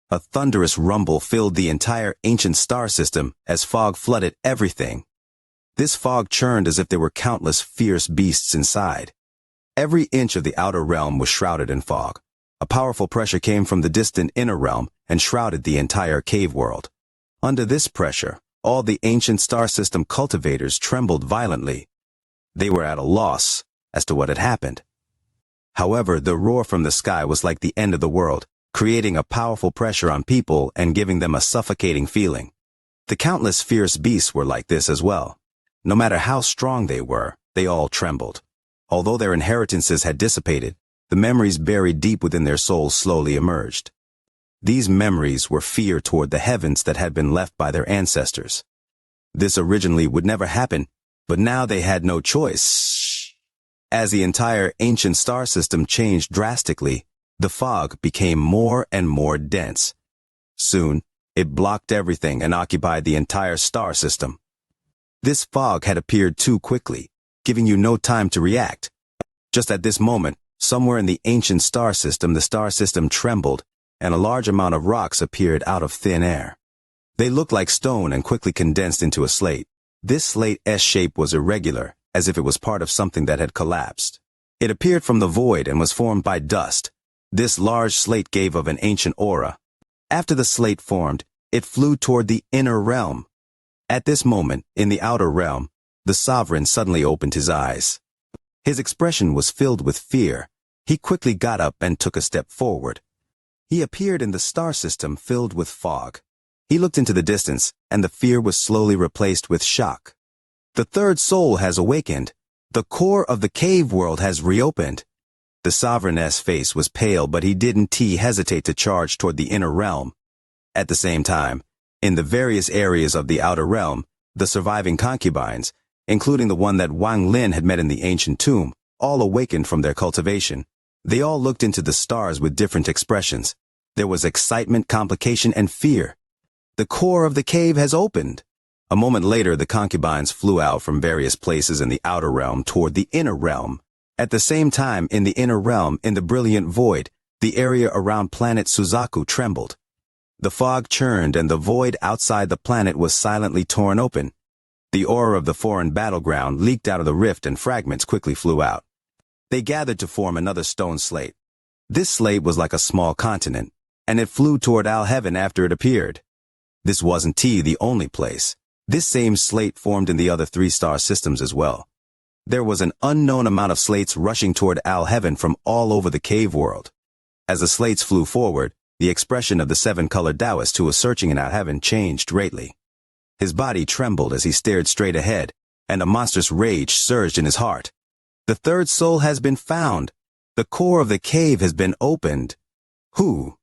A thunderous rumble filled the entire ancient star system as fog flooded everything. This fog churned as if there were countless fierce beasts inside. Every inch of the outer realm was shrouded in fog. A powerful pressure came from the distant inner realm and shrouded the entire cave world. Under this pressure, all the ancient star system cultivators trembled violently. They were at a loss as to what had happened. However, the roar from the sky was like the end of the world, creating a powerful pressure on people and giving them a suffocating feeling. The countless fierce beasts were like this as well. No matter how strong they were, they all trembled. Although their inheritances had dissipated, the memories buried deep within their souls slowly emerged. These memories were fear toward the heavens that had been left by their ancestors. This originally would never happen, but now they had no choice. As the entire ancient star system changed drastically, the fog became more and more dense. Soon, it blocked everything and occupied the entire star system. This fog had appeared too quickly, giving you no time to react. Just at this moment, somewhere in the ancient star system, the star system trembled, and a large amount of rocks appeared out of thin air. They looked like stone and quickly condensed into a slate. This slate S-shape was irregular, as if it was part of something that had collapsed. It appeared from the void and was formed by dust. This large slate gave of an ancient aura. After the slate formed, it flew toward the inner realm. At this moment, in the outer realm, the sovereign suddenly opened his eyes. His expression was filled with fear. He quickly got up and took a step forward. He appeared in the star system filled with fog. He looked into the distance, and the fear was slowly replaced with shock. The third soul has awakened. The core of the cave world has reopened. The sovereign's face was pale, but he didn't hesitate to charge toward the inner realm. At the same time, in the various areas of the outer realm, the surviving concubines, including the one that Wang Lin had met in the ancient tomb, all awakened from their cultivation. They all looked into the stars with different expressions. There was excitement, complication, and fear. The core of the cave has opened. A moment later, the concubines flew out from various places in the outer realm toward the inner realm. At the same time, in the inner realm, in the brilliant void, the area around planet Suzaku trembled. The fog churned and the void outside the planet was silently torn open. The aura of the foreign battleground leaked out of the rift and fragments quickly flew out. They gathered to form another stone slate. This slate was like a small continent, and it flew toward Al-Heaven after it appeared. This wasn't the only place. This same slate formed in the other 3 star systems as well. There was an unknown amount of slates rushing toward Al-Heaven from all over the cave world. As the slates flew forward, the expression of the 7-colored Taoist who was searching in Al-Heaven changed greatly. His body trembled as he stared straight ahead, and a monstrous rage surged in his heart. The third soul has been found. The core of the cave has been opened. Who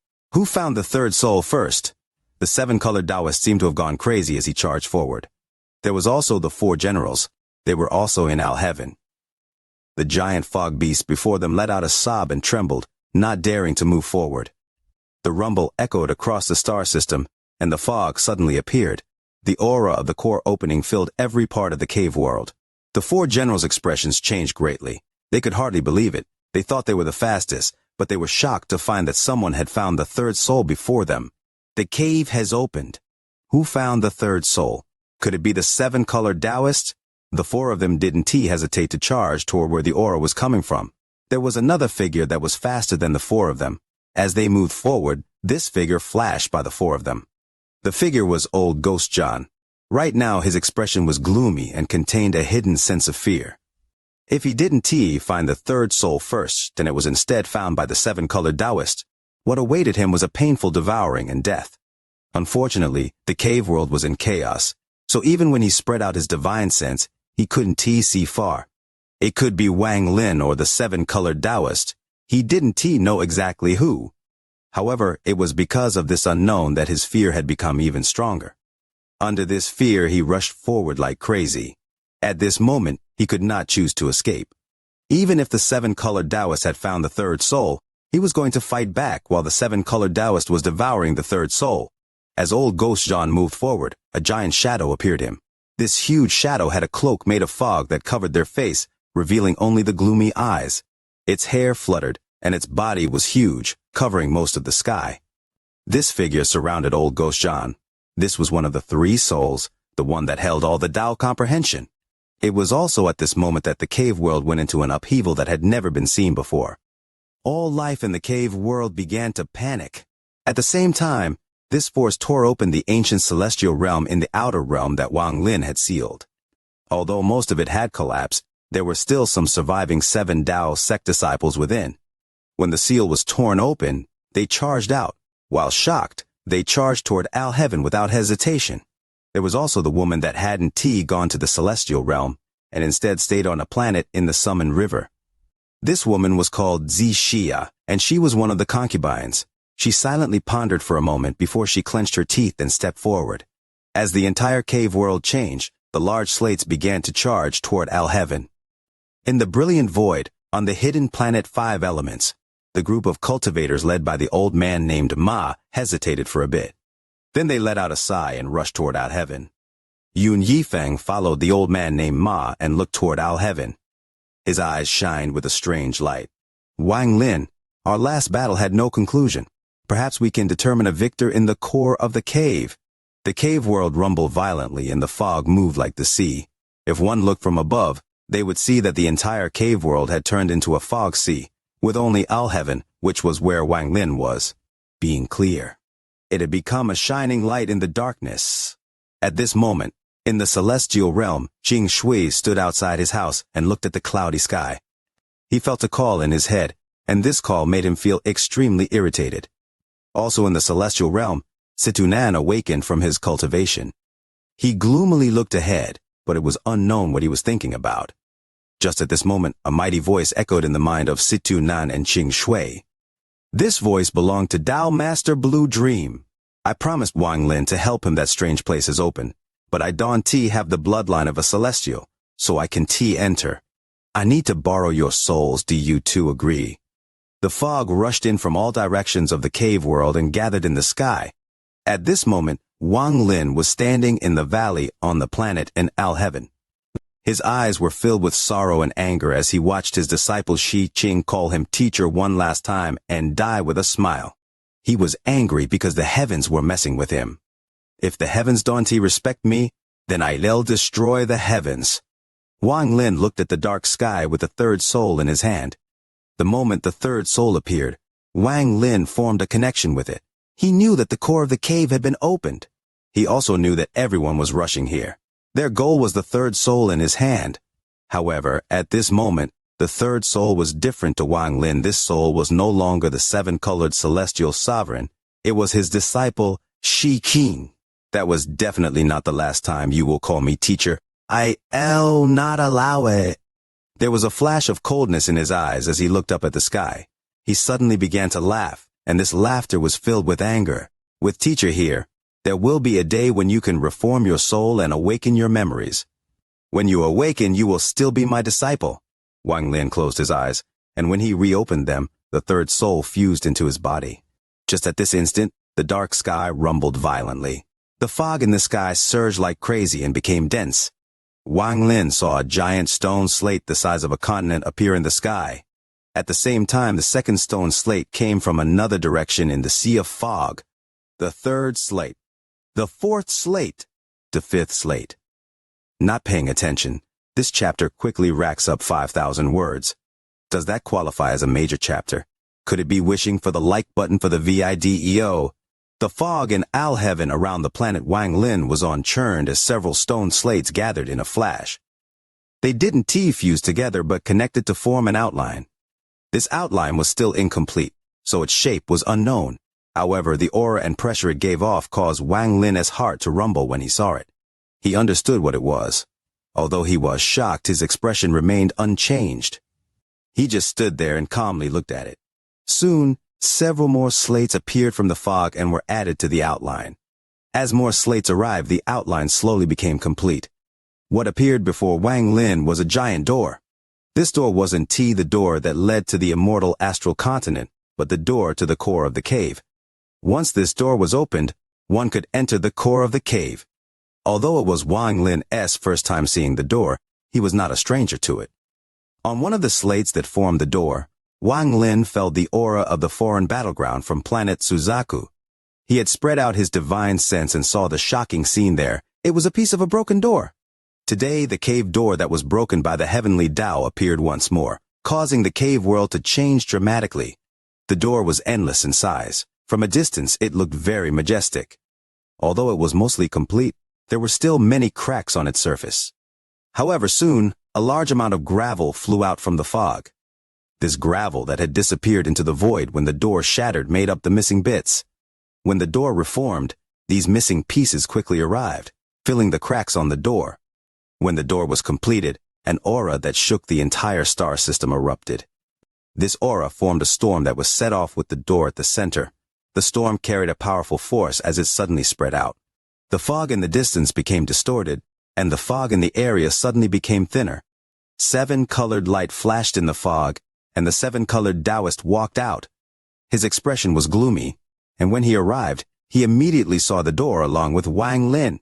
found the third soul first? The 7-colored Taoist seemed to have gone crazy as he charged forward. There was also the 4 generals. They were also in Al-Heaven. The giant fog beast before them let out a sob and trembled, not daring to move forward. The rumble echoed across the star system, and the fog suddenly appeared. The aura of the core opening filled every part of the cave world. The 4 generals' expressions changed greatly. They could hardly believe it. They thought they were the fastest, but they were shocked to find that someone had found the third soul before them. The cave has opened. Who found the third soul? Could it be the 7-colored Taoist? The 4 of them didn't hesitate to charge toward where the aura was coming from. There was another figure that was faster than the 4 of them. As they moved forward, this figure flashed by the 4 of them. The figure was old Ghost John. Right now his expression was gloomy and contained a hidden sense of fear. If he didn't find the third soul first, and it was instead found by the 7-colored Taoist, what awaited him was a painful devouring and death. Unfortunately, the cave world was in chaos, so even when he spread out his divine sense, he couldn't see far. It could be Wang Lin or the 7-colored Taoist. He didn't know exactly who. However, it was because of this unknown that his fear had become even stronger. Under this fear, he rushed forward like crazy. At this moment, he could not choose to escape. Even if the 7-colored Taoist had found the third soul, he was going to fight back while the 7-colored Taoist was devouring the third soul. As old Ghost John moved forward, a giant shadow appeared him. This huge shadow had a cloak made of fog that covered their face, revealing only the gloomy eyes. Its hair fluttered, and its body was huge, covering most of the sky. This figure surrounded old Ghost John. This was one of the three souls, the one that held all the Tao comprehension. It was also at this moment that the cave world went into an upheaval that had never been seen before. All life in the cave world began to panic. At the same time, this force tore open the ancient celestial realm in the outer realm that Wang Lin had sealed. Although most of it had collapsed, there were still some surviving 7 Tao sect disciples within. When the seal was torn open, they charged out. While shocked, they charged toward Al Heaven without hesitation. There was also the woman that hadn't gone to the celestial realm, and instead stayed on a planet in the Summoned River. This woman was called Xianxia, and she was one of the concubines. She silently pondered for a moment before she clenched her teeth and stepped forward. As the entire cave world changed, the large slates began to charge toward Al Heaven. In the brilliant void, on the hidden planet 5 Elements, the group of cultivators led by the old man named Ma hesitated for a bit. Then they let out a sigh and rushed toward Al Heaven. Yun Yifeng followed the old man named Ma and looked toward Al Heaven. His eyes shined with a strange light. Wang Lin, our last battle had no conclusion. Perhaps we can determine a victor in the core of the cave. The cave world rumbled violently and the fog moved like the sea. If one looked from above, they would see that the entire cave world had turned into a fog sea, with only Al Heaven, which was where Wang Lin was, being clear. It had become a shining light in the darkness. At this moment, in the celestial realm, Jing Shui stood outside his house and looked at the cloudy sky. He felt a call in his head, and this call made him feel extremely irritated. Also in the celestial realm, Situnan awakened from his cultivation. He gloomily looked ahead, but it was unknown what he was thinking about. Just at this moment, a mighty voice echoed in the mind of Situnan and Jing Shui. This voice belonged to Tao Master Blue Dream. I promised Wang Lin to help him that strange place is open, but I don't have the bloodline of a celestial, so I can enter. I need to borrow your souls, do you two agree? The fog rushed in from all directions of the cave world and gathered in the sky. At this moment, Wang Lin was standing in the valley on the planet in Al Heaven. His eyes were filled with sorrow and anger as he watched his disciple Shi Qing call him teacher one last time and die with a smile. He was angry because the heavens were messing with him. If the heavens don't respect me, then I'll destroy the heavens. Wang Lin looked at the dark sky with the third soul in his hand. The moment the third soul appeared, Wang Lin formed a connection with it. He knew that the core of the cave had been opened. He also knew that everyone was rushing here. Their goal was the third soul in his hand. However, at this moment, the third soul was different to Wang Lin. This soul was no longer the 7-colored celestial sovereign. It was his disciple, Shi Qing. That was definitely not the last time you will call me teacher. I'll not allow it. There was a flash of coldness in his eyes as he looked up at the sky. He suddenly began to laugh, and this laughter was filled with anger. With teacher here, there will be a day when you can reform your soul and awaken your memories. When you awaken, you will still be my disciple. Wang Lin closed his eyes, and when he reopened them, the third soul fused into his body. Just at this instant, the dark sky rumbled violently. The fog in the sky surged like crazy and became dense. Wang Lin saw a giant stone slate the size of a continent appear in the sky. At the same time, the second stone slate came from another direction in the sea of fog. The third slate. The fourth slate. The fifth slate. Not paying attention, this chapter quickly racks up 5,000 words. Does that qualify as a major chapter? Could it be wishing for the like button for the video? The fog in Al Heaven around the planet Wang Lin was on churned as several stone slates gathered in a flash. They didn't fuse together but connected to form an outline. This outline was still incomplete, so its shape was unknown. However, the aura and pressure it gave off caused Wang Lin's heart to rumble when he saw it. He understood what it was. Although he was shocked, his expression remained unchanged. He just stood there and calmly looked at it. Soon, several more slates appeared from the fog and were added to the outline. As more slates arrived, the outline slowly became complete. What appeared before Wang Lin was a giant door. This door wasn't the door that led to the immortal astral continent, but the door to the core of the cave. Once this door was opened, one could enter the core of the cave. Although it was Wang Lin's first time seeing the door, he was not a stranger to it. On one of the slates that formed the door, Wang Lin felt the aura of the foreign battleground from planet Suzaku. He had spread out his divine sense and saw the shocking scene there. It was a piece of a broken door. Today, the cave door that was broken by the heavenly Tao appeared once more, causing the cave world to change dramatically. The door was endless in size. From a distance, it looked very majestic. Although it was mostly complete, there were still many cracks on its surface. However, soon, a large amount of gravel flew out from the fog. This gravel that had disappeared into the void when the door shattered made up the missing bits. When the door reformed, these missing pieces quickly arrived, filling the cracks on the door. When the door was completed, an aura that shook the entire star system erupted. This aura formed a storm that was set off with the door at the center. The storm carried a powerful force as it suddenly spread out. The fog in the distance became distorted, and the fog in the area suddenly became thinner. 7-colored light flashed in the fog, and the 7-colored Taoist walked out. His expression was gloomy, and when he arrived, he immediately saw the door along with Wang Lin.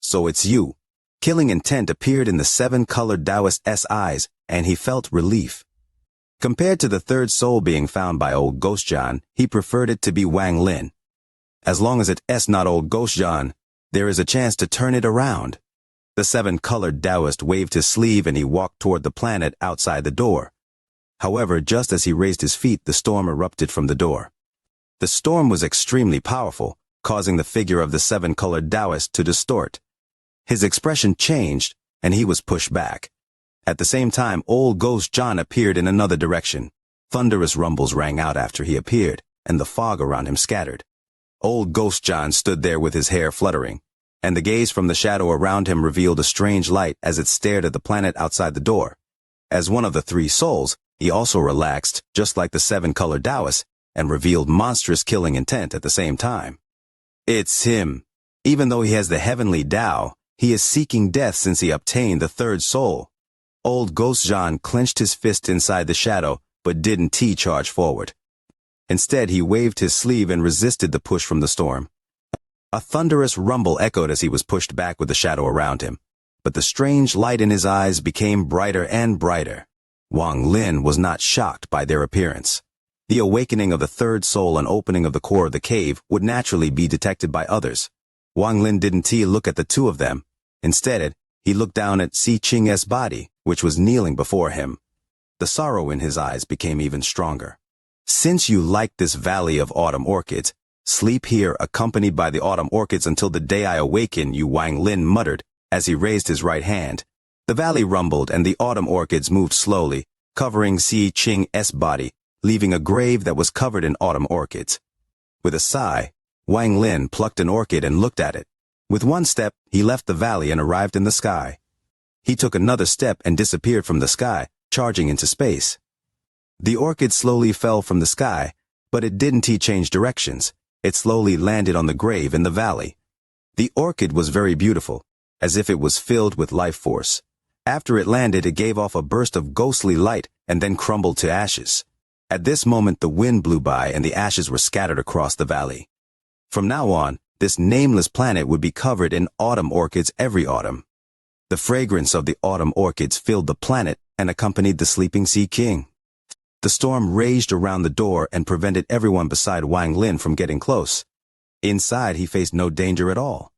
"So it's you." Killing intent appeared in the 7-colored Taoist's eyes, and he felt relief. Compared to the third soul being found by old Ghost John, he preferred it to be Wang Lin. As long as it's not old Ghost John, there is a chance to turn it around. The 7-colored Taoist waved his sleeve and he walked toward the planet outside the door. However, just as he raised his feet, the storm erupted from the door. The storm was extremely powerful, causing the figure of the 7-colored Taoist to distort. His expression changed, and he was pushed back. At the same time, old Ghost John appeared in another direction. Thunderous rumbles rang out after he appeared, and the fog around him scattered. Old Ghost John stood there with his hair fluttering, and the gaze from the shadow around him revealed a strange light as it stared at the planet outside the door. As one of the 3 souls, he also relaxed, just like the 7-colored Taoist, and revealed monstrous killing intent at the same time. It's him. Even though he has the heavenly Tao, he is seeking death since he obtained the third soul. Old Ghost John clenched his fist inside the shadow, but didn't charge forward. Instead, he waved his sleeve and resisted the push from the storm. A thunderous rumble echoed as he was pushed back with the shadow around him, but the strange light in his eyes became brighter and brighter. Wang Lin was not shocked by their appearance. The awakening of the third soul and opening of the core of the cave would naturally be detected by others. Wang Lin didn't look at the two of them. Instead, he looked down at Xianxia's body, which was kneeling before him. The sorrow in his eyes became even stronger. "Since you like this valley of autumn orchids, sleep here accompanied by the autumn orchids until the day I awaken you," Wang Lin muttered as he raised his right hand. The valley rumbled and the autumn orchids moved slowly, covering Xianxia's body, leaving a grave that was covered in autumn orchids. With a sigh, Wang Lin plucked an orchid and looked at it. With one step, he left the valley and arrived in the sky. He took another step and disappeared from the sky, charging into space. The orchid slowly fell from the sky, but it didn't change directions. It slowly landed on the grave in the valley. The orchid was very beautiful, as if it was filled with life force. After it landed, it gave off a burst of ghostly light and then crumbled to ashes. At this moment, the wind blew by and the ashes were scattered across the valley. From now on, this nameless planet would be covered in autumn orchids every autumn. The fragrance of the autumn orchids filled the planet and accompanied the sleeping Sea King. The storm raged around the door and prevented everyone beside Wang Lin from getting close. Inside, he faced no danger at all.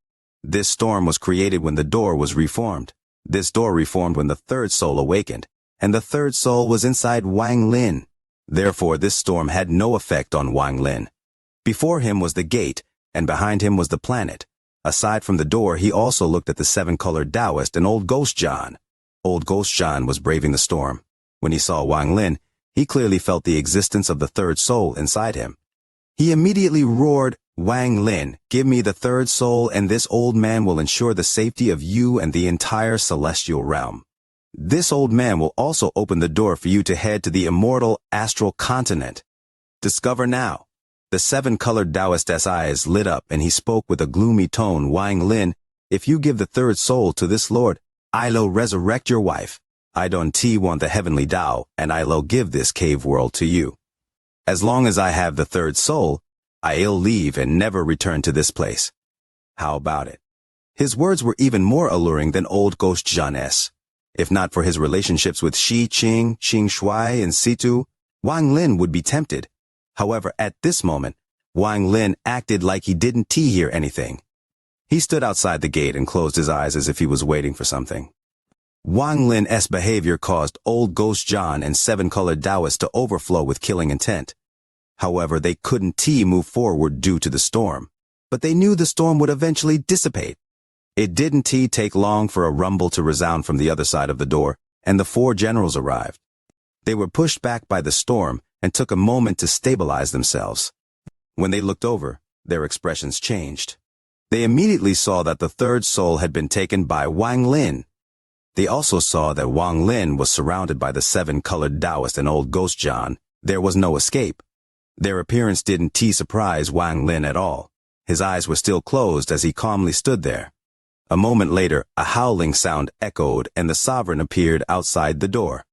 This storm was created when the door was reformed. This door reformed when the third soul awakened, and the third soul was inside Wang Lin. Therefore, this storm had no effect on Wang Lin. Before him was the gate, and behind him was the planet. Aside from the door, he also looked at the 7-colored Taoist and old Ghost John. Old Ghost John was braving the storm. When he saw Wang Lin, he clearly felt the existence of the third soul inside him. He immediately roared, "Wang Lin, give me the third soul and this old man will ensure the safety of you and the entire celestial realm. This old man will also open the door for you to head to the immortal astral continent. Discover now." The 7-colored Taoist's eyes lit up and he spoke with a gloomy tone, "Wang Lin, if you give the third soul to this lord, I'll resurrect your wife. I don't want the heavenly Tao, and I'll give this cave world to you. As long as I have the third soul, I'll leave and never return to this place. How about it?" His words were even more alluring than old Ghost John's. If not for his relationships with Xing Shui, and Situ, Wang Lin would be tempted. However, at this moment, Wang Lin acted like he didn't hear anything. He stood outside the gate and closed his eyes as if he was waiting for something. Wang Lin's behavior caused Old Ghost John and seven-colored Taoists to overflow with killing intent. However, they couldn't move forward due to the storm. But they knew the storm would eventually dissipate. It didn't take long for a rumble to resound from the other side of the door, and the four generals arrived. They were pushed back by the storm and took a moment to stabilize themselves. When they looked over, their expressions changed. They immediately saw that the third soul had been taken by Wang Lin. They also saw that Wang Lin was surrounded by the seven-colored Taoist and Old Ghost John. There was no escape. Their appearance didn't surprise Wang Lin at all. His eyes were still closed as he calmly stood there. A moment later, a howling sound echoed and the sovereign appeared outside the door.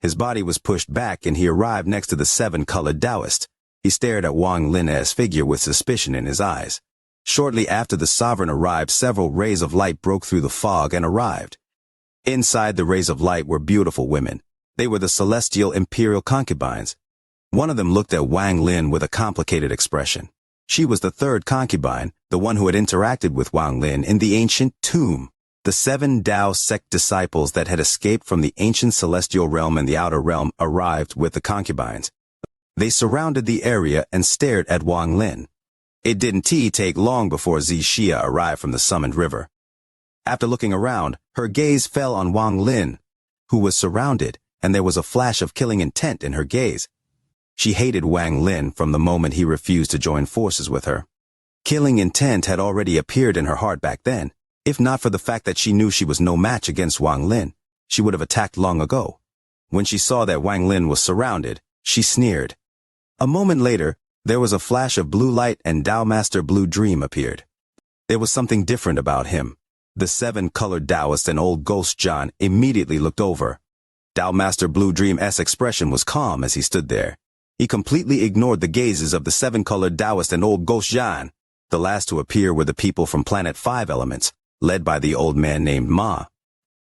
His body was pushed back and he arrived next to the seven-colored Taoist. He stared at Wang Lin's figure with suspicion in his eyes. Shortly after the sovereign arrived, several rays of light broke through the fog and arrived. Inside the rays of light were beautiful women. They were the celestial imperial concubines. One of them looked at Wang Lin with a complicated expression. She was the third concubine, the one who had interacted with Wang Lin in the ancient tomb. The 7 Tao sect disciples that had escaped from the ancient celestial realm and the outer realm arrived with the concubines. They surrounded the area and stared at Wang Lin. It didn't take long before Xianxia arrived from the summoned river. After looking around, her gaze fell on Wang Lin, who was surrounded, and there was a flash of killing intent in her gaze. She hated Wang Lin from the moment he refused to join forces with her. Killing intent had already appeared in her heart back then. If not for the fact that she knew she was no match against Wang Lin, she would have attacked long ago. When she saw that Wang Lin was surrounded, she sneered. A moment later, there was a flash of blue light and Tao Master Blue Dream appeared. There was something different about him. The seven-colored Taoist and Old Ghost John immediately looked over. Tao Master Blue Dream's expression was calm as he stood there. He completely ignored the gazes of the seven-colored Taoist and Old Ghost John. The last to appear were the people from Planet 5 Elements, led by the old man named Ma.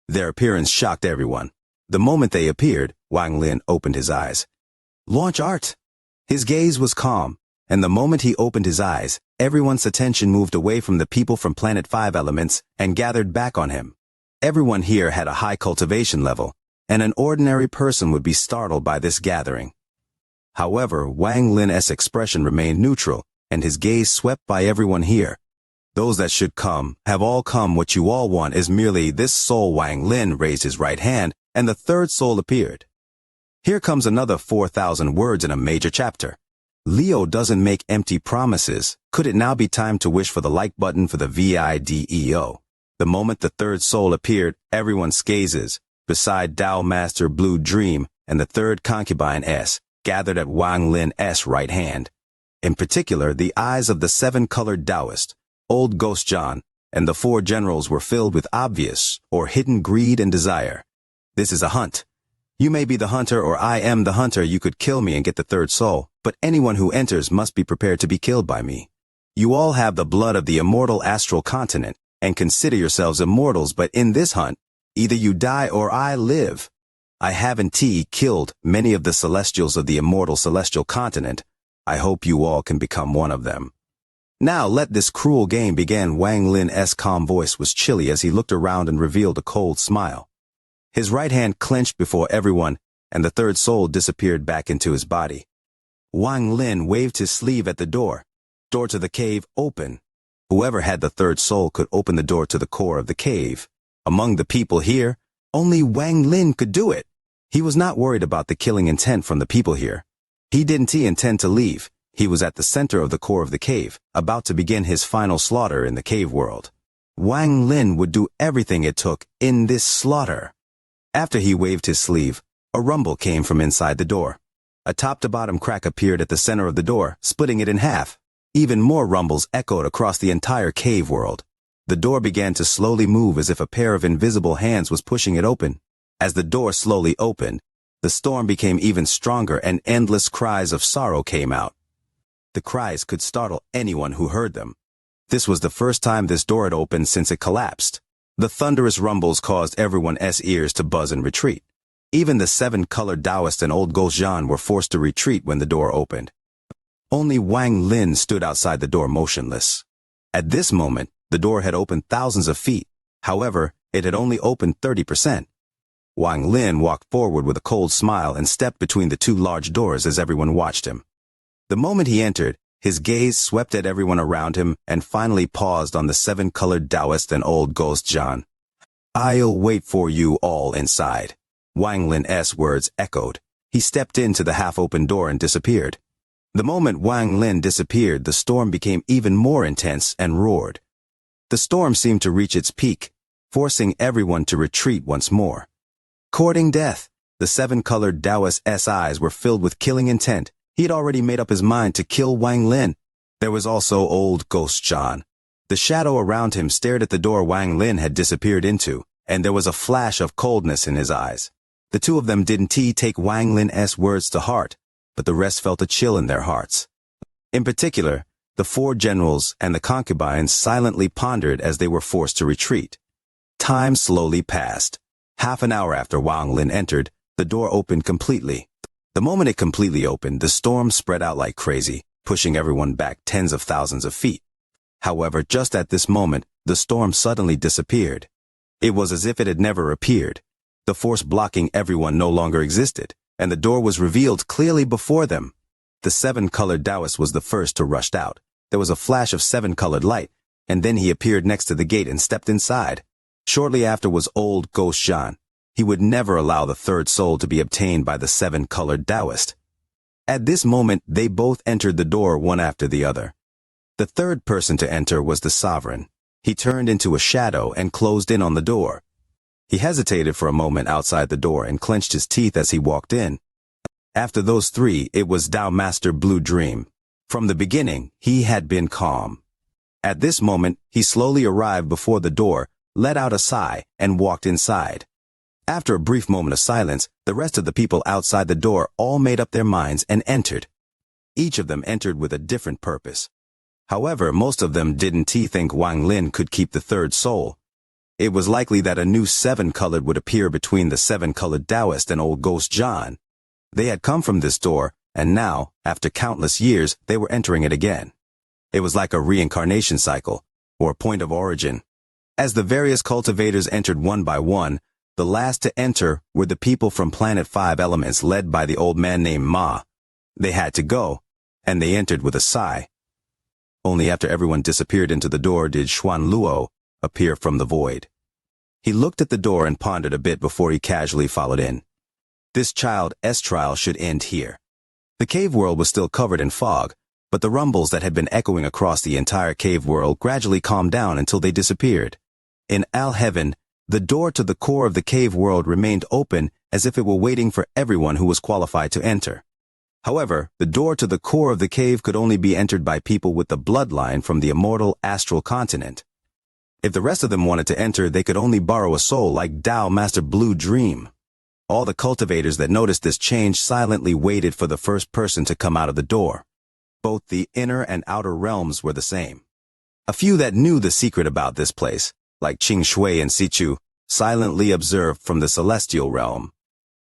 Their appearance shocked everyone. The moment they appeared, Wang Lin opened his eyes. Launch art! His gaze was calm, and the moment he opened his eyes, everyone's attention moved away from the people from Planet 5 Elements and gathered back on him. Everyone here had a high cultivation level, and an ordinary person would be startled by this gathering. However, Wang Lin's expression remained neutral, and his gaze swept by everyone here. Those that should come, have all come. What you all want is merely this soul. Wang Lin raised his right hand, and the third soul appeared. Here comes another 4,000 words in a major chapter. Leo doesn't make empty promises. Could it now be time to wish for the like button for the video? The moment the third soul appeared, everyone's gazes, beside Tao Master Blue Dream and the third concubine S, gathered at Wang Lin's right hand. In particular, the eyes of the seven-colored Taoist, Old Ghost John, and the four generals were filled with obvious or hidden greed and desire. This is a hunt. You may be the hunter or I am the hunter. You could kill me and get the third soul, but anyone who enters must be prepared to be killed by me. You all have the blood of the immortal astral continent and consider yourselves immortals, but in this hunt, either you die or I live. I haven't killed many of the celestials of the immortal celestial continent. I hope you all can become one of them. Now let this cruel game begin. Wang Lin's calm voice was chilly as he looked around and revealed a cold smile. His right hand clenched before everyone, and the third soul disappeared back into his body. Wang Lin waved his sleeve at the door. Door to the cave open. Whoever had the third soul could open the door to the core of the cave. Among the people here, only Wang Lin could do it. He was not worried about the killing intent from the people here. He didn't intend to leave. He was at the center of the core of the cave, about to begin his final slaughter in the cave world. Wang Lin would do everything it took in this slaughter. After he waved his sleeve, a rumble came from inside the door. A top-to-bottom crack appeared at the center of the door, splitting it in half. Even more rumbles echoed across the entire cave world. The door began to slowly move as if a pair of invisible hands was pushing it open. As the door slowly opened, the storm became even stronger and endless cries of sorrow came out. The cries could startle anyone who heard them. This was the first time this door had opened since it collapsed. The thunderous rumbles caused everyone's ears to buzz and retreat. Even the seven-colored Taoist and Old Ghost John were forced to retreat when the door opened. Only Wang Lin stood outside the door motionless. At this moment, the door had opened thousands of feet. However, it had only opened 30%. Wang Lin walked forward with a cold smile and stepped between the two large doors as everyone watched him. The moment he entered, his gaze swept at everyone around him and finally paused on the seven-colored Taoist and old ghost Zhan. "I'll wait for you all inside." Wang Lin's words echoed. He stepped into the half-open door and disappeared. The moment Wang Lin disappeared, the storm became even more intense and roared. The storm seemed to reach its peak, forcing everyone to retreat once more. Courting death, the seven-colored Taoist's eyes were filled with killing intent. He had already made up his mind to kill Wang Lin. There was also old ghost Zhan. The shadow around him stared at the door Wang Lin had disappeared into, and there was a flash of coldness in his eyes. The two of them didn't take Wang Lin's words to heart, but the rest felt a chill in their hearts. In particular, the four generals and the concubines silently pondered as they were forced to retreat. Time slowly passed. Half an hour after Wang Lin entered, the door opened completely. The moment it completely opened, the storm spread out like crazy, pushing everyone back tens of thousands of feet. However, just at this moment, the storm suddenly disappeared. It was as if it had never appeared. The force blocking everyone no longer existed, and the door was revealed clearly before them. The seven-colored Taoist was the first to rush out. There was a flash of seven-colored light, and then he appeared next to the gate and stepped inside. Shortly after was old ghost Zhan. He would never allow the third soul to be obtained by the seven-colored Taoist. At this moment, they both entered the door one after the other. The third person to enter was the sovereign. He turned into a shadow and closed in on the door. He hesitated for a moment outside the door and clenched his teeth as he walked in. After those three, it was Tao Master Blue Dream. From the beginning, he had been calm. At this moment, he slowly arrived before the door, let out a sigh, and walked inside. After a brief moment of silence, the rest of the people outside the door all made up their minds and entered. Each of them entered with a different purpose. However, most of them didn't think Wang Lin could keep the third soul. It was likely that a new seven-colored would appear between the seven-colored Taoist and old ghost Zhan. They had come from this door, and now, after countless years, they were entering it again. It was like a reincarnation cycle, or point of origin. As the various cultivators entered one by one, the last to enter were the people from Planet 5 Elements led by the old man named Ma. They had to go, and they entered with a sigh. Only after everyone disappeared into the door did Xuan Luo appear from the void. He looked at the door and pondered a bit before he casually followed in. This child's trial should end here. The cave world was still covered in fog, but the rumbles that had been echoing across the entire cave world gradually calmed down until they disappeared. In Al-Heaven, the door to the core of the cave world remained open as if it were waiting for everyone who was qualified to enter. However, the door to the core of the cave could only be entered by people with the bloodline from the immortal astral continent. If the rest of them wanted to enter, they could only borrow a soul like Tao Master Blue Dream. All the cultivators that noticed this change silently waited for the first person to come out of the door. Both the inner and outer realms were the same. A few that knew the secret about this place, like Qing Shui and Sichu, silently observed from the celestial realm.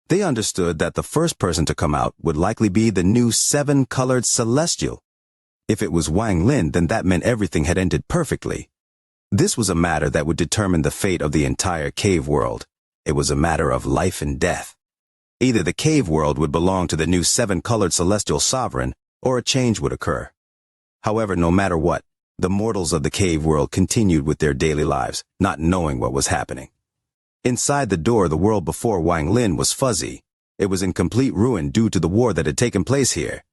They understood that the first person to come out would likely be the new seven-colored celestial. If it was Wang Lin, then that meant everything had ended perfectly. This was a matter that would determine the fate of the entire cave world. It was a matter of life and death. Either the cave world would belong to the new seven-colored celestial sovereign, or a change would occur. However, no matter what, the mortals of the cave world continued with their daily lives, not knowing what was happening. Inside the door, the world before Wang Lin was fuzzy. It was in complete ruin due to the war that had taken place here.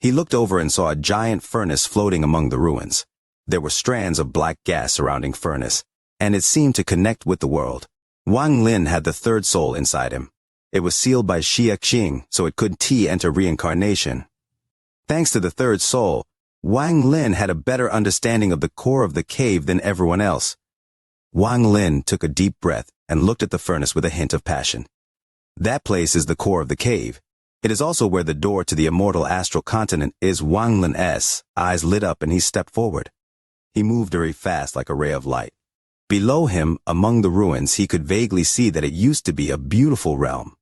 He looked over and saw a giant furnace floating among the ruins. There were strands of black gas surrounding furnace, and it seemed to connect with the world. Wang Lin had the third soul inside him. It was sealed by Xianxia, so it couldn't enter reincarnation. Thanks to the third soul, Wang Lin had a better understanding of the core of the cave than everyone else. Wang Lin took a deep breath and looked at the furnace with a hint of passion. That place is the core of the cave. It is also where the door to the immortal astral continent is. Wang Lin's eyes lit up and he stepped forward. He moved very fast like a ray of light. Below him, among the ruins, he could vaguely see that it used to be a beautiful realm.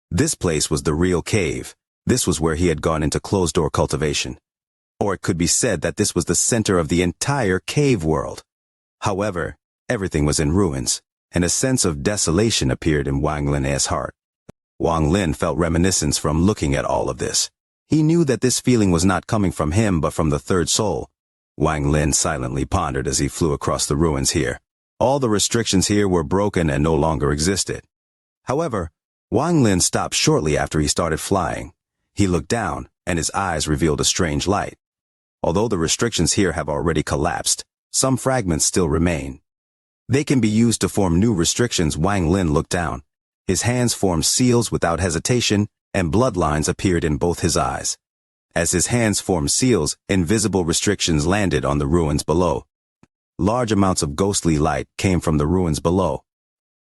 This place was the real cave. This was where he had gone into closed-door cultivation. Or it could be said that this was the center of the entire cave world. However, everything was in ruins, and a sense of desolation appeared in Wang Lin's heart. Wang Lin felt reminiscence from looking at all of this. He knew that this feeling was not coming from him but from the third soul. Wang Lin silently pondered as he flew across the ruins here. All the restrictions here were broken and no longer existed. However, Wang Lin stopped shortly after he started flying. He looked down, and his eyes revealed a strange light. Although the restrictions here have already collapsed, some fragments still remain. They can be used to form new restrictions. Wang Lin looked down. His hands formed seals without hesitation, and bloodlines appeared in both his eyes. As his hands formed seals, invisible restrictions landed on the ruins below. Large amounts of ghostly light came from the ruins below.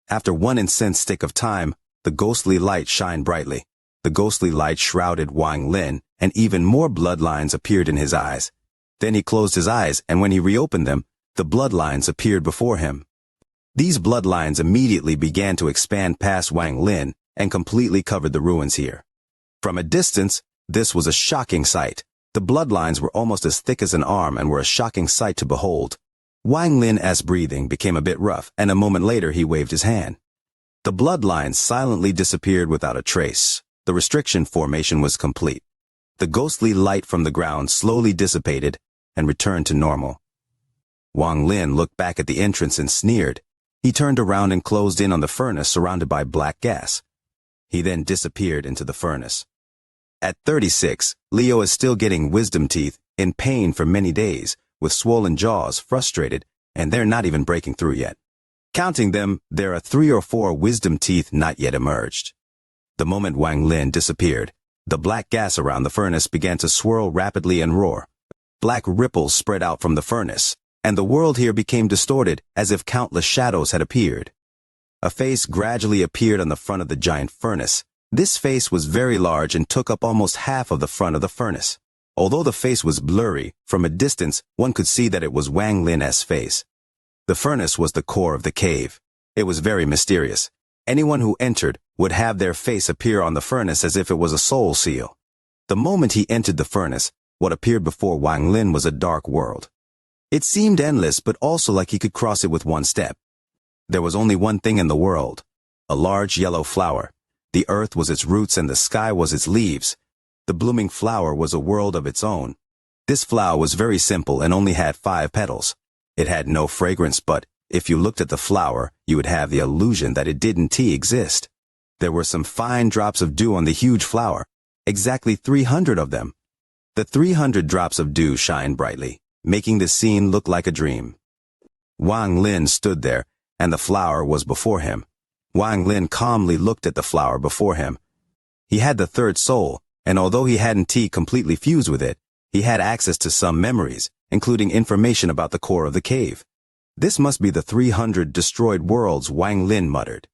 After one instant of time, the ghostly light shined brightly. The ghostly light shrouded Wang Lin, and even more bloodlines appeared in his eyes. Then he closed his eyes, and when he reopened them, the bloodlines appeared before him. These bloodlines immediately began to expand past Wang Lin and completely covered the ruins here. From a distance, this was a shocking sight. The bloodlines were almost as thick as an arm and were a shocking sight to behold. Wang Lin's breathing became a bit rough, and a moment later he waved his hand. The bloodlines silently disappeared without a trace. The restriction formation was complete. The ghostly light from the ground slowly dissipated and returned to normal. Wang Lin looked back at the entrance and sneered. He turned around and closed in on the furnace surrounded by black gas. He then disappeared into the furnace. At 36, Leo is still getting wisdom teeth, in pain for many days, with swollen jaws, frustrated, and they're not even breaking through yet. Counting them, there are 3 or 4 wisdom teeth not yet emerged. The moment Wang Lin disappeared, the black gas around the furnace began to swirl rapidly and roar. Black ripples spread out from the furnace, and the world here became distorted as if countless shadows had appeared. A face gradually appeared on the front of the giant furnace. This face was very large and took up almost half of the front of the furnace. Although the face was blurry, from a distance one could see that it was Wang Lin's face. The furnace was the core of the cave. It was very mysterious. Anyone who entered would have their face appear on the furnace as if it was a soul seal. The moment he entered the furnace, what appeared before Wang Lin was a dark world. It seemed endless, but also like he could cross it with one step. There was only one thing in the world, a large yellow flower. The earth was its roots and the sky was its leaves. The blooming flower was a world of its own. This flower was very simple and only had 5 petals. It had no fragrance, but if you looked at the flower, you would have the illusion that it didn't exist. There were some fine drops of dew on the huge flower, exactly 300 of them. The 300 drops of dew shined brightly, making the scene look like a dream. Wang Lin stood there, and the flower was before him. Wang Lin calmly looked at the flower before him. He had the third soul, and although he hadn't completely fused with it, he had access to some memories, including information about the core of the cave. This must be the 300 destroyed worlds, Wang Lin muttered.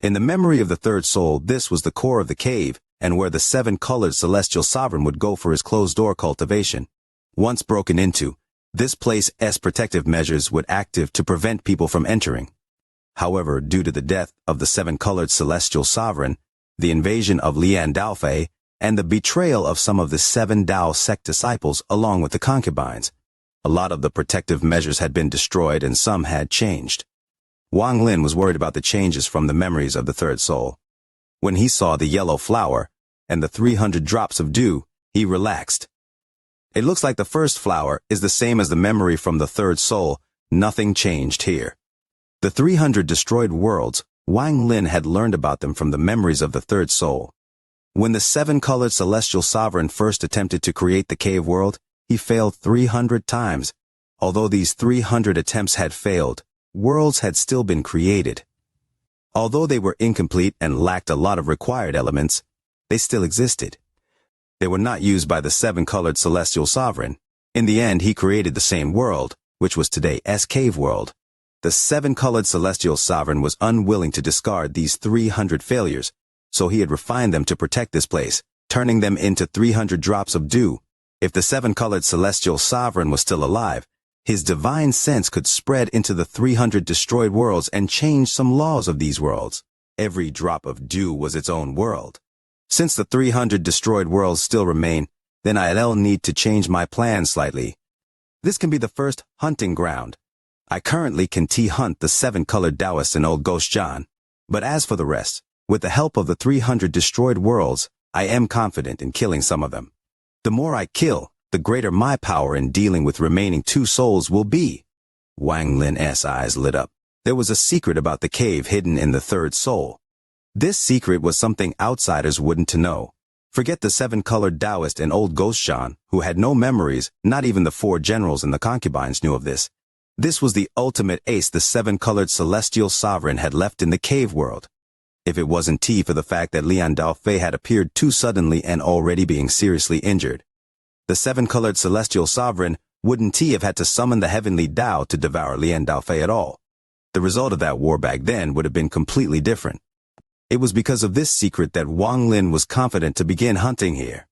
In the memory of the third soul, this was the core of the cave, and where the 7-colored celestial sovereign would go for his closed-door cultivation. Once broken into, this place's protective measures would active to prevent people from entering. However, due to the death of the 7-colored celestial sovereign, the invasion of Lian Daofei, and the betrayal of some of the 7 Dao sect disciples along with the concubines, a lot of the protective measures had been destroyed and some had changed. Wang Lin was worried about the changes from the memories of the third soul. When he saw the yellow flower and the 300 drops of dew, he relaxed. It looks like the first flower is the same as the memory from the third soul. Nothing changed here. The 300 destroyed worlds, Wang Lin had learned about them from the memories of the third soul. When the 7-colored celestial sovereign first attempted to create the cave world, he failed 300 times. Although these 300 attempts had failed, worlds had still been created. Although they were incomplete and lacked a lot of required elements, they still existed. They were not used by the 7-colored celestial sovereign. In the end, he created the same world, which was today's cave world. The 7-colored celestial sovereign was unwilling to discard these 300 failures, so he had refined them to protect this place, turning them into 300 drops of dew. If the 7-colored celestial sovereign was still alive, his divine sense could spread into the 300 destroyed worlds and change some laws of these worlds. Every drop of dew was its own world. Since the 300 destroyed worlds still remain, then I'll need to change my plan slightly. This can be the first hunting ground. I currently can hunt the 7-colored Taoists in Old Ghost John. But as for the rest, with the help of the 300 destroyed worlds, I am confident in killing some of them. The more I kill, the greater my power in dealing with remaining 2 souls will be. Wang Lin's eyes lit up. There was a secret about the cave hidden in the 3rd soul. This secret was something outsiders wouldn't know. Forget the 7-colored Taoist in Old Ghost John, who had no memories. Not even the 4 generals and the concubines knew of this. This was the ultimate ace the 7-colored celestial sovereign had left in the cave world. If it wasn't for the fact that Lian Daofei had appeared too suddenly and already being seriously injured, the 7-colored celestial sovereign wouldn't have had to summon the heavenly Tao to devour Lian Daofei at all. The result of that war back then would have been completely different. It was because of this secret that Wang Lin was confident to begin hunting here.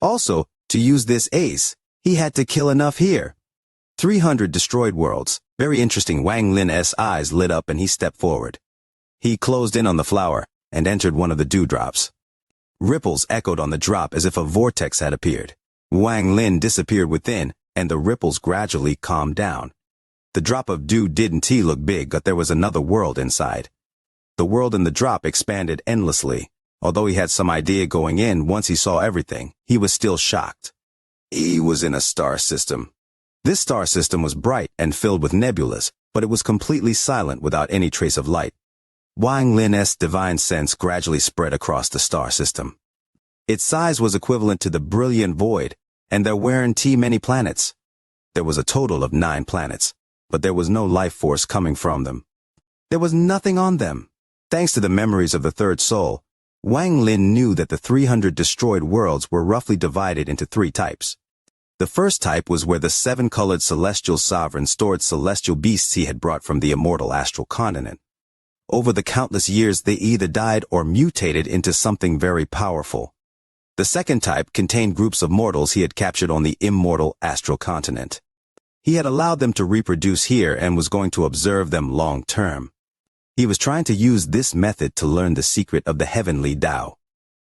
Also, to use this ace, he had to kill enough here. 300 destroyed worlds. Very interesting. Wang Lin's eyes lit up and he stepped forward. He closed in on the flower and entered one of the dewdrops. Ripples echoed on the drop as if a vortex had appeared. Wang Lin disappeared within, and the ripples gradually calmed down. The drop of dew didn't look big, but there was another world inside. The world in the drop expanded endlessly. Although he had some idea going in, once he saw everything, he was still shocked. He was in a star system. This star system was bright and filled with nebulas, but it was completely silent without any trace of light. Wang Lin's divine sense gradually spread across the star system. Its size was equivalent to the brilliant void, and there weren't many planets. There was a total of 9 planets, but there was no life force coming from them. There was nothing on them. Thanks to the memories of the 3rd soul, Wang Lin knew that the 300 destroyed worlds were roughly divided into 3 types. The first type was where the 7-colored celestial sovereign stored celestial beasts he had brought from the immortal astral continent. Over the countless years, they either died or mutated into something very powerful. The second type contained groups of mortals he had captured on the immortal astral continent. He had allowed them to reproduce here and was going to observe them long term. He was trying to use this method to learn the secret of the heavenly Tao.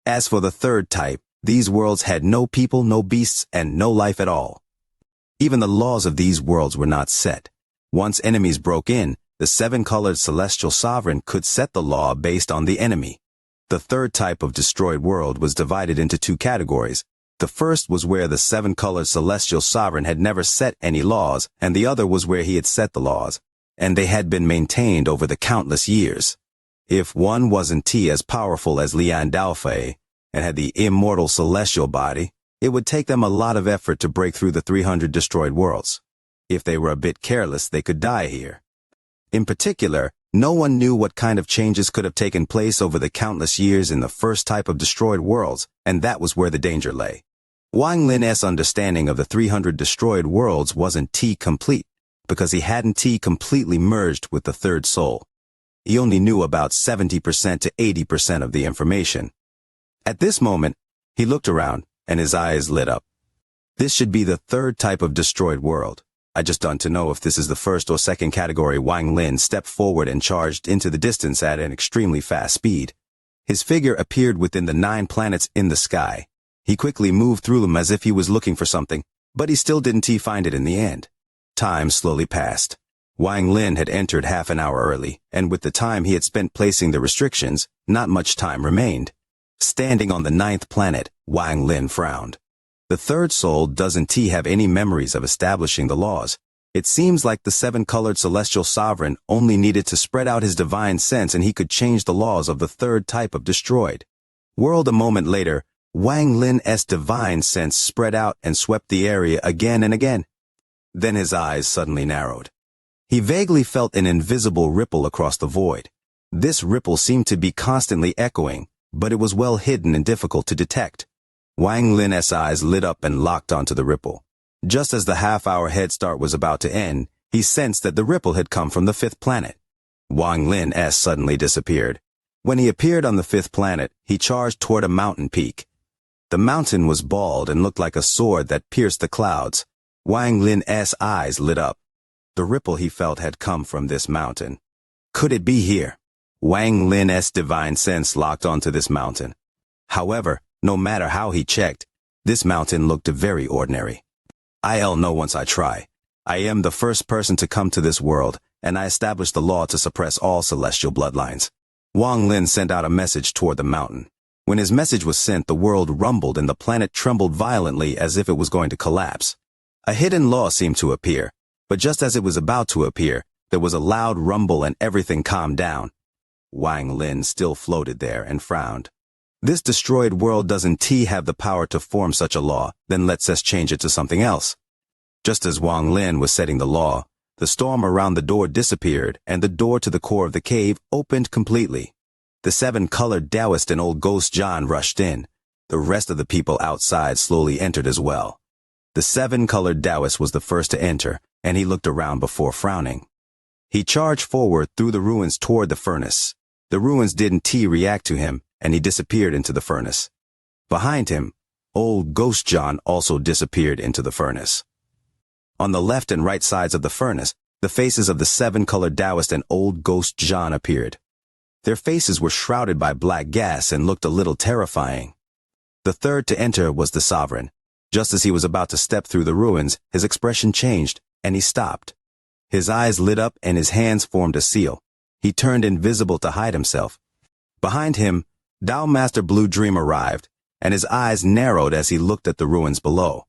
As for the third type, these worlds had no people, no beasts, and no life at all. Even the laws of these worlds were not set. Once enemies broke in, the 7-colored celestial sovereign could set the law based on the enemy. The third type of destroyed world was divided into 2 categories. The first was where the 7-colored celestial sovereign had never set any laws, and the other was where he had set the laws, and they had been maintained over the countless years. If one wasn't as powerful as Lian Daofei, and had the immortal celestial body, it would take them a lot of effort to break through the 300 destroyed worlds. If they were a bit careless, they could die here. In particular, no one knew what kind of changes could have taken place over the countless years in the first type of destroyed worlds, and that was where the danger lay. Wang Lin's understanding of the 300 destroyed worlds wasn't complete, because he hadn't completely merged with the third soul. He only knew about 70% to 80% of the information. At this moment, he looked around, and his eyes lit up. This should be the third type of destroyed world. I just want to know if this is the first or second category. Wang Lin stepped forward and charged into the distance at an extremely fast speed. His figure appeared within the 9 planets in the sky. He quickly moved through them as if he was looking for something, but he still didn't find it in the end. Time slowly passed. Wang Lin had entered half an hour early, and with the time he had spent placing the restrictions, not much time remained. Standing on the 9th planet, Wang Lin frowned. The third soul doesn't have any memories of establishing the laws. It seems like the 7-colored celestial sovereign only needed to spread out his divine sense and he could change the laws of the third type of destroyed world. A moment later, Wang Lin's divine sense spread out and swept the area again and again. Then his eyes suddenly narrowed. He vaguely felt an invisible ripple across the void. This ripple seemed to be constantly echoing, but it was well hidden and difficult to detect. Wang Lin's eyes lit up and locked onto the ripple. Just as the half-hour head start was about to end, he sensed that the ripple had come from the 5th planet. Wang Lin suddenly disappeared. When he appeared on the 5th planet, he charged toward a mountain peak. The mountain was bald and looked like a sword that pierced the clouds. Wang Lin's eyes lit up. The ripple he felt had come from this mountain. Could it be here? Wang Lin's divine sense locked onto this mountain. However, no matter how he checked, This mountain looked very ordinary. I'll know once I try. I am the first person to come to this world, and I established the law to suppress all celestial bloodlines. Wang Lin sent out a message toward the mountain. When his message was sent, the world rumbled and the planet trembled violently as if it was going to collapse. A hidden law seemed to appear, but just as it was about to appear, there was a loud rumble and everything calmed down. Wang Lin still floated there and frowned. This destroyed world doesn't have the power to form such a law, then let's us change it to something else. Just as Wang Lin was setting the law, the storm around the door disappeared and the door to the core of the cave opened completely. The 7-colored Taoist and old ghost John rushed in. The rest of the people outside slowly entered as well. The 7-colored Taoist was the first to enter, and he looked around before frowning. He charged forward through the ruins toward the furnace. The ruins didn't react to him, and he disappeared into the furnace. Behind him, old ghost John also disappeared into the furnace. On the left and right sides of the furnace, the faces of the 7-colored Taoist and old ghost John appeared. Their faces were shrouded by black gas and looked a little terrifying. The third to enter was the sovereign. Just as he was about to step through the ruins, his expression changed, and he stopped. His eyes lit up and his hands formed a seal. He turned invisible to hide himself. Behind him, Tao Master Blue Dream arrived, and his eyes narrowed as he looked at the ruins below.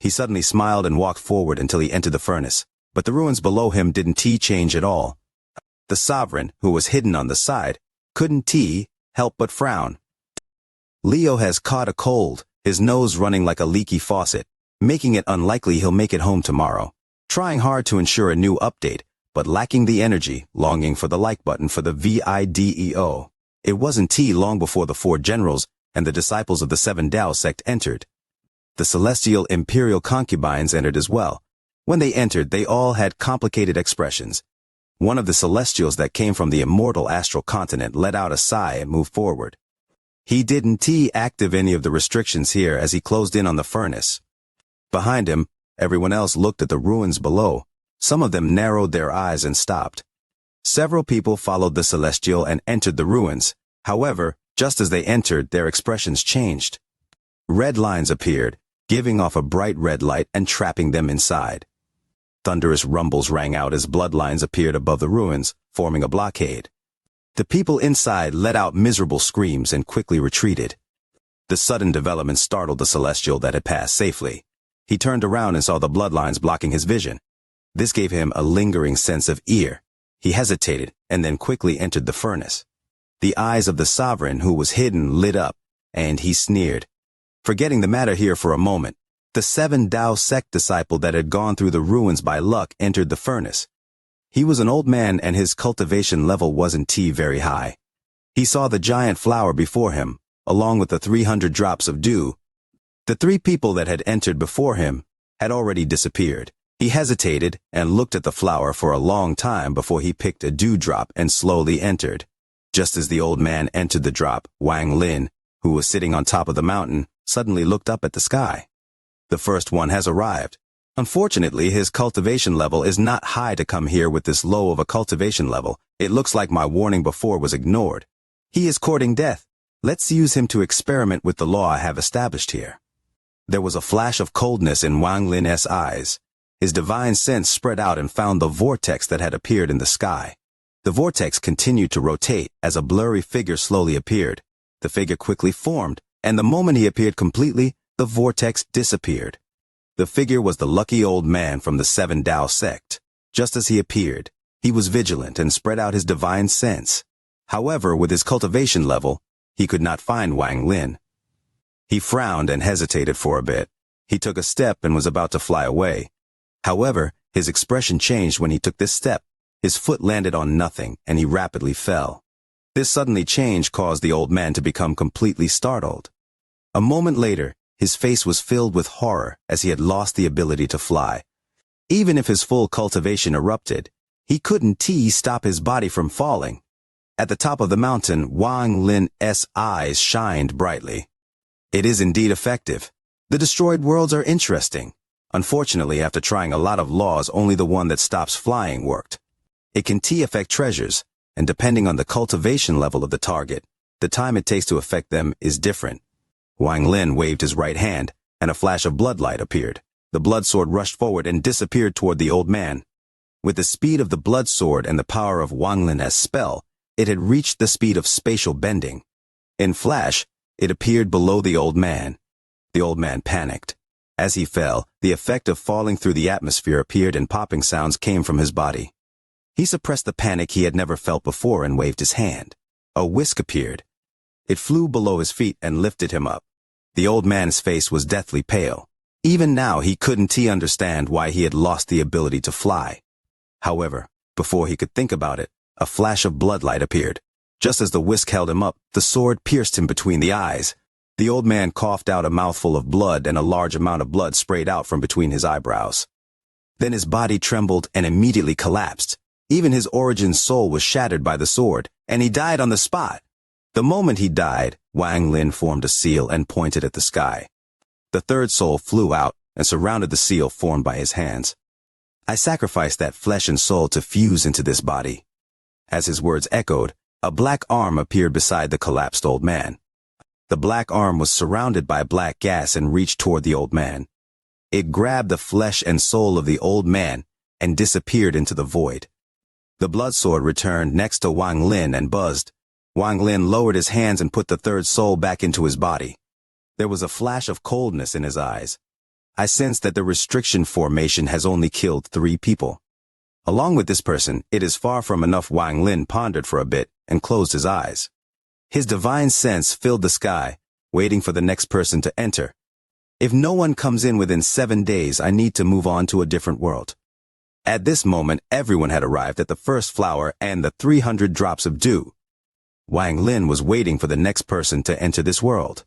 He suddenly smiled and walked forward until he entered the furnace, but the ruins below him didn't change at all. The sovereign, who was hidden on the side, couldn't help but frown. Leo has caught a cold, his nose running like a leaky faucet, making it unlikely he'll make it home tomorrow. Trying hard to ensure a new update, but lacking the energy, longing for the like button for the video. It wasn't long before the 4 generals and the disciples of the 7 Tao sect entered. The celestial imperial concubines entered as well. When they entered, they all had complicated expressions. One of the celestials that came from the immortal astral continent let out a sigh and moved forward. He didn't active any of the restrictions here as he closed in on the furnace. Behind him, everyone else looked at the ruins below. Some of them narrowed their eyes and stopped. Several people followed the celestial and entered the ruins. However, just as they entered, their expressions changed. Red lines appeared, giving off a bright red light and trapping them inside. Thunderous rumbles rang out as bloodlines appeared above the ruins, forming a blockade. The people inside let out miserable screams and quickly retreated. The sudden development startled the celestial that had passed safely. He turned around and saw the bloodlines blocking his vision. This gave him a lingering sense of fear. He hesitated and then quickly entered the furnace. The eyes of the sovereign who was hidden lit up, and he sneered. Forgetting the matter here for a moment, the 7 Tao sect disciple that had gone through the ruins by luck entered the furnace. He was an old man and his cultivation level wasn't very high. He saw the giant flower before him, along with the 300 drops of dew. The 3 people that had entered before him had already disappeared. He hesitated and looked at the flower for a long time before he picked a dewdrop and slowly entered. Just as the old man entered the drop, Wang Lin, who was sitting on top of the mountain, suddenly looked up at the sky. The first one has arrived. Unfortunately, his cultivation level is not high to come here with this low of a cultivation level. It looks like my warning before was ignored. He is courting death. Let's use him to experiment with the law I have established here. There was a flash of coldness in Wang Lin's eyes. His divine sense spread out and found the vortex that had appeared in the sky. The vortex continued to rotate as a blurry figure slowly appeared. The figure quickly formed, and the moment he appeared completely, the vortex disappeared. The figure was the lucky old man from the 7 Tao sect. Just as he appeared, he was vigilant and spread out his divine sense. However, with his cultivation level, he could not find Wang Lin. He frowned and hesitated for a bit. He took a step and was about to fly away. However, his expression changed when he took this step. His foot landed on nothing, and he rapidly fell. This suddenly change caused the old man to become completely startled. A moment later, his face was filled with horror as he had lost the ability to fly. Even if his full cultivation erupted, he couldn't stop his body from falling. At the top of the mountain, Wang Lin's eyes shined brightly. It is indeed effective. The destroyed worlds are interesting. Unfortunately, after trying a lot of laws, only the one that stops flying worked. It can affect treasures, and depending on the cultivation level of the target, the time it takes to affect them is different. Wang Lin waved his right hand, and a flash of bloodlight appeared. The blood sword rushed forward and disappeared toward the old man. With the speed of the blood sword and the power of Wang Lin as spell, it had reached the speed of spatial bending. In flash, it appeared below the old man. The old man panicked. As he fell, the effect of falling through the atmosphere appeared and popping sounds came from his body. He suppressed the panic he had never felt before and waved his hand. A whisk appeared. It flew below his feet and lifted him up. The old man's face was deathly pale. Even now he couldn't understand why he had lost the ability to fly. However, before he could think about it, a flash of bloodlight appeared. Just as the whisk held him up, the sword pierced him between the eyes. The old man coughed out a mouthful of blood and a large amount of blood sprayed out from between his eyebrows. Then his body trembled and immediately collapsed. Even his origin soul was shattered by the sword, and he died on the spot. The moment he died, Wang Lin formed a seal and pointed at the sky. The third soul flew out and surrounded the seal formed by his hands. I sacrificed that flesh and soul to fuse into this body. As his words echoed, a black arm appeared beside the collapsed old man. The black arm was surrounded by black gas and reached toward the old man. It grabbed the flesh and soul of the old man and disappeared into the void. The blood sword returned next to Wang Lin and buzzed. Wang Lin lowered his hands and put the third soul back into his body. There was a flash of coldness in his eyes. I sensed that the restriction formation has only killed 3 people. Along with this person, it is far from enough. Wang Lin pondered for a bit and closed his eyes. His divine sense filled the sky, waiting for the next person to enter. If no one comes in within 7 days, I need to move on to a different world. At this moment, everyone had arrived at the first flower and the 300 drops of dew. Wang Lin was waiting for the next person to enter this world.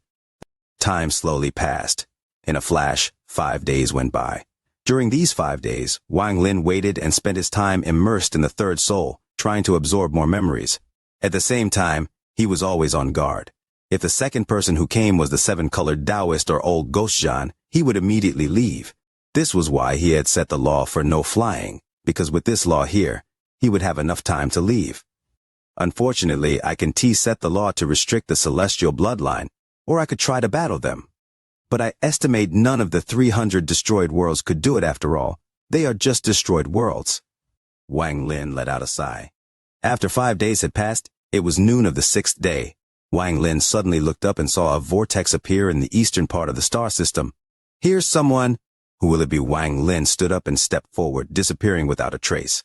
Time slowly passed. In a flash, 5 days went by. During these 5 days, Wang Lin waited and spent his time immersed in the third soul, trying to absorb more memories. At the same time, he was always on guard. If the second person who came was the 7-colored Taoist or old ghost Zhan, he would immediately leave. This was why he had set the law for no flying, because with this law here, he would have enough time to leave. Unfortunately, I can set the law to restrict the celestial bloodline, or I could try to battle them. But I estimate none of the 300 destroyed worlds could do it after all. They are just destroyed worlds. Wang Lin let out a sigh. After 5 days had passed, it was noon of the 6th day. Wang Lin suddenly looked up and saw a vortex appear in the eastern part of the star system. Here's someone. Who will it be? Wang Lin stood up and stepped forward, disappearing without a trace.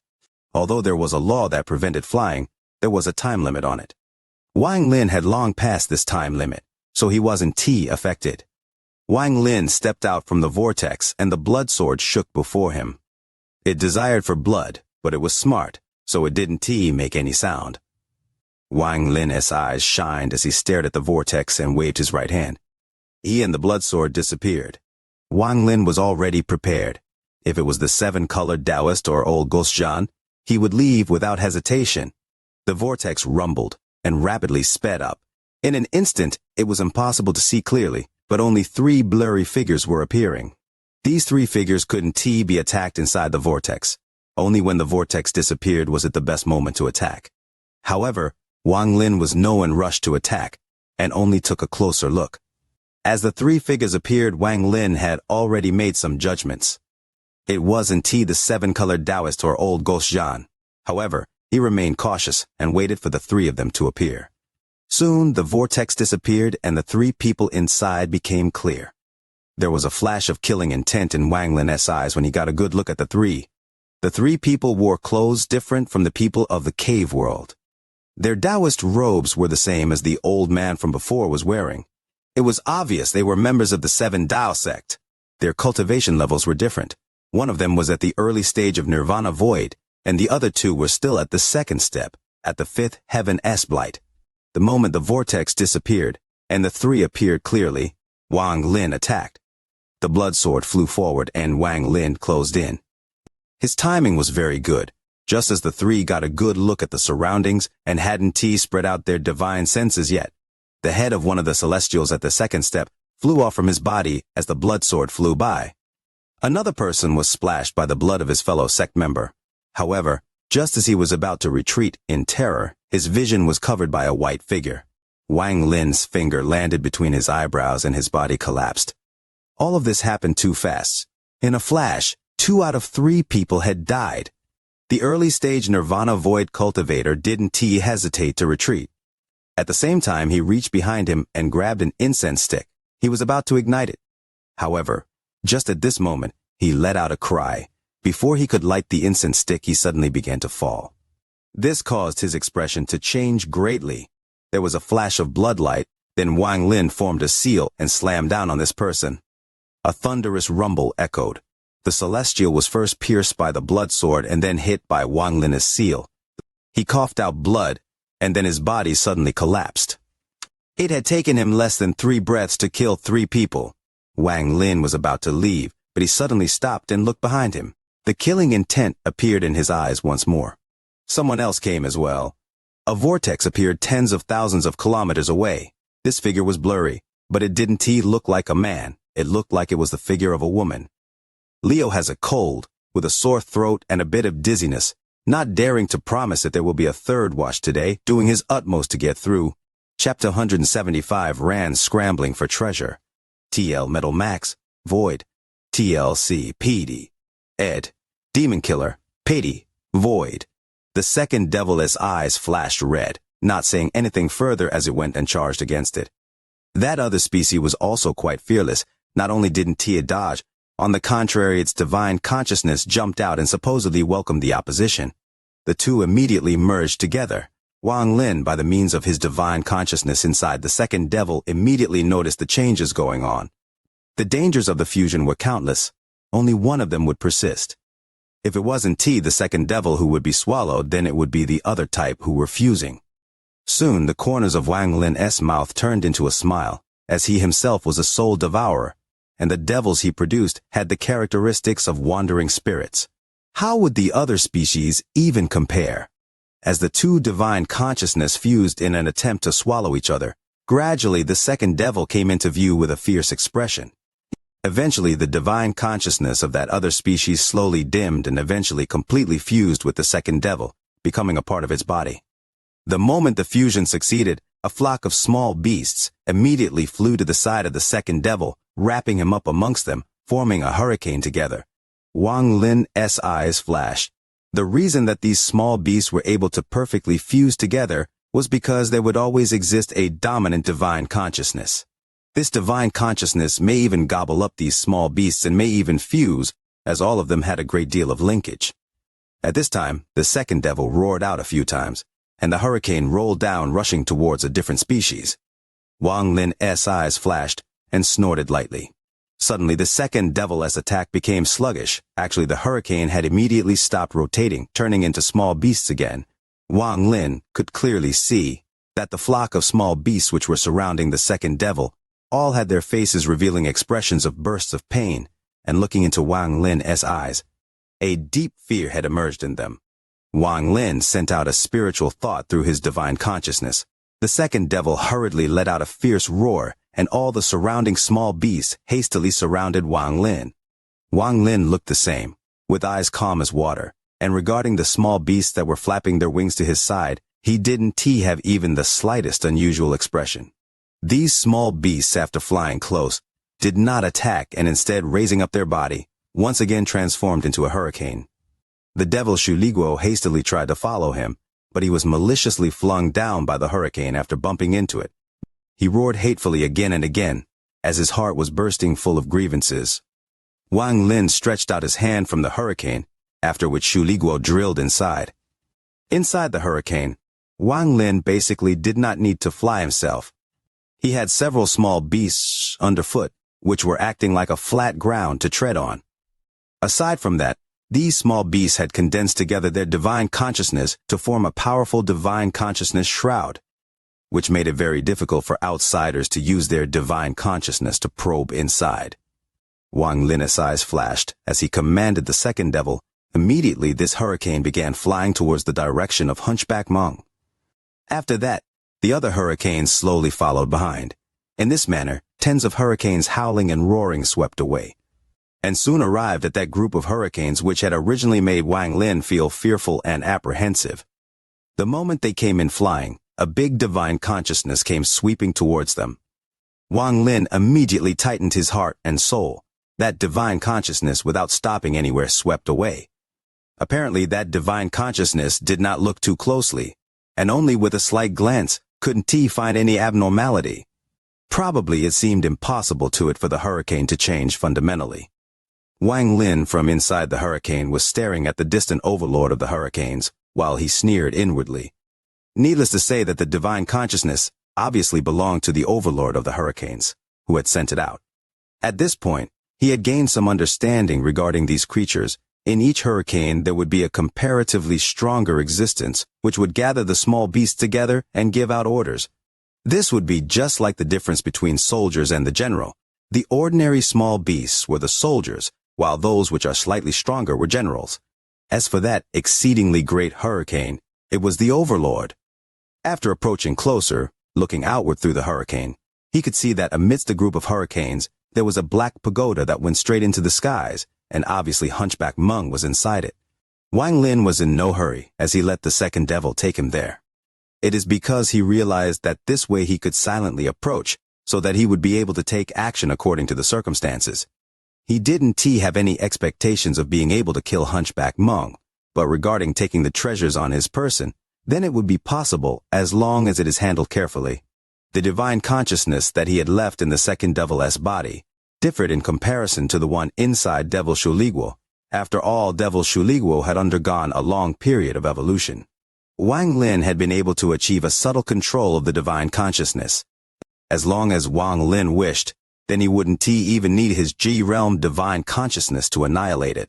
Although there was a law that prevented flying, there was a time limit on it. Wang Lin had long passed this time limit, so he wasn't affected. Wang Lin stepped out from the vortex and the blood sword shook before him. It desired for blood, but it was smart, so it didn't make any sound. Wang Lin's eyes shined as he stared at the vortex and waved his right hand. He and the blood sword disappeared. Wang Lin was already prepared. If it was the 7-colored Taoist or old ghost Zhan, he would leave without hesitation. The vortex rumbled and rapidly sped up. In an instant, it was impossible to see clearly, but only 3 blurry figures were appearing. These 3 figures couldn't be attacked inside the vortex. Only when the vortex disappeared was it the best moment to attack. However, Wang Lin was no rush to attack, and only took a closer look. As the 3 figures appeared, Wang Lin had already made some judgments. It wasn't the 7-colored Taoist or old ghost Zhan. However, he remained cautious and waited for the 3 of them to appear. Soon, the vortex disappeared and the 3 people inside became clear. There was a flash of killing intent in Wang Lin's eyes when he got a good look at the 3. The 3 people wore clothes different from the people of the cave world. Their Taoist robes were the same as the old man from before was wearing. It was obvious they were members of the 7 Tao sect. Their cultivation levels were different. One of them was at the early stage of Nirvana Void, and the other 2 were still at the 2nd step, at the 5th Heaven S-Blight. The moment the vortex disappeared, and the 3 appeared clearly, Wang Lin attacked. The blood sword flew forward and Wang Lin closed in. His timing was very good. Just as the 3 got a good look at the surroundings and hadn't spread out their divine senses yet, the head of one of the celestials at the 2nd step flew off from his body as the blood sword flew by. Another person was splashed by the blood of his fellow sect member. However, just as he was about to retreat in terror, his vision was covered by a white figure. Wang Lin's finger landed between his eyebrows and his body collapsed. All of this happened too fast. In a flash, 2 out of 3 people had died. The early-stage Nirvana Void Cultivator didn't hesitate to retreat. At the same time, he reached behind him and grabbed an incense stick. He was about to ignite it. However, just at this moment, he let out a cry. Before he could light the incense stick, he suddenly began to fall. This caused his expression to change greatly. There was a flash of bloodlight, then Wang Lin formed a seal and slammed down on this person. A thunderous rumble echoed. The Celestial was first pierced by the blood sword and then hit by Wang Lin's seal. He coughed out blood, and then his body suddenly collapsed. It had taken him less than 3 breaths to kill 3 people. Wang Lin was about to leave, but he suddenly stopped and looked behind him. The killing intent appeared in his eyes once more. Someone else came as well. A vortex appeared tens of thousands of kilometers away. This figure was blurry, but it didn't look like a man. It looked like it was the figure of a woman. Leo has a cold, with a sore throat and a bit of dizziness, not daring to promise that there will be a third watch today, doing his utmost to get through. Chapter 175 ran scrambling for treasure. TL Metal Max, Void. TLC PD. Ed. Demon Killer, Pity, Void. The second devil's eyes flashed red, not saying anything further as it went and charged against it. That other species was also quite fearless. Not only didn't Tia dodge, on the contrary, its divine consciousness jumped out and supposedly welcomed the opposition. The two immediately merged together. Wang Lin, by the means of his divine consciousness inside the second devil, immediately noticed the changes going on. The dangers of the fusion were countless. Only one of them would persist. If it wasn't the second devil who would be swallowed, then it would be the other type who were fusing. Soon the corners of Wang Lin's mouth turned into a smile, as he himself was a soul devourer, and the devils he produced had the characteristics of wandering spirits. How would the other species even compare? As the two divine consciousness fused in an attempt to swallow each other, gradually the second devil came into view with a fierce expression. Eventually the divine consciousness of that other species slowly dimmed and eventually completely fused with the second devil, becoming a part of its body. The moment the fusion succeeded, a flock of small beasts immediately flew to the side of the second devil, wrapping him up amongst them, forming a hurricane together. Wang Lin's eyes flashed. The reason that these small beasts were able to perfectly fuse together was because there would always exist a dominant divine consciousness. This divine consciousness may even gobble up these small beasts and may even fuse, as all of them had a great deal of linkage. At this time, the second devil roared out a few times, and the hurricane rolled down, rushing towards a different species. Wang Lin's eyes flashed and snorted lightly. Suddenly, the second devil's attack became sluggish. Actually, the hurricane had immediately stopped rotating, turning into small beasts again. Wang Lin could clearly see that the flock of small beasts which were surrounding the second devil all had their faces revealing expressions of bursts of pain, and looking into Wang Lin's eyes, a deep fear had emerged in them. Wang Lin sent out a spiritual thought through his divine consciousness. The second devil hurriedly let out a fierce roar, and all the surrounding small beasts hastily surrounded Wang Lin. Wang Lin looked the same, with eyes calm as water, and regarding the small beasts that were flapping their wings to his side, he didn't have even the slightest unusual expression. These small beasts, after flying close, did not attack and instead, raising up their body, once again transformed into a hurricane. The devil Shuliguo hastily tried to follow him, but he was maliciously flung down by the hurricane after bumping into it. He roared hatefully again and again, as his heart was bursting full of grievances. Wang Lin stretched out his hand from the hurricane, after which Shuliguo drilled inside. Inside the hurricane, Wang Lin basically did not need to fly himself. He had several small beasts underfoot, which were acting like a flat ground to tread on. Aside from that, these small beasts had condensed together their divine consciousness to form a powerful divine consciousness shroud, which made it very difficult for outsiders to use their divine consciousness to probe inside. Wang Lin's eyes flashed as he commanded the second devil. Immediately this hurricane began flying towards the direction of Hunchback Meng. After that, the other hurricanes slowly followed behind. In this manner, tens of hurricanes howling and roaring swept away, and soon arrived at that group of hurricanes which had originally made Wang Lin feel fearful and apprehensive. The moment they came in flying, a big divine consciousness came sweeping towards them. Wang Lin immediately tightened his heart and soul. That divine consciousness, without stopping anywhere, swept away. Apparently, that divine consciousness did not look too closely, and only with a slight glance couldn't he find any abnormality. Probably it seemed impossible to it for the hurricane to change fundamentally. Wang Lin from inside the hurricane was staring at the distant overlord of the hurricanes, while he sneered inwardly. Needless to say that the divine consciousness obviously belonged to the overlord of the hurricanes, who had sent it out. At this point, he had gained some understanding regarding these creatures. In each hurricane there would be a comparatively stronger existence, which would gather the small beasts together and give out orders. This would be just like the difference between soldiers and the general. The ordinary small beasts were the soldiers, while those which are slightly stronger were generals. As for that exceedingly great hurricane, it was the overlord. After approaching closer, looking outward through the hurricane, he could see that amidst a group of hurricanes, there was a black pagoda that went straight into the skies, and obviously Hunchback Meng was inside it. Wang Lin was in no hurry as he let the second devil take him there. It is because he realized that this way he could silently approach, so that he would be able to take action according to the circumstances. He didn't have any expectations of being able to kill Hunchback Meng, but regarding taking the treasures on his person, then it would be possible as long as it is handled carefully. The divine consciousness that he had left in the second devil's body differed in comparison to the one inside Devil Shuliguo. After all, Devil Shuliguo had undergone a long period of evolution. Wang Lin had been able to achieve a subtle control of the divine consciousness. As long as Wang Lin wished, then he wouldn't even need his G-realm divine consciousness to annihilate it.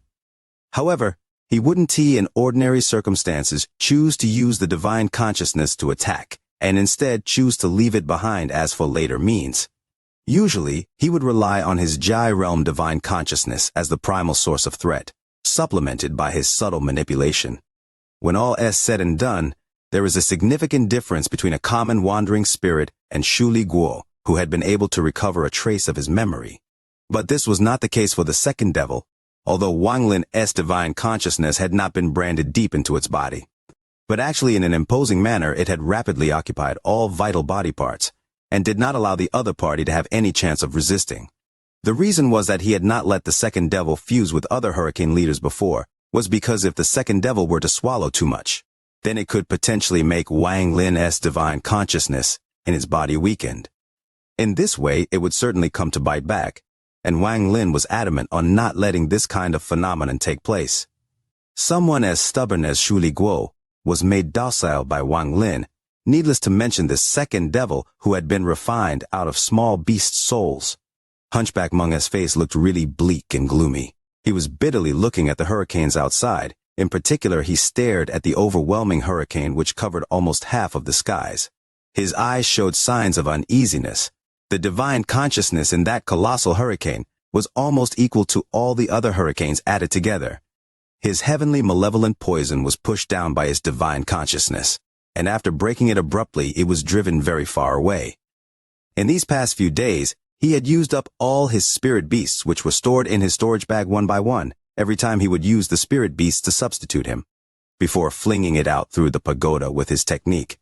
However, he wouldn't in ordinary circumstances choose to use the divine consciousness to attack, and instead choose to leave it behind as for later means. Usually, he would rely on his G-realm divine consciousness as the primal source of threat, supplemented by his subtle manipulation. When all is said and done, there is a significant difference between a common wandering spirit and Shuliguo, who had been able to recover a trace of his memory. But this was not the case for the second devil, although Wang Lin's divine consciousness had not been branded deep into its body. But actually in an imposing manner it had rapidly occupied all vital body parts, and did not allow the other party to have any chance of resisting. The reason was that he had not let the second devil fuse with other hurricane leaders before, was because if the second devil were to swallow too much, then it could potentially make Wang Lin's divine consciousness in his body weakened. In this way, it would certainly come to bite back, and Wang Lin was adamant on not letting this kind of phenomenon take place. Someone as stubborn as Shuliguo was made docile by Wang Lin, needless to mention this second devil who had been refined out of small beast souls. Hunchback Meng's face looked really bleak and gloomy. He was bitterly looking at the hurricanes outside. In particular, he stared at the overwhelming hurricane which covered almost half of the skies. His eyes showed signs of uneasiness. The divine consciousness in that colossal hurricane was almost equal to all the other hurricanes added together. His heavenly malevolent poison was pushed down by his divine consciousness, and after breaking it abruptly, it was driven very far away. In these past few days, he had used up all his spirit beasts which were stored in his storage bag one by one, every time he would use the spirit beast to substitute him, before flinging it out through the pagoda with his technique.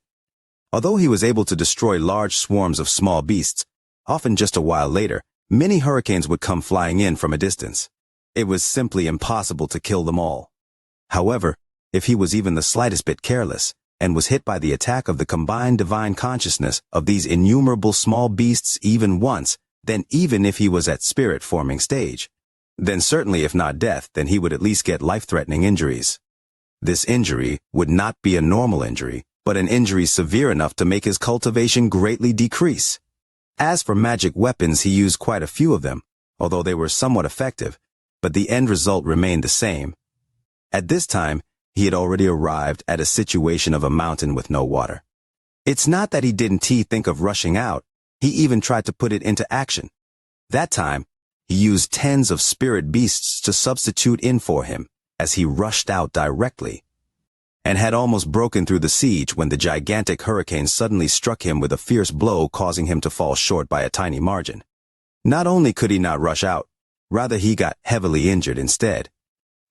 Although he was able to destroy large swarms of small beasts, often just a while later, many hurricanes would come flying in from a distance. It was simply impossible to kill them all. However, if he was even the slightest bit careless, and was hit by the attack of the combined divine consciousness of these innumerable small beasts even once, then even if he was at spirit-forming stage, then certainly if not death, then he would at least get life-threatening injuries. This injury would not be a normal injury, but an injury severe enough to make his cultivation greatly decrease. As for magic weapons, he used quite a few of them, although they were somewhat effective, but the end result remained the same. At this time, he had already arrived at a situation of a mountain with no water. It's not that he didn't think of rushing out, he even tried to put it into action. That time, he used tens of spirit beasts to substitute in for him, as he rushed out directly, and had almost broken through the siege when the gigantic hurricane suddenly struck him with a fierce blow, causing him to fall short by a tiny margin. Not only could he not rush out, rather he got heavily injured instead.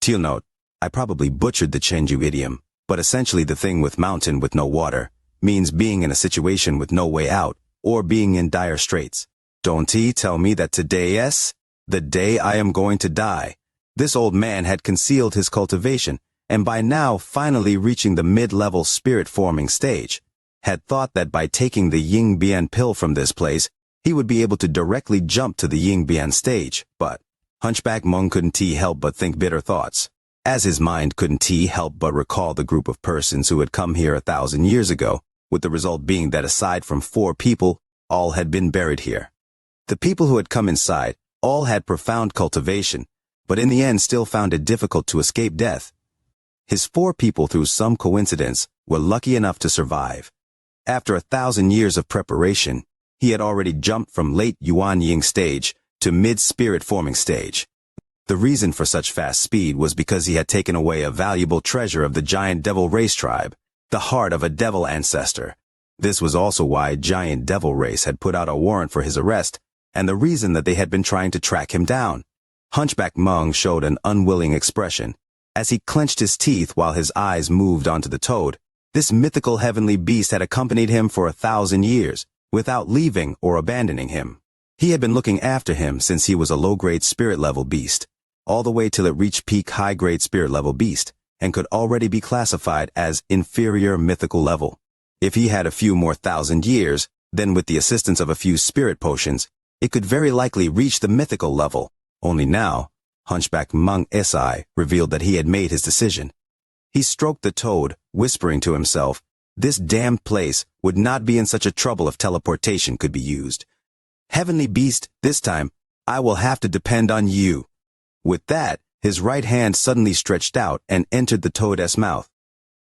Note, I probably butchered the Chenju idiom, but essentially the thing with mountain with no water means being in a situation with no way out, or being in dire straits. Don't he tell me that today is the day I am going to die? This old man had concealed his cultivation, and by now finally reaching the mid-level spirit-forming stage, had thought that by taking the Ying Bian pill from this place, he would be able to directly jump to the Ying Bian stage, but Hunchback Meng couldn't help but think bitter thoughts. As his mind couldn't help but recall the group of persons who had come here 1,000 years ago, with the result being that aside from 4 people, all had been buried here. The people who had come inside all had profound cultivation, but in the end still found it difficult to escape death. His 4 people, through some coincidence, were lucky enough to survive. After 1,000 years of preparation, he had already jumped from late Yuan Ying stage to mid-spirit forming stage. The reason for such fast speed was because he had taken away a valuable treasure of the giant devil race tribe, the heart of a devil ancestor. This was also why giant devil race had put out a warrant for his arrest, and the reason that they had been trying to track him down. Hunchback Meng showed an unwilling expression. As he clenched his teeth while his eyes moved onto the toad, this mythical heavenly beast had accompanied him for 1,000 years, without leaving or abandoning him. He had been looking after him since he was a low-grade spirit-level beast, all the way till it reached peak high-grade spirit-level beast, and could already be classified as inferior mythical level. If he had a few more 1,000 years, then with the assistance of a few spirit potions, it could very likely reach the mythical level. Only now, Hunchback Meng Si revealed that he had made his decision. He stroked the toad, whispering to himself, this damned place would not be in such a trouble if teleportation could be used. Heavenly beast, this time, I will have to depend on you. With that, his right hand suddenly stretched out and entered the toad's mouth.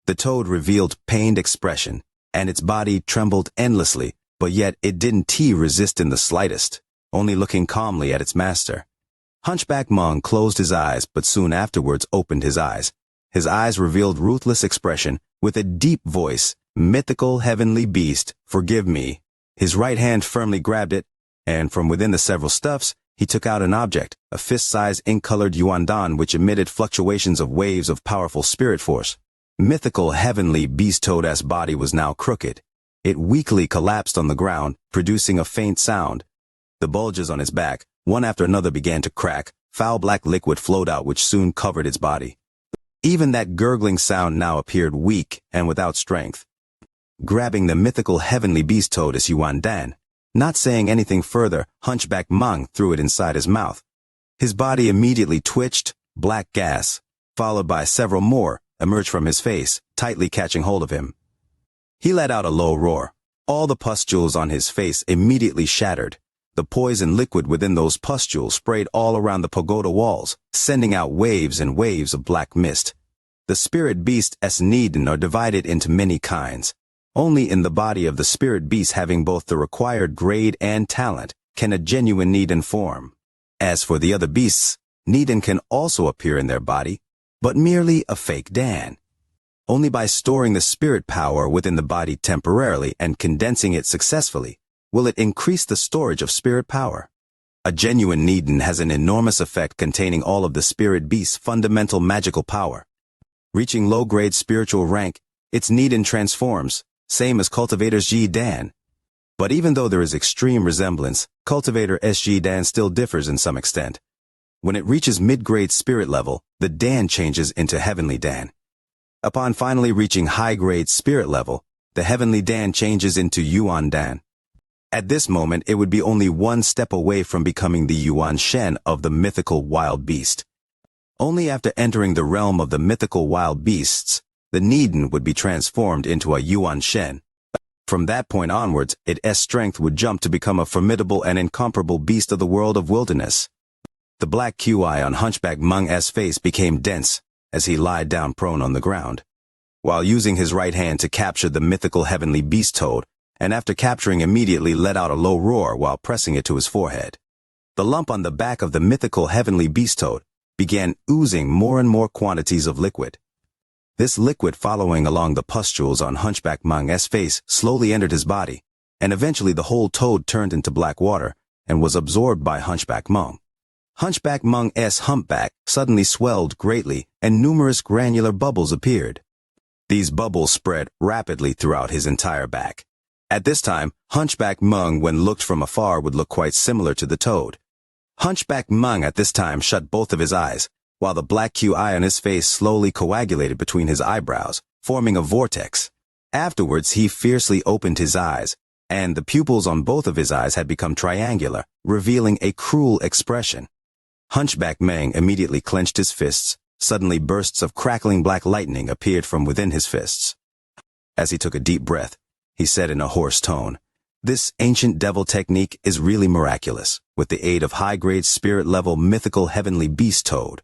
The toad revealed pained expression, and its body trembled endlessly, but yet it didn't resist in the slightest, only looking calmly at its master. Hunchback Meng closed his eyes but soon afterwards opened his eyes. His eyes revealed ruthless expression, with a deep voice, mythical heavenly beast, forgive me. His right hand firmly grabbed it, and from within the several stuffs, he took out an object, a fist-sized ink-colored yuandan which emitted fluctuations of waves of powerful spirit force. Mythical heavenly beast toad's body was now crooked. It weakly collapsed on the ground, producing a faint sound. The bulges on its back, one after another, began to crack. Foul black liquid flowed out which soon covered its body. Even that gurgling sound now appeared weak and without strength. Grabbing the mythical heavenly beast toad's yuandan, not saying anything further, Hunchback Meng threw it inside his mouth. His body immediately twitched, black gas, followed by several more, emerged from his face, tightly catching hold of him. He let out a low roar. All the pustules on his face immediately shattered. The poison liquid within those pustules sprayed all around the pagoda walls, sending out waves and waves of black mist. The spirit beasts Neden are divided into many kinds. Only in the body of the spirit beast having both the required grade and talent can a genuine Neden form. As for the other beasts, Neden can also appear in their body, but merely a fake Dan. Only by storing the spirit power within the body temporarily and condensing it successfully will it increase the storage of spirit power. A genuine Neden has an enormous effect containing all of the spirit beast's fundamental magical power. Reaching low-grade spiritual rank, its Neden transforms, same as Cultivator's G Dan. But even though there is extreme resemblance, Cultivator SG Dan still differs in some extent. When it reaches mid-grade spirit level, the Dan changes into Heavenly Dan. Upon finally reaching high-grade spirit level, the Heavenly Dan changes into Yuan Dan. At this moment, it would be only one step away from becoming the Yuan Shen of the mythical wild beast. Only after entering the realm of the mythical wild beasts, the Neden would be transformed into a Yuan Shen. From that point onwards, its strength would jump to become a formidable and incomparable beast of the world of wilderness. The black QI on Hunchback Meng's face became dense as he lied down prone on the ground. While using his right hand to capture the mythical heavenly beast toad, and after capturing immediately let out a low roar while pressing it to his forehead. The lump on the back of the mythical heavenly beast toad began oozing more and more quantities of liquid. This liquid, following along the pustules on Hunchback Meng's face, slowly entered his body, and eventually the whole toad turned into black water and was absorbed by Hunchback Meng. Hunchback Meng's humpback suddenly swelled greatly and numerous granular bubbles appeared. These bubbles spread rapidly throughout his entire back. At this time, Hunchback Meng, when looked from afar, would look quite similar to the toad. Hunchback Meng at this time shut both of his eyes, while the black QI on his face slowly coagulated between his eyebrows, forming a vortex. Afterwards, he fiercely opened his eyes, and the pupils on both of his eyes had become triangular, revealing a cruel expression. Hunchback Meng immediately clenched his fists. Suddenly, bursts of crackling black lightning appeared from within his fists. As he took a deep breath, he said in a hoarse tone, "This ancient devil technique is really miraculous, with the aid of high-grade spirit-level mythical heavenly beast toad.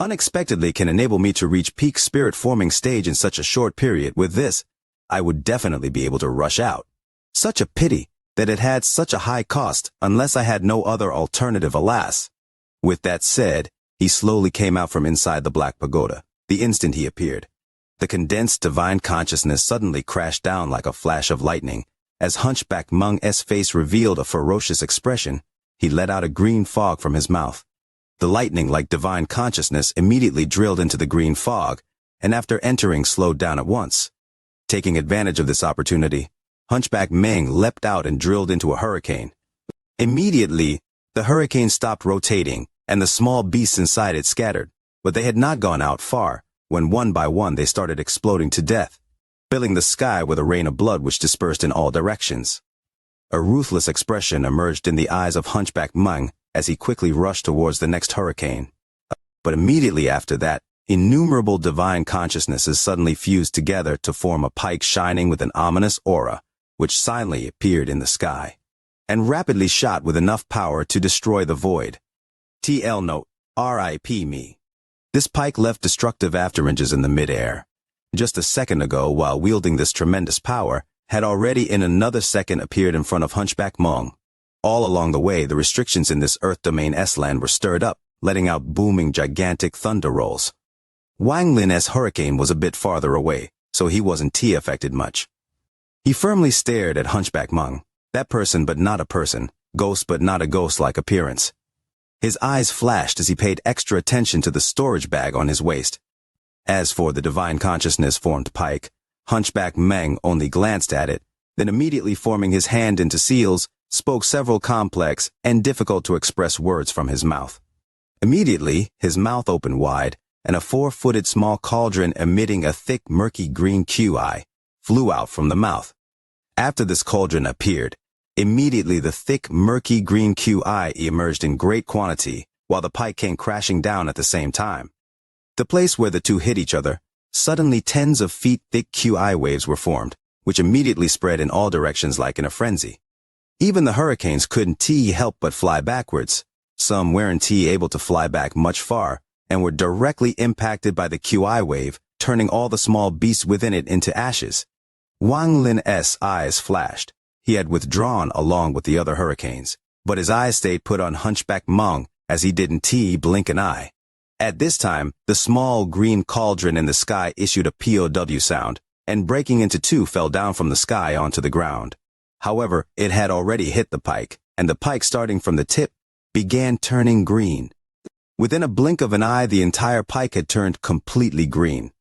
Unexpectedly can enable me to reach peak spirit-forming stage in such a short period. With this, I would definitely be able to rush out. Such a pity that it had such a high cost, unless I had no other alternative, alas." With that said, he slowly came out from inside the black pagoda, the instant he appeared. The condensed divine consciousness suddenly crashed down like a flash of lightning. As Hunchback Meng's face revealed a ferocious expression, he let out a green fog from his mouth. The lightning-like divine consciousness immediately drilled into the green fog, and after entering slowed down at once. Taking advantage of this opportunity, Hunchback Meng leapt out and drilled into a hurricane. Immediately, the hurricane stopped rotating, and the small beasts inside it scattered, but they had not gone out far, when one by one they started exploding to death, filling the sky with a rain of blood which dispersed in all directions. A ruthless expression emerged in the eyes of Hunchback Meng as he quickly rushed towards the next hurricane. But immediately after that, innumerable divine consciousnesses suddenly fused together to form a pike shining with an ominous aura, which silently appeared in the sky, and rapidly shot with enough power to destroy the void. TL note, RIP me. This pike left destructive afterimage in the mid-air. Just a second ago, while wielding this tremendous power, had already in another second appeared in front of Hunchback Meng. All along the way, the restrictions in this Earth Domain S-land were stirred up, letting out booming gigantic thunder rolls. Wang Lin's hurricane was a bit farther away, so he wasn't affected much. He firmly stared at Hunchback Meng, that person but not a person, ghost but not a ghost-like appearance. His eyes flashed as he paid extra attention to the storage bag on his waist. As for the divine consciousness-formed pike, Hunchback Meng only glanced at it, then immediately forming his hand into seals, spoke several complex and difficult-to-express words from his mouth. Immediately, his mouth opened wide, and a 4-footed small cauldron emitting a thick, murky green QI flew out from the mouth. After this cauldron appeared, immediately the thick, murky green QI emerged in great quantity, while the pike came crashing down at the same time. The place where the two hit each other, suddenly tens of feet thick QI waves were formed, which immediately spread in all directions like in a frenzy. Even the hurricanes couldn't help but fly backwards. Some weren't able to fly back much far, and were directly impacted by the QI wave, turning all the small beasts within it into ashes. Wang Lin's eyes flashed. He had withdrawn along with the other hurricanes, but his eyes stayed put on Hunchback Meng as he didn't blink an eye. At this time, the small green cauldron in the sky issued a POW sound, and breaking into two fell down from the sky onto the ground. However, it had already hit the pike, and the pike starting from the tip began turning green. Within a blink of an eye, the entire pike had turned completely green.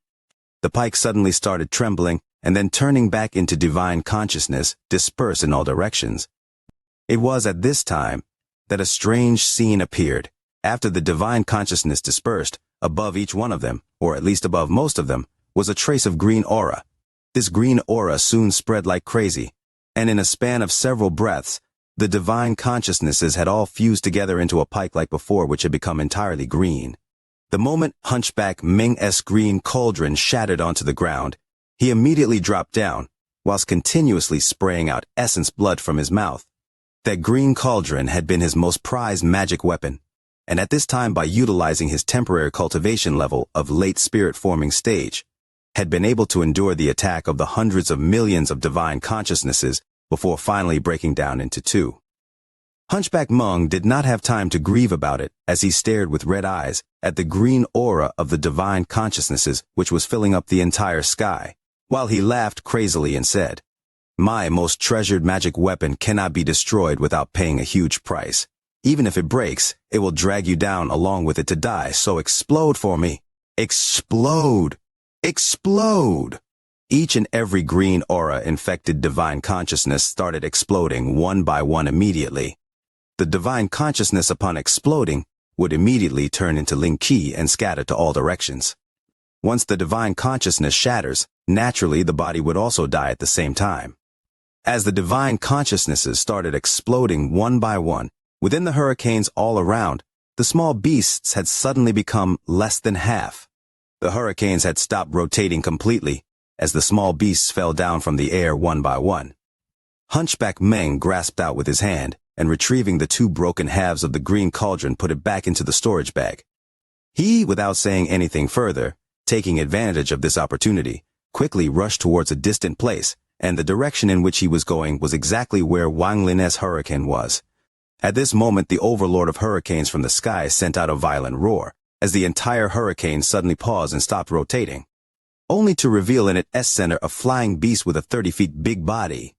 The pike suddenly started trembling, and then turning back into divine consciousness, dispersed in all directions. It was at this time that a strange scene appeared. After the divine consciousness dispersed, above each one of them, or at least above most of them, was a trace of green aura. This green aura soon spread like crazy, and in a span of several breaths, the divine consciousnesses had all fused together into a pike like before, which had become entirely green. The moment Hunchback Meng's green cauldron shattered onto the ground, he immediately dropped down, whilst continuously spraying out essence blood from his mouth. That green cauldron had been his most prized magic weapon, and at this time, by utilizing his temporary cultivation level of late spirit-forming stage, had been able to endure the attack of the hundreds of millions of divine consciousnesses before finally breaking down into two. Hunchback Meng did not have time to grieve about it as he stared with red eyes at the green aura of the divine consciousnesses which was filling up the entire sky, while he laughed crazily and said, "My most treasured magic weapon cannot be destroyed without paying a huge price. Even if it breaks, it will drag you down along with it to die, so explode for me. Explode! Explode!" Each and every green aura infected divine consciousness started exploding one by one immediately. The divine consciousness, upon exploding, would immediately turn into Ling Qi and scatter to all directions. Once the divine consciousness shatters, naturally the body would also die at the same time. As the divine consciousnesses started exploding one by one, within the hurricanes all around, the small beasts had suddenly become less than half. The hurricanes had stopped rotating completely, as the small beasts fell down from the air one by one. Hunchback Meng grasped out with his hand, and retrieving the two broken halves of the green cauldron, put it back into the storage bag. He, without saying anything further, taking advantage of this opportunity, quickly rushed towards a distant place, and the direction in which he was going was exactly where Wang Lin's hurricane was. At this moment, the overlord of hurricanes from the sky sent out a violent roar, as the entire hurricane suddenly paused and stopped rotating, only to reveal in its center a flying beast with a 30 feet big body.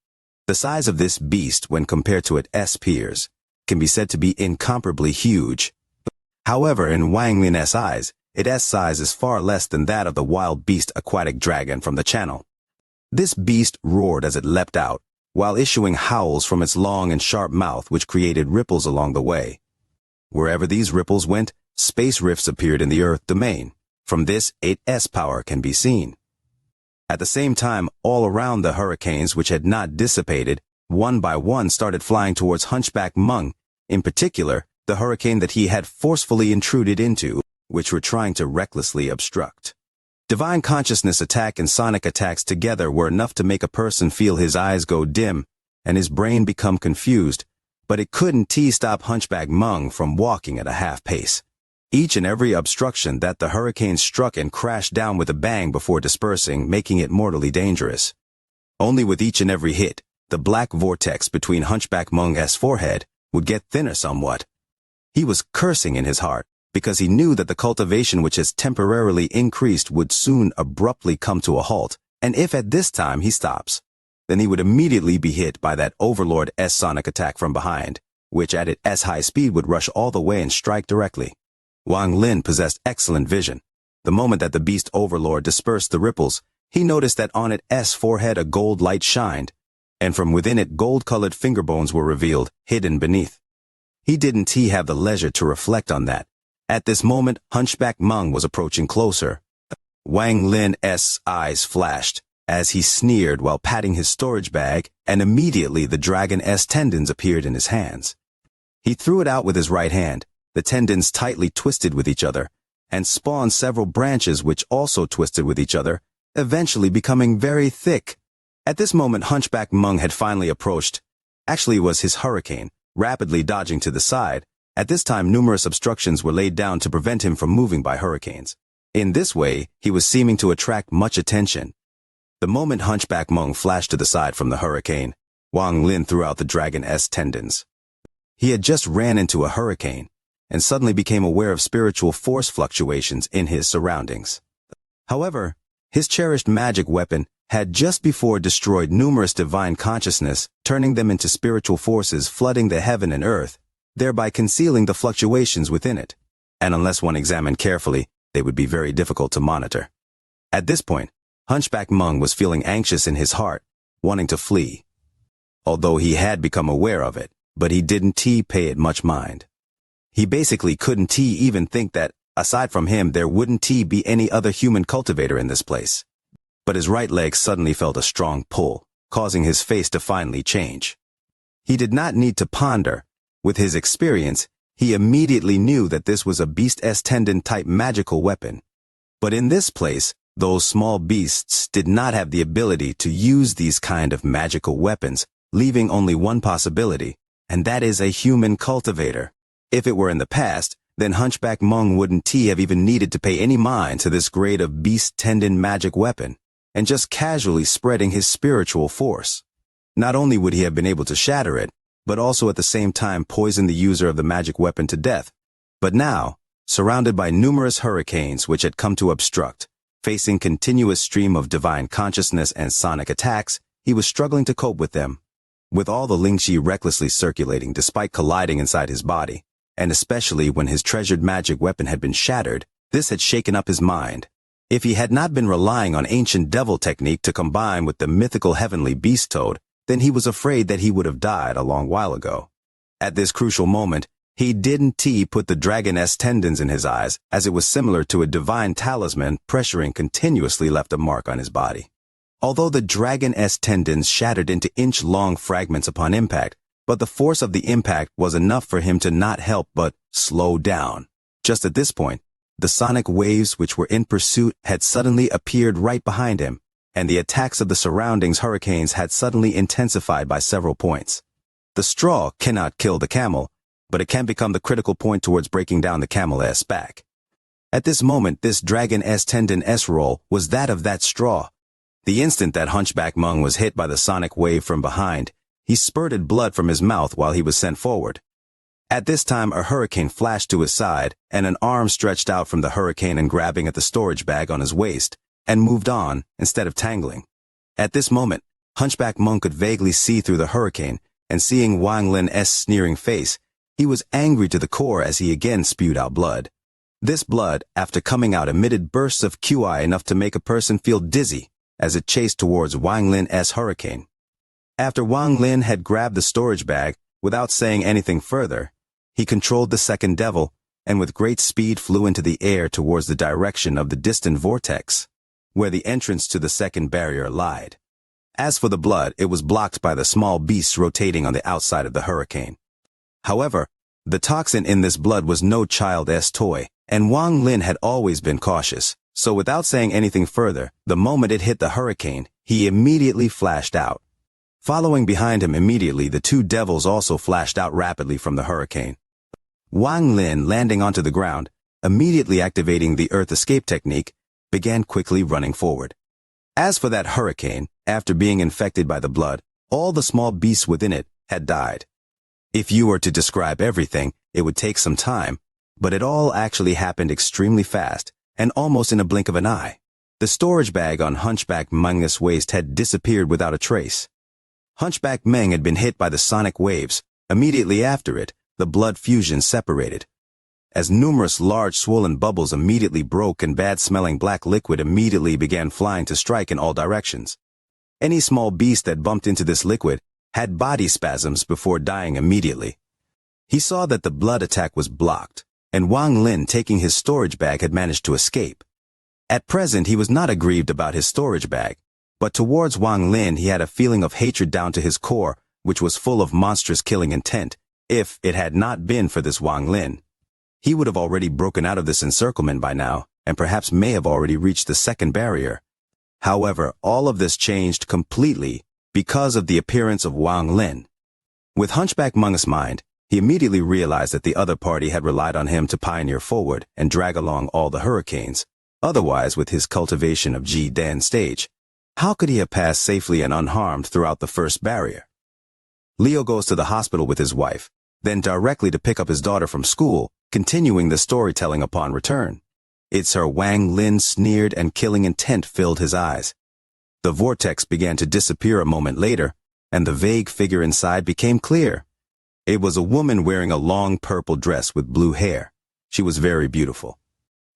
The size of this beast, when compared to its peers, can be said to be incomparably huge. However, in Wang Lin's eyes, its size is far less than that of the wild beast aquatic dragon from the channel. This beast roared as it leapt out, while issuing howls from its long and sharp mouth which created ripples along the way. Wherever these ripples went, space rifts appeared in the Earth domain. From this, its power can be seen. At the same time, all around the hurricanes which had not dissipated, one by one started flying towards Hunchback Meng, in particular, the hurricane that he had forcefully intruded into, which were trying to recklessly obstruct. Divine consciousness attack and sonic attacks together were enough to make a person feel his eyes go dim and his brain become confused, but it couldn't stop Hunchback Meng from walking at a half pace. Each and every obstruction that the hurricane struck and crashed down with a bang before dispersing, making it mortally dangerous. Only with each and every hit, the black vortex between Hunchback Meng's forehead would get thinner somewhat. He was cursing in his heart, because he knew that the cultivation which has temporarily increased would soon abruptly come to a halt, and if at this time he stops, then he would immediately be hit by that overlord's sonic attack from behind, which at its high speed would rush all the way and strike directly. Wang Lin possessed excellent vision. The moment that the beast overlord dispersed the ripples, he noticed that on its forehead a gold light shined, and from within it gold-colored finger bones were revealed, hidden beneath. He didn't have the leisure to reflect on that. At this moment, Hunchback Meng was approaching closer. Wang Lin's eyes flashed, as he sneered while patting his storage bag, and immediately the dragon's tendons appeared in his hands. He threw it out with his right hand. The tendons tightly twisted with each other, and spawned several branches which also twisted with each other, eventually becoming very thick. At this moment, Hunchback Meng had finally approached. Actually, it was his hurricane, rapidly dodging to the side. At this time, numerous obstructions were laid down to prevent him from moving by hurricanes. In this way, he was seeming to attract much attention. The moment Hunchback Meng flashed to the side from the hurricane, Wang Lin threw out the dragon's tendons. He had just ran into a hurricane, and suddenly became aware of spiritual force fluctuations in his surroundings. However, his cherished magic weapon had just before destroyed numerous divine consciousness, turning them into spiritual forces flooding the heaven and earth, thereby concealing the fluctuations within it, and unless one examined carefully, they would be very difficult to monitor. At this point, Hunchback Meng was feeling anxious in his heart, wanting to flee. Although he had become aware of it, but he didn't pay it much mind. He basically couldn't even think that, aside from him, there wouldn't be any other human cultivator in this place. But his right leg suddenly felt a strong pull, causing his face to finally change. He did not need to ponder. With his experience, he immediately knew that this was a beast's tendon-type magical weapon. But in this place, those small beasts did not have the ability to use these kind of magical weapons, leaving only one possibility, and that is a human cultivator. If it were in the past, then Hunchback Meng wouldn't have even needed to pay any mind to this grade of beast tendon magic weapon, and just casually spreading his spiritual force. Not only would he have been able to shatter it, but also at the same time poison the user of the magic weapon to death. But now, surrounded by numerous hurricanes which had come to obstruct, facing continuous stream of divine consciousness and sonic attacks, he was struggling to cope with them. With all the Ling Qi recklessly circulating despite colliding inside his body, and especially when his treasured magic weapon had been shattered, this had shaken up his mind. If he had not been relying on ancient devil technique to combine with the mythical heavenly beast toad, then he was afraid that he would have died a long while ago. At this crucial moment, he didn't put the dragon-S tendons in his eyes, as it was similar to a divine talisman pressuring continuously left a mark on his body. Although the dragon-S tendons shattered into inch-long fragments upon impact, but the force of the impact was enough for him to not help but slow down. Just at this point, the sonic waves which were in pursuit had suddenly appeared right behind him, and the attacks of the surroundings hurricanes had suddenly intensified by several points. The straw cannot kill the camel, but it can become the critical point towards breaking down the camel-S back. At this moment, this dragon-S tendon-S roll was that of that straw. The instant that Hunchback Meng was hit by the sonic wave from behind, he spurted blood from his mouth while he was sent forward. At this time, a hurricane flashed to his side, and an arm stretched out from the hurricane and grabbing at the storage bag on his waist, and moved on, instead of tangling. At this moment, Hunchback Meng could vaguely see through the hurricane, and seeing Wang Lin's sneering face, he was angry to the core as he again spewed out blood. This blood, after coming out, emitted bursts of QI enough to make a person feel dizzy, as it chased towards Wang Lin's hurricane. After Wang Lin had grabbed the storage bag, without saying anything further, he controlled the second devil, and with great speed flew into the air towards the direction of the distant vortex, where the entrance to the second barrier lied. As for the blood, it was blocked by the small beasts rotating on the outside of the hurricane. However, the toxin in this blood was no child's toy, and Wang Lin had always been cautious, so without saying anything further, the moment it hit the hurricane, he immediately flashed out. Following behind him immediately, the two devils also flashed out rapidly from the hurricane. Wang Lin, landing onto the ground, immediately activating the earth escape technique, began quickly running forward. As for that hurricane, after being infected by the blood, all the small beasts within it had died. If you were to describe everything, it would take some time, but it all actually happened extremely fast, and almost in a blink of an eye. The storage bag on Hunchback Meng's waist had disappeared without a trace. Hunchback Meng had been hit by the sonic waves. Immediately after it, the blood fusion separated. As numerous large swollen bubbles immediately broke and bad-smelling black liquid immediately began flying to strike in all directions. Any small beast that bumped into this liquid had body spasms before dying immediately. He saw that the blood attack was blocked, and Wang Lin, taking his storage bag, had managed to escape. At present, he was not aggrieved about his storage bag, but towards Wang Lin he had a feeling of hatred down to his core, which was full of monstrous killing intent. If it had not been for this Wang Lin, he would have already broken out of this encirclement by now, and perhaps may have already reached the second barrier. However, all of this changed completely because of the appearance of Wang Lin. With Hunchback Meng's mind, he immediately realized that the other party had relied on him to pioneer forward and drag along all the hurricanes. Otherwise, with his cultivation of Ji-Dan stage, how could he have passed safely and unharmed throughout the first barrier? Leo goes to the hospital with his wife, then directly to pick up his daughter from school, continuing the storytelling upon return. It's her Wang Lin sneered and killing intent filled his eyes. The vortex began to disappear a moment later, and the vague figure inside became clear. It was a woman wearing a long purple dress with blue hair. She was very beautiful.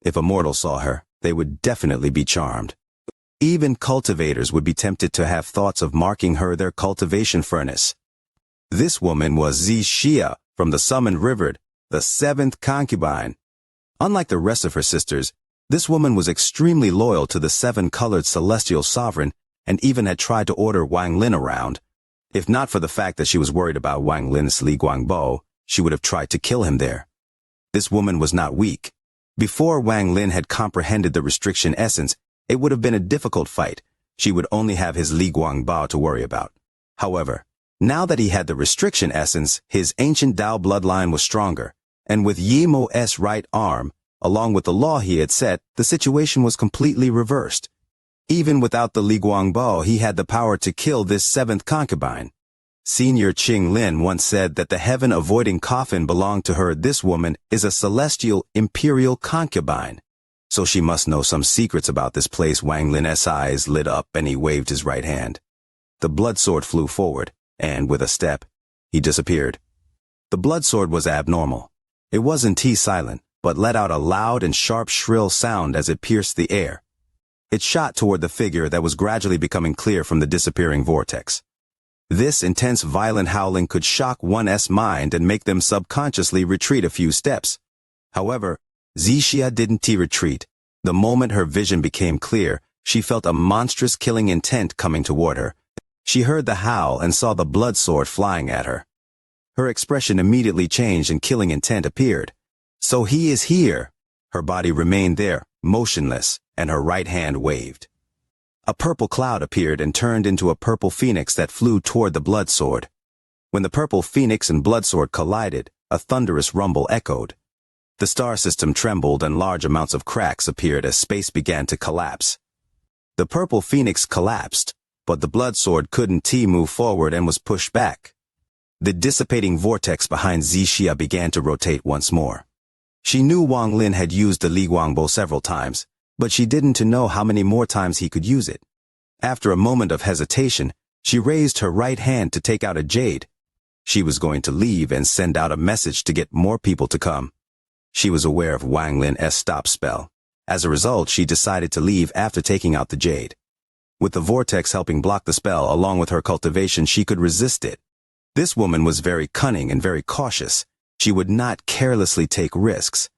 If a mortal saw her, they would definitely be charmed. Even cultivators would be tempted to have thoughts of marking her their cultivation furnace. This woman was Xianxia from the Summoned River, the seventh concubine. Unlike the rest of her sisters, this woman was extremely loyal to the seven-colored celestial sovereign and even had tried to order Wang Lin around. If not for the fact that she was worried about Wang Lin's Li Guangbo, she would have tried to kill him there. This woman was not weak. Before Wang Lin had comprehended the restriction essence, it would have been a difficult fight. She would only have his Li Guangbo to worry about. However, now that he had the restriction essence, his ancient Dao bloodline was stronger, and with Yimo's right arm, along with the law he had set, the situation was completely reversed. Even without the Li Guangbo, he had the power to kill this seventh concubine. Senior Qing Lin once said that the heaven-avoiding coffin belonged to her. This woman is a celestial imperial concubine. So she must know some secrets about this place. Wang Lin's eyes lit up and he waved his right hand. The blood sword flew forward, and with a step, he disappeared. The blood sword was abnormal. It wasn't silent, but let out a loud and sharp shrill sound as it pierced the air. It shot toward the figure that was gradually becoming clear from the disappearing vortex. This intense violent howling could shock one's mind and make them subconsciously retreat a few steps. However, Xianxia didn't retreat. The moment her vision became clear, she felt a monstrous killing intent coming toward her. She heard the howl and saw the blood sword flying at her. Her expression immediately changed and killing intent appeared. So he is here. Her body remained there, motionless, and her right hand waved. A purple cloud appeared and turned into a purple phoenix that flew toward the blood sword. When the purple phoenix and blood sword collided, a thunderous rumble echoed. The star system trembled and large amounts of cracks appeared as space began to collapse. The purple phoenix collapsed, but the blood sword couldn't move forward and was pushed back. The dissipating vortex behind Xianxia began to rotate once more. She knew Wang Lin had used the Li Guangbo several times, but she didn't know how many more times he could use it. After a moment of hesitation, she raised her right hand to take out a jade. She was going to leave and send out a message to get more people to come. She was aware of Wang Lin's stop spell. As a result, she decided to leave after taking out the jade. With the vortex helping block the spell along with her cultivation, she could resist it. This woman was very cunning and very cautious. She would not carelessly take risks.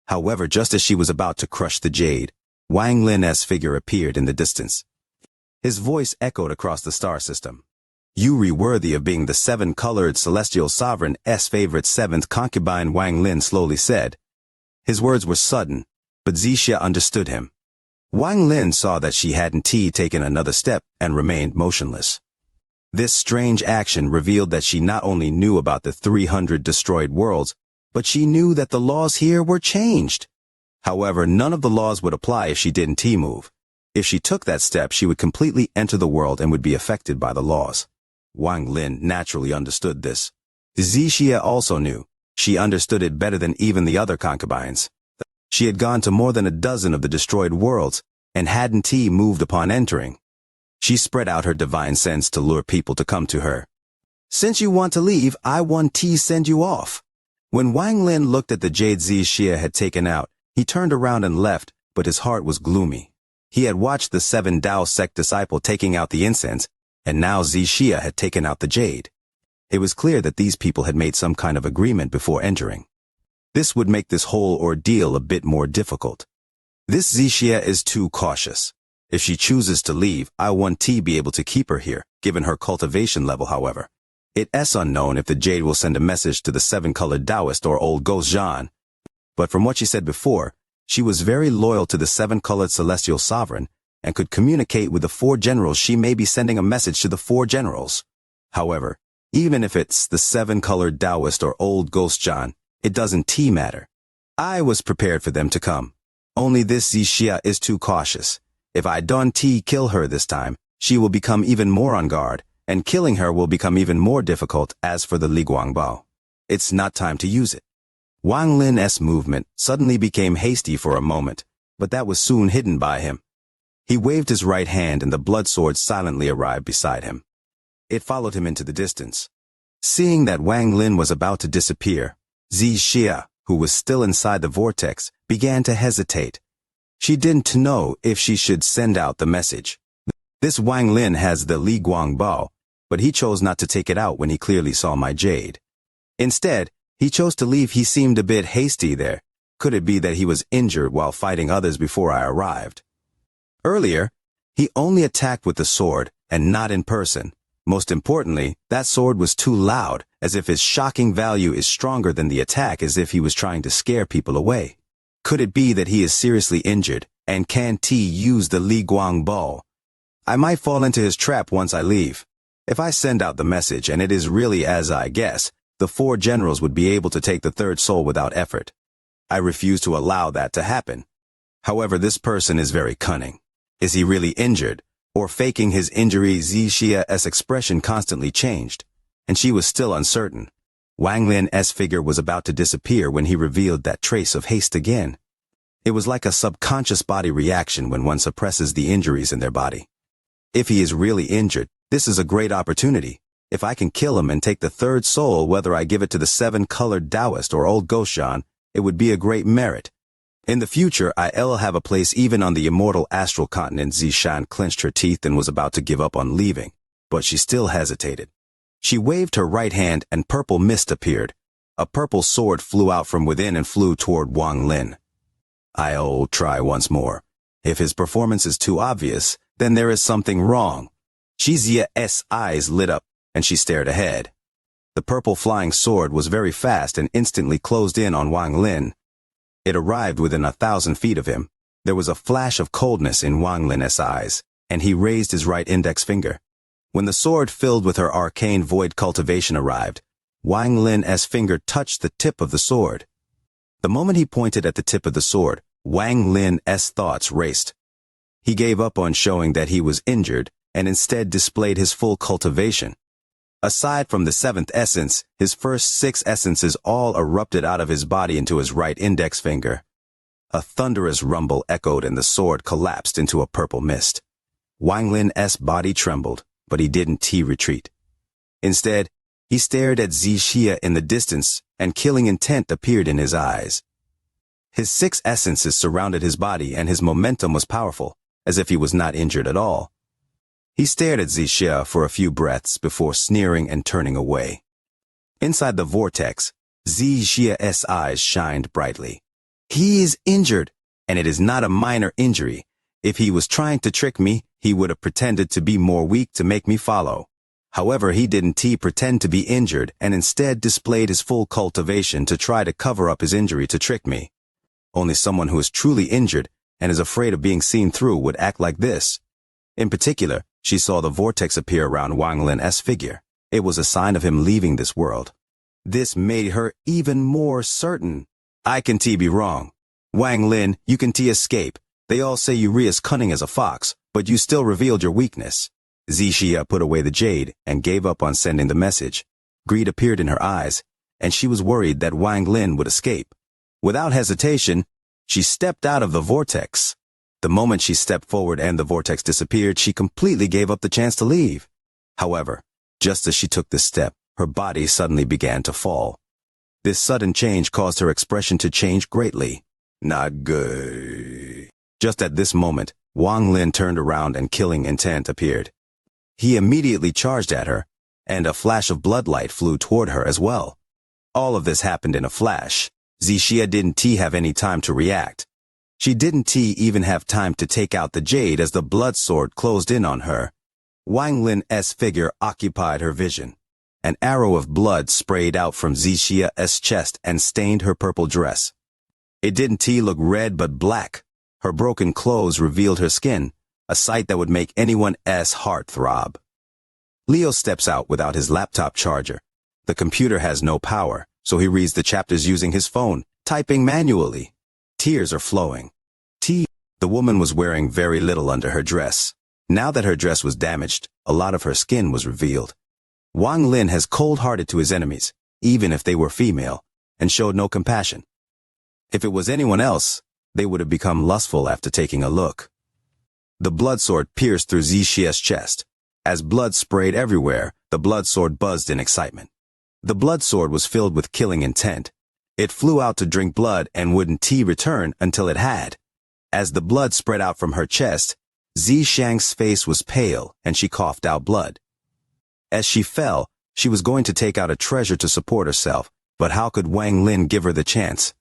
However, just as she was about to crush the jade, Wang Lin's figure appeared in the distance. His voice echoed across the star system. "You are worthy of being the seven-colored celestial sovereign's favorite seventh concubine," Wang Lin slowly said. His words were sudden, but Xianxia understood him. Wang Lin saw that she hadn't taken another step and remained motionless. This strange action revealed that she not only knew about the 300 destroyed worlds, but she knew that the laws here were changed. However, none of the laws would apply if she didn't move. If she took that step, she would completely enter the world and would be affected by the laws. Wang Lin naturally understood this. Xianxia also knew. She understood it better than even the other concubines. She had gone to more than a dozen of the destroyed worlds and hadn't moved upon entering. She spread out her divine sense to lure people to come to her. "Since you want to leave, I want to send you off." When Wang Lin looked at the jade Xianxia had taken out, he turned around and left, but his heart was gloomy. He had watched the 7 Dao sect disciple taking out the incense, and now Xianxia had taken out the jade. It was clear that these people had made some kind of agreement before entering. This would make this whole ordeal a bit more difficult. This Xianxia is too cautious. If she chooses to leave, I want to be able to keep her here, given her cultivation level, however. It's unknown if the jade will send a message to the 7-colored Taoist or old ghost Zhan. But from what she said before, she was very loyal to the 7-colored celestial sovereign and could communicate with the 4 generals. She may be sending a message to the 4 generals. However, even if it's the 7-colored Taoist or old ghost Zhan, it doesn't matter. I was prepared for them to come. Only this Xianxia is too cautious. If I don't kill her this time, she will become even more on guard, and killing her will become even more difficult. As for the Li Guangbo, it's not time to use it. Wang Lin's movement suddenly became hasty for a moment, but that was soon hidden by him. He waved his right hand and the blood sword silently arrived beside him. It followed him into the distance. Seeing that Wang Lin was about to disappear, Xianxia, who was still inside the vortex, began to hesitate. She didn't know if she should send out the message. This Wang Lin has the Li Guangbo, but he chose not to take it out when he clearly saw my jade. Instead, he chose to leave. He seemed a bit hasty there. Could it be that he was injured while fighting others before I arrived? Earlier, he only attacked with the sword and not in person. Most importantly, that sword was too loud, as if his shocking value is stronger than the attack, as if he was trying to scare people away. Could it be that he is seriously injured and can't use the Li Guangbo? I might fall into his trap once I leave. If I send out the message and it is really as I guess, the 4 generals would be able to take the 3rd soul without effort. I refuse to allow that to happen. However, this person is very cunning. Is he really injured, or faking his injury? Xianxia's expression constantly changed, and she was still uncertain. Wang Lin's figure was about to disappear when he revealed that trace of haste again. It was like a subconscious body reaction when one suppresses the injuries in their body. If he is really injured, this is a great opportunity. If I can kill him and take the 3rd soul, whether I give it to the 7-colored Taoist or old ghost Zhan, it would be a great merit. In the future, I'll have a place even on the immortal astral continent. Zishan clenched her teeth and was about to give up on leaving, but she still hesitated. She waved her right hand and purple mist appeared. A purple sword flew out from within and flew toward Wang Lin. I'll try once more. If his performance is too obvious, then there is something wrong. Xianxia's eyes lit up, and she stared ahead. The purple flying sword was very fast and instantly closed in on Wang Lin. It arrived within 1,000 feet of him. There was a flash of coldness in Wang Lin's eyes, and he raised his right index finger. When the sword filled with her arcane void cultivation arrived, Wang Lin's finger touched the tip of the sword. The moment he pointed at the tip of the sword, Wang Lin's thoughts raced. He gave up on showing that he was injured and instead displayed his full cultivation. Aside from the 7th essence, his first 6 essences all erupted out of his body into his right index finger. A thunderous rumble echoed and the sword collapsed into a purple mist. Wang Lin's body trembled, but he didn't retreat. Instead, he stared at Xianxia in the distance, and killing intent appeared in his eyes. His 6 essences surrounded his body and his momentum was powerful, as if he was not injured at all. He stared at Xianxia for a few breaths before sneering and turning away. Inside the vortex, Xianxia's eyes shined brightly. He is injured, and it is not a minor injury. If he was trying to trick me, he would have pretended to be more weak to make me follow. However, he didn't pretend to be injured and instead displayed his full cultivation to try to cover up his injury to trick me. Only someone who is truly injured and is afraid of being seen through would act like this. In particular, she saw the vortex appear around Wang Lin's figure. It was a sign of him leaving this world. This made her even more certain. I can be wrong. Wang Lin, you can escape. They all say you as cunning as a fox, but you still revealed your weakness. Xianxia put away the jade and gave up on sending the message. Greed appeared in her eyes, and she was worried that Wang Lin would escape. Without hesitation, she stepped out of the vortex. The moment she stepped forward and the vortex disappeared, she completely gave up the chance to leave. However, just as she took this step, her body suddenly began to fall. This sudden change caused her expression to change greatly. Not good. Just at this moment, Wang Lin turned around and killing intent appeared. He immediately charged at her, and a flash of bloodlight flew toward her as well. All of this happened in a flash. Xianxia didn't have any time to react. She didn't even have time to take out the jade as the blood sword closed in on her. Wang Lin's figure occupied her vision. An arrow of blood sprayed out from Xianxia's chest and stained her purple dress. It didn't look red but black. Her broken clothes revealed her skin, a sight that would make anyone's heart throb. Leo steps out without his laptop charger. The computer has no power, so he reads the chapters using his phone, typing manually. Tears are flowing. The woman was wearing very little under her dress. Now that her dress was damaged, a lot of her skin was revealed. Wang Lin has cold-hearted to his enemies, even if they were female, and showed no compassion. If it was anyone else, they would have become lustful after taking a look. The blood sword pierced through Xianxia's chest. As blood sprayed everywhere, the blood sword buzzed in excitement. The blood sword was filled with killing intent. It flew out to drink blood and wouldn't return until it had. As the blood spread out from her chest, Zishang's face was pale and she coughed out blood. As she fell, she was going to take out a treasure to support herself, but how could Wang Lin give her the chance?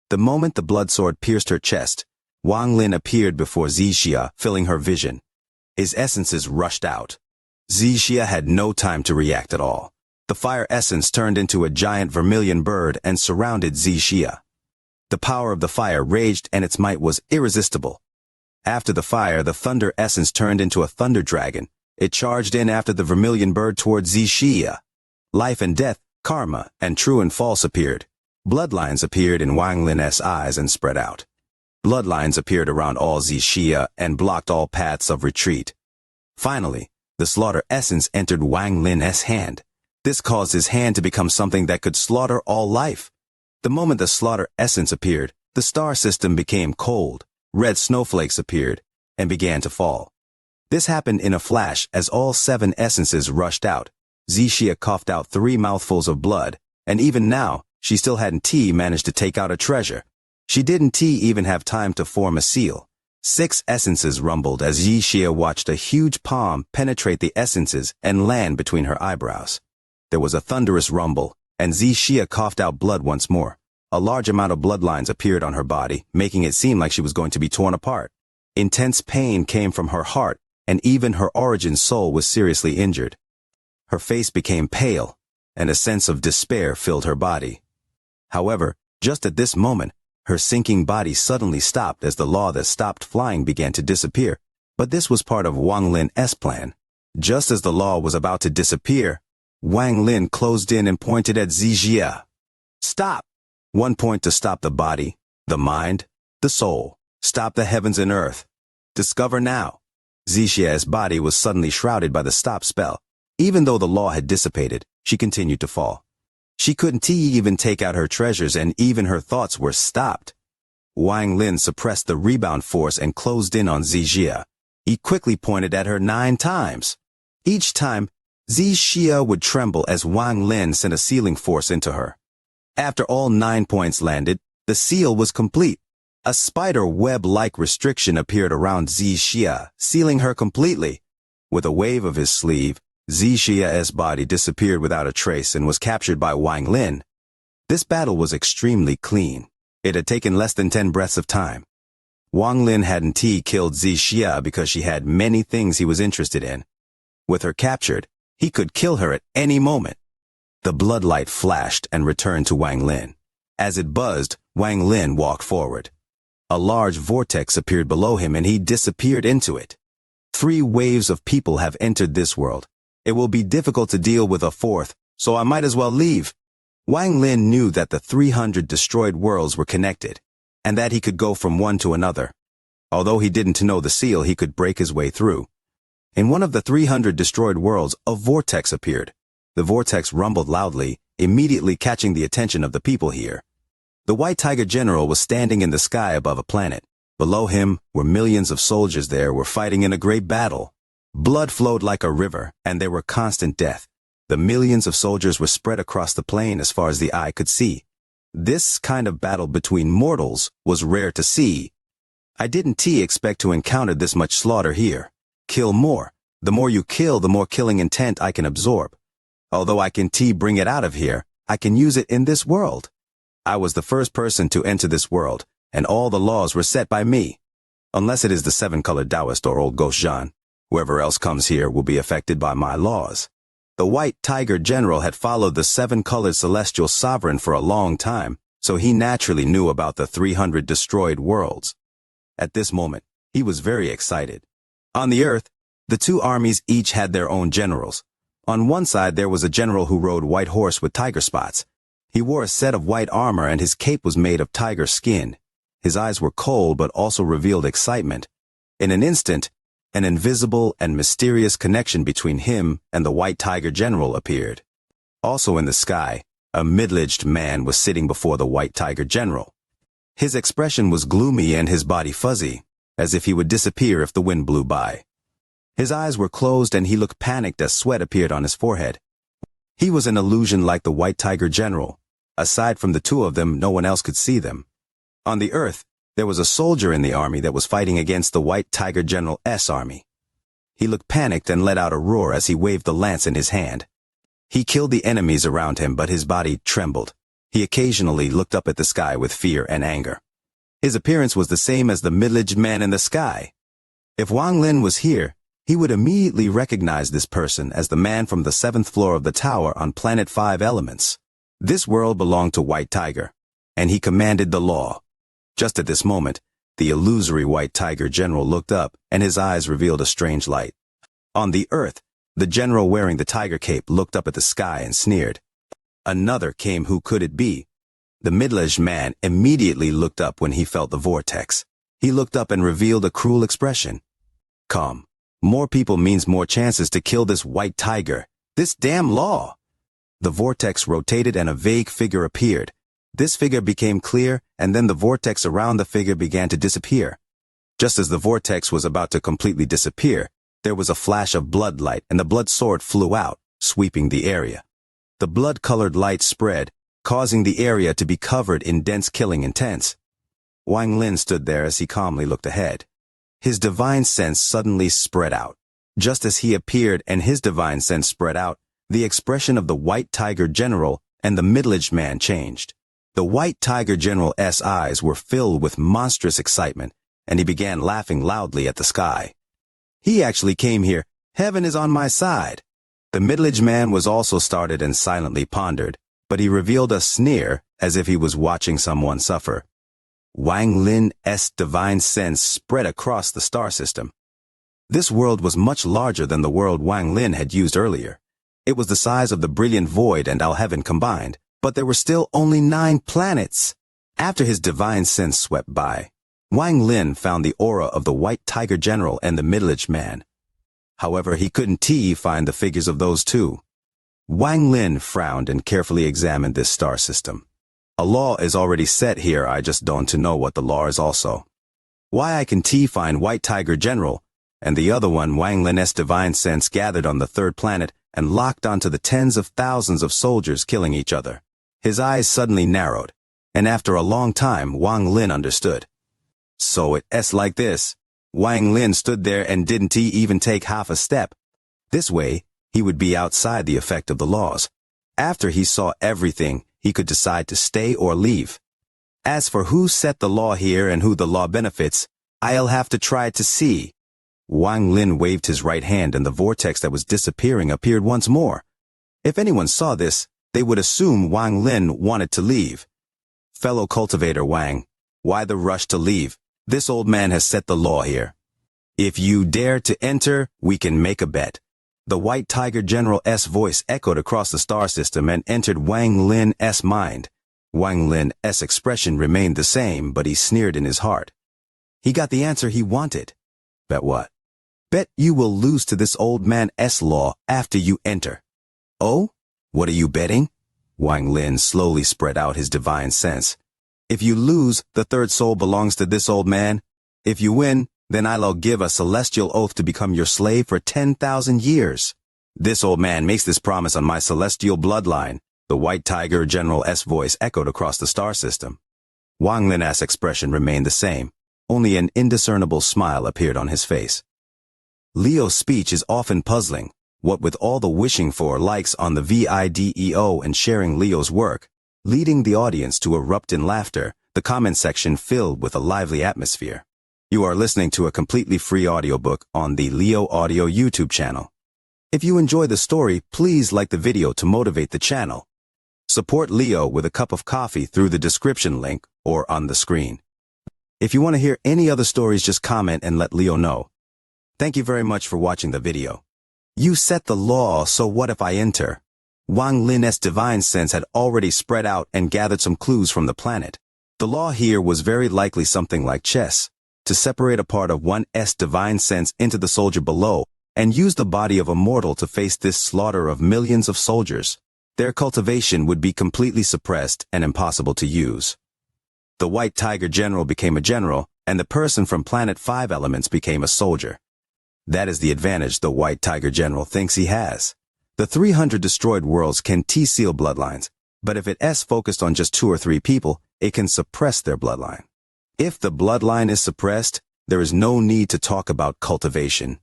The moment the blood sword pierced her chest, Wang Lin appeared before Xianxia, filling her vision. His essences rushed out. Xianxia had no time to react at all. The fire essence turned into a giant vermilion bird and surrounded Xianxia. The power of the fire raged and its might was irresistible. After the fire, the thunder essence turned into a thunder dragon. It charged in after the vermilion bird towards Xianxia. Life and death, karma, and true and false appeared. Bloodlines appeared in Wang Lin's eyes and spread out. Bloodlines appeared around all Xianxia and blocked all paths of retreat. Finally, the slaughter essence entered Wang Lin's hand. This caused his hand to become something that could slaughter all life. The moment the slaughter essence appeared, the star system became cold, red snowflakes appeared, and began to fall. This happened in a flash as all 7 essences rushed out. Xianxia coughed out 3 mouthfuls of blood, and even now, she still hadn't managed to take out a treasure. She didn't even have time to form a seal. 6 essences rumbled as Xianxia watched a huge palm penetrate the essences and land between her eyebrows. There was a thunderous rumble, and Xianxia coughed out blood once more. A large amount of bloodlines appeared on her body, making it seem like she was going to be torn apart. Intense pain came from her heart, and even her origin soul was seriously injured. Her face became pale, and a sense of despair filled her body. However, just at this moment, her sinking body suddenly stopped as the law that stopped flying began to disappear, but this was part of Wang Lin's plan. Just as the law was about to disappear, Wang Lin closed in and pointed at Xianxia. Stop! One point to stop the body, the mind, the soul. Stop the heavens and earth. Discover now. Xianxia's body was suddenly shrouded by the stop spell. Even though the law had dissipated, she continued to fall. She couldn't even take out her treasures, and even her thoughts were stopped. Wang Lin suppressed the rebound force and closed in on Xianxia. He quickly pointed at her 9 times. Each time, Xianxia would tremble as Wang Lin sent a sealing force into her. After all 9 points landed, the seal was complete. A spider web-like restriction appeared around Xianxia, sealing her completely. With a wave of his sleeve, Xianxia's body disappeared without a trace and was captured by Wang Lin. This battle was extremely clean. It had taken less than 10 breaths of time. Wang Lin hadn't killed Xianxia because she had many things he was interested in. With her captured, he could kill her at any moment. The bloodlight flashed and returned to Wang Lin. As it buzzed, Wang Lin walked forward. A large vortex appeared below him and he disappeared into it. 3 waves of people have entered this world. It will be difficult to deal with a 4th, so I might as well leave. Wang Lin knew that the 300 destroyed worlds were connected, and that he could go from one to another. Although he didn't know the seal, he could break his way through. In one of the 300 destroyed worlds, a vortex appeared. The vortex rumbled loudly, immediately catching the attention of the people here. The White Tiger General was standing in the sky above a planet. Below him were millions of soldiers there were fighting in a great battle. Blood flowed like a river, and there were constant death. The millions of soldiers were spread across the plain as far as the eye could see. This kind of battle between mortals was rare to see. I didn't expect to encounter this much slaughter here. Kill more. The more you kill, the more killing intent I can absorb. Although I can bring it out of here, I can use it in this world. I was the first person to enter this world, and all the laws were set by me. Unless it is the 7-colored Taoist or old Ghost Zhan, whoever else comes here will be affected by my laws. The White Tiger General had followed the 7-colored celestial sovereign for a long time, so he naturally knew about the 300 destroyed worlds. At this moment, he was very excited. On the earth, the 2 armies each had their own generals. On one side there was a general who rode white horse with tiger spots. He wore a set of white armor and his cape was made of tiger skin. His eyes were cold but also revealed excitement. In an instant, an invisible and mysterious connection between him and the White Tiger General appeared. Also in the sky, a middle-aged man was sitting before the White Tiger General. His expression was gloomy and his body fuzzy, as if he would disappear if the wind blew by. His eyes were closed and he looked panicked as sweat appeared on his forehead. He was an illusion like the White Tiger General. Aside from the 2 of them, no one else could see them. On the earth, there was a soldier in the army that was fighting against the White Tiger General's army. He looked panicked and let out a roar as he waved the lance in his hand. He killed the enemies around him, but his body trembled. He occasionally looked up at the sky with fear and anger. His appearance was the same as the middle-aged man in the sky. If Wang Lin was here, he would immediately recognize this person as the man from the 7th floor of the tower on Planet 5 Elements. This world belonged to White Tiger, and he commanded the law. Just at this moment, the illusory White Tiger General looked up, and his eyes revealed a strange light. On the earth, the general wearing the tiger cape looked up at the sky and sneered. Another came. Who could it be? The middle-aged man immediately looked up when he felt the vortex. He looked up and revealed a cruel expression. Come. More people means more chances to kill this White Tiger. This damn law. The vortex rotated and a vague figure appeared. This figure became clear, and then the vortex around the figure began to disappear. Just as the vortex was about to completely disappear, there was a flash of bloodlight and the blood sword flew out, sweeping the area. The blood-colored light spread, causing the area to be covered in dense killing intents. Wang Lin stood there as he calmly looked ahead. His divine sense suddenly spread out. Just as he appeared and his divine sense spread out, the expression of the White Tiger General and the middle-aged man changed. The White Tiger General's eyes were filled with monstrous excitement, and he began laughing loudly at the sky. He actually came here. Heaven is on my side. The middle-aged man was also startled and silently pondered, but he revealed a sneer as if he was watching someone suffer. Wang Lin's divine sense spread across the star system. This world was much larger than the world Wang Lin had used earlier. It was the size of the brilliant void and our heaven combined, but there were still only 9 planets. After his divine sense swept by, Wang Lin found the aura of the White Tiger General and the middle-aged man. However, he couldn't find the figures of those two. Wang Lin frowned and carefully examined this star system. A law is already set here, I just don't know what the law is also. Why I can find White Tiger General, and the other one Wang Lin's divine sense gathered on the 3rd planet and locked onto the tens of thousands of soldiers killing each other. His eyes suddenly narrowed, and after a long time Wang Lin understood. So it's like this. Wang Lin stood there and didn't even take half a step. This way, he would be outside the effect of the laws. After he saw everything, he could decide to stay or leave. As for who set the law here and who the law benefits, I'll have to try to see. Wang Lin waved his right hand and the vortex that was disappearing appeared once more. If anyone saw this, they would assume Wang Lin wanted to leave. Fellow cultivator Wang, why the rush to leave? This old man has set the law here. If you dare to enter, we can make a bet. The White Tiger General's voice echoed across the star system and entered Wang Lin's mind. Wang Lin's expression remained the same, but he sneered in his heart. He got the answer he wanted. Bet what? Bet you will lose to this old man's law after you enter. Oh? What are you betting? Wang Lin slowly spread out his divine sense. If you lose, the 3rd soul belongs to this old man. If you win, then I'll give a celestial oath to become your slave for 10,000 years. This old man makes this promise on my celestial bloodline. The White Tiger General's voice echoed across the star system. Wang Lin's expression remained the same. Only an indiscernible smile appeared on his face. Leo's speech is often puzzling. What with all the wishing for likes on the video and sharing Leo's work, leading the audience to erupt in laughter, the comment section filled with a lively atmosphere. You are listening to a completely free audiobook on the Leo Audio YouTube channel. If you enjoy the story, please like the video to motivate the channel. Support Leo with a cup of coffee through the description link or on the screen. If you want to hear any other stories, just comment and let Leo know. Thank you very much for watching the video. You set the law, so what if I enter? Wang Lin's divine sense had already spread out and gathered some clues from the planet. The law here was very likely something like chess, to separate a part of one's divine sense into the soldier below and use the body of a mortal to face this slaughter of millions of soldiers. Their cultivation would be completely suppressed and impossible to use. The White Tiger General became a general, and the person from Planet 5 Elements became a soldier. That is the advantage the White Tiger General thinks he has. The 300 destroyed worlds can seal bloodlines, but if it's focused on just 2 or 3 people, it can suppress their bloodline. If the bloodline is suppressed, there is no need to talk about cultivation.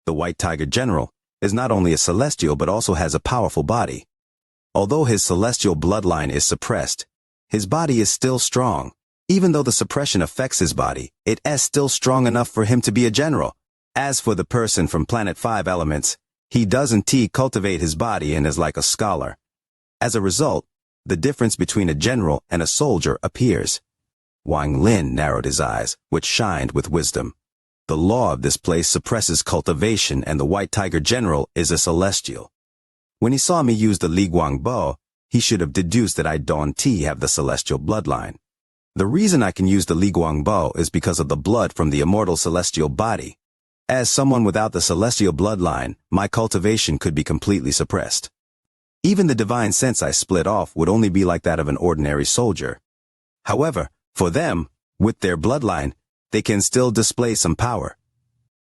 The White Tiger General is not only a celestial but also has a powerful body. Although his celestial bloodline is suppressed, his body is still strong. Even though the suppression affects his body, it is still strong enough for him to be a general. As for the person from Planet 5 Elements, he doesn't cultivate his body and is like a scholar. As a result, the difference between a general and a soldier appears. Wang Lin narrowed his eyes, which shined with wisdom. The law of this place suppresses cultivation, and the White Tiger General is a celestial. When he saw me use the Li Guang bow, he should have deduced that I don't have the celestial bloodline. The reason I can use the Li Guang bow is because of the blood from the immortal celestial body. As someone without the celestial bloodline, my cultivation could be completely suppressed. Even the divine sense I split off would only be like that of an ordinary soldier. However, for them, with their bloodline, they can still display some power.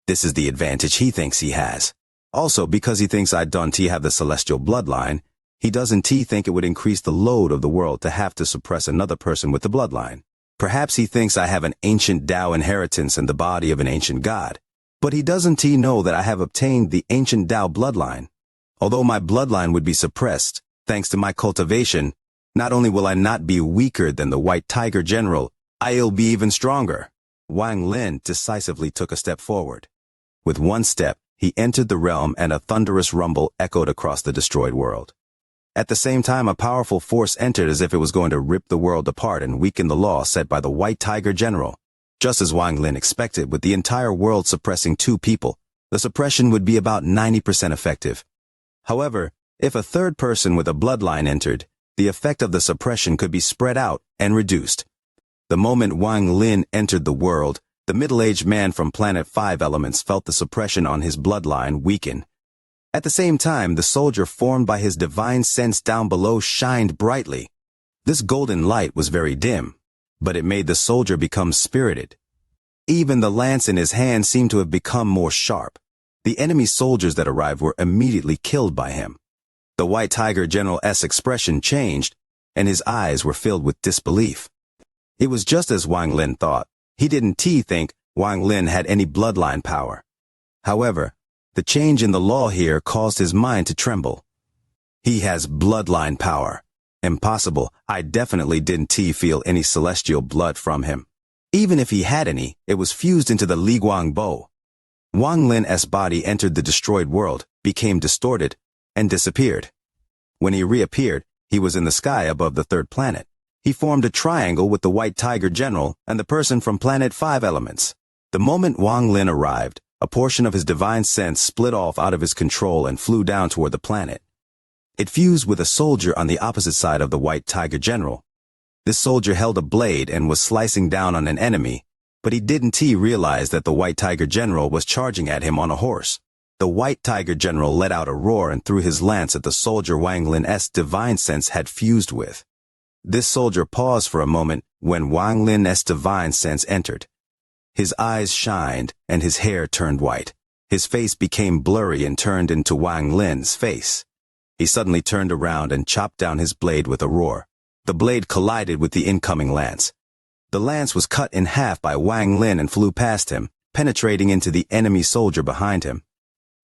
This is the advantage he thinks he has. Also, because he thinks I don't have the celestial bloodline, he doesn't think it would increase the load of the world to have to suppress another person with the bloodline. Perhaps he thinks I have an ancient Tao inheritance in the body of an ancient god. But he doesn't know that I have obtained the ancient Tao bloodline. Although my bloodline would be suppressed, thanks to my cultivation, not only will I not be weaker than the White Tiger General, I'll be even stronger. Wang Lin decisively took a step forward. With one step, he entered the realm and a thunderous rumble echoed across the destroyed world. At the same time, a powerful force entered as if it was going to rip the world apart and weaken the law set by the White Tiger General. Just as Wang Lin expected, with the entire world suppressing 2 people, the suppression would be about 90% effective. However, if a third person with a bloodline entered, the effect of the suppression could be spread out and reduced. The moment Wang Lin entered the world, the middle-aged man from Planet 5 Elements felt the suppression on his bloodline weaken. At the same time, the soldier formed by his divine sense down below shined brightly. This golden light was very dim, but it made the soldier become spirited. Even the lance in his hand seemed to have become more sharp. The enemy soldiers that arrived were immediately killed by him. The White Tiger General's expression changed, and his eyes were filled with disbelief. It was just as Wang Lin thought. He didn't think Wang Lin had any bloodline power. However, the change in the law here caused his mind to tremble. He has bloodline power. Impossible. I definitely didn't feel any celestial blood from him. Even if he had any, it was fused into the Li Guang bow. Wang Lin's body entered the destroyed world, became distorted, and disappeared. When he reappeared, he was in the sky above the 3rd planet. He formed a triangle with the White Tiger General and the person from Planet 5 Elements. The moment Wang Lin arrived, a portion of his divine sense split off out of his control and flew down toward the planet. It fused with a soldier on the opposite side of the White Tiger General. This soldier held a blade and was slicing down on an enemy, but he didn't realize that the White Tiger General was charging at him on a horse. The White Tiger General let out a roar and threw his lance at the soldier Wang Lin's divine sense had fused with. This soldier paused for a moment when Wang Lin's divine sense entered. His eyes shined and his hair turned white. His face became blurry and turned into Wang Lin's face. He suddenly turned around and chopped down his blade with a roar. The blade collided with the incoming lance. The lance was cut in half by Wang Lin and flew past him, penetrating into the enemy soldier behind him.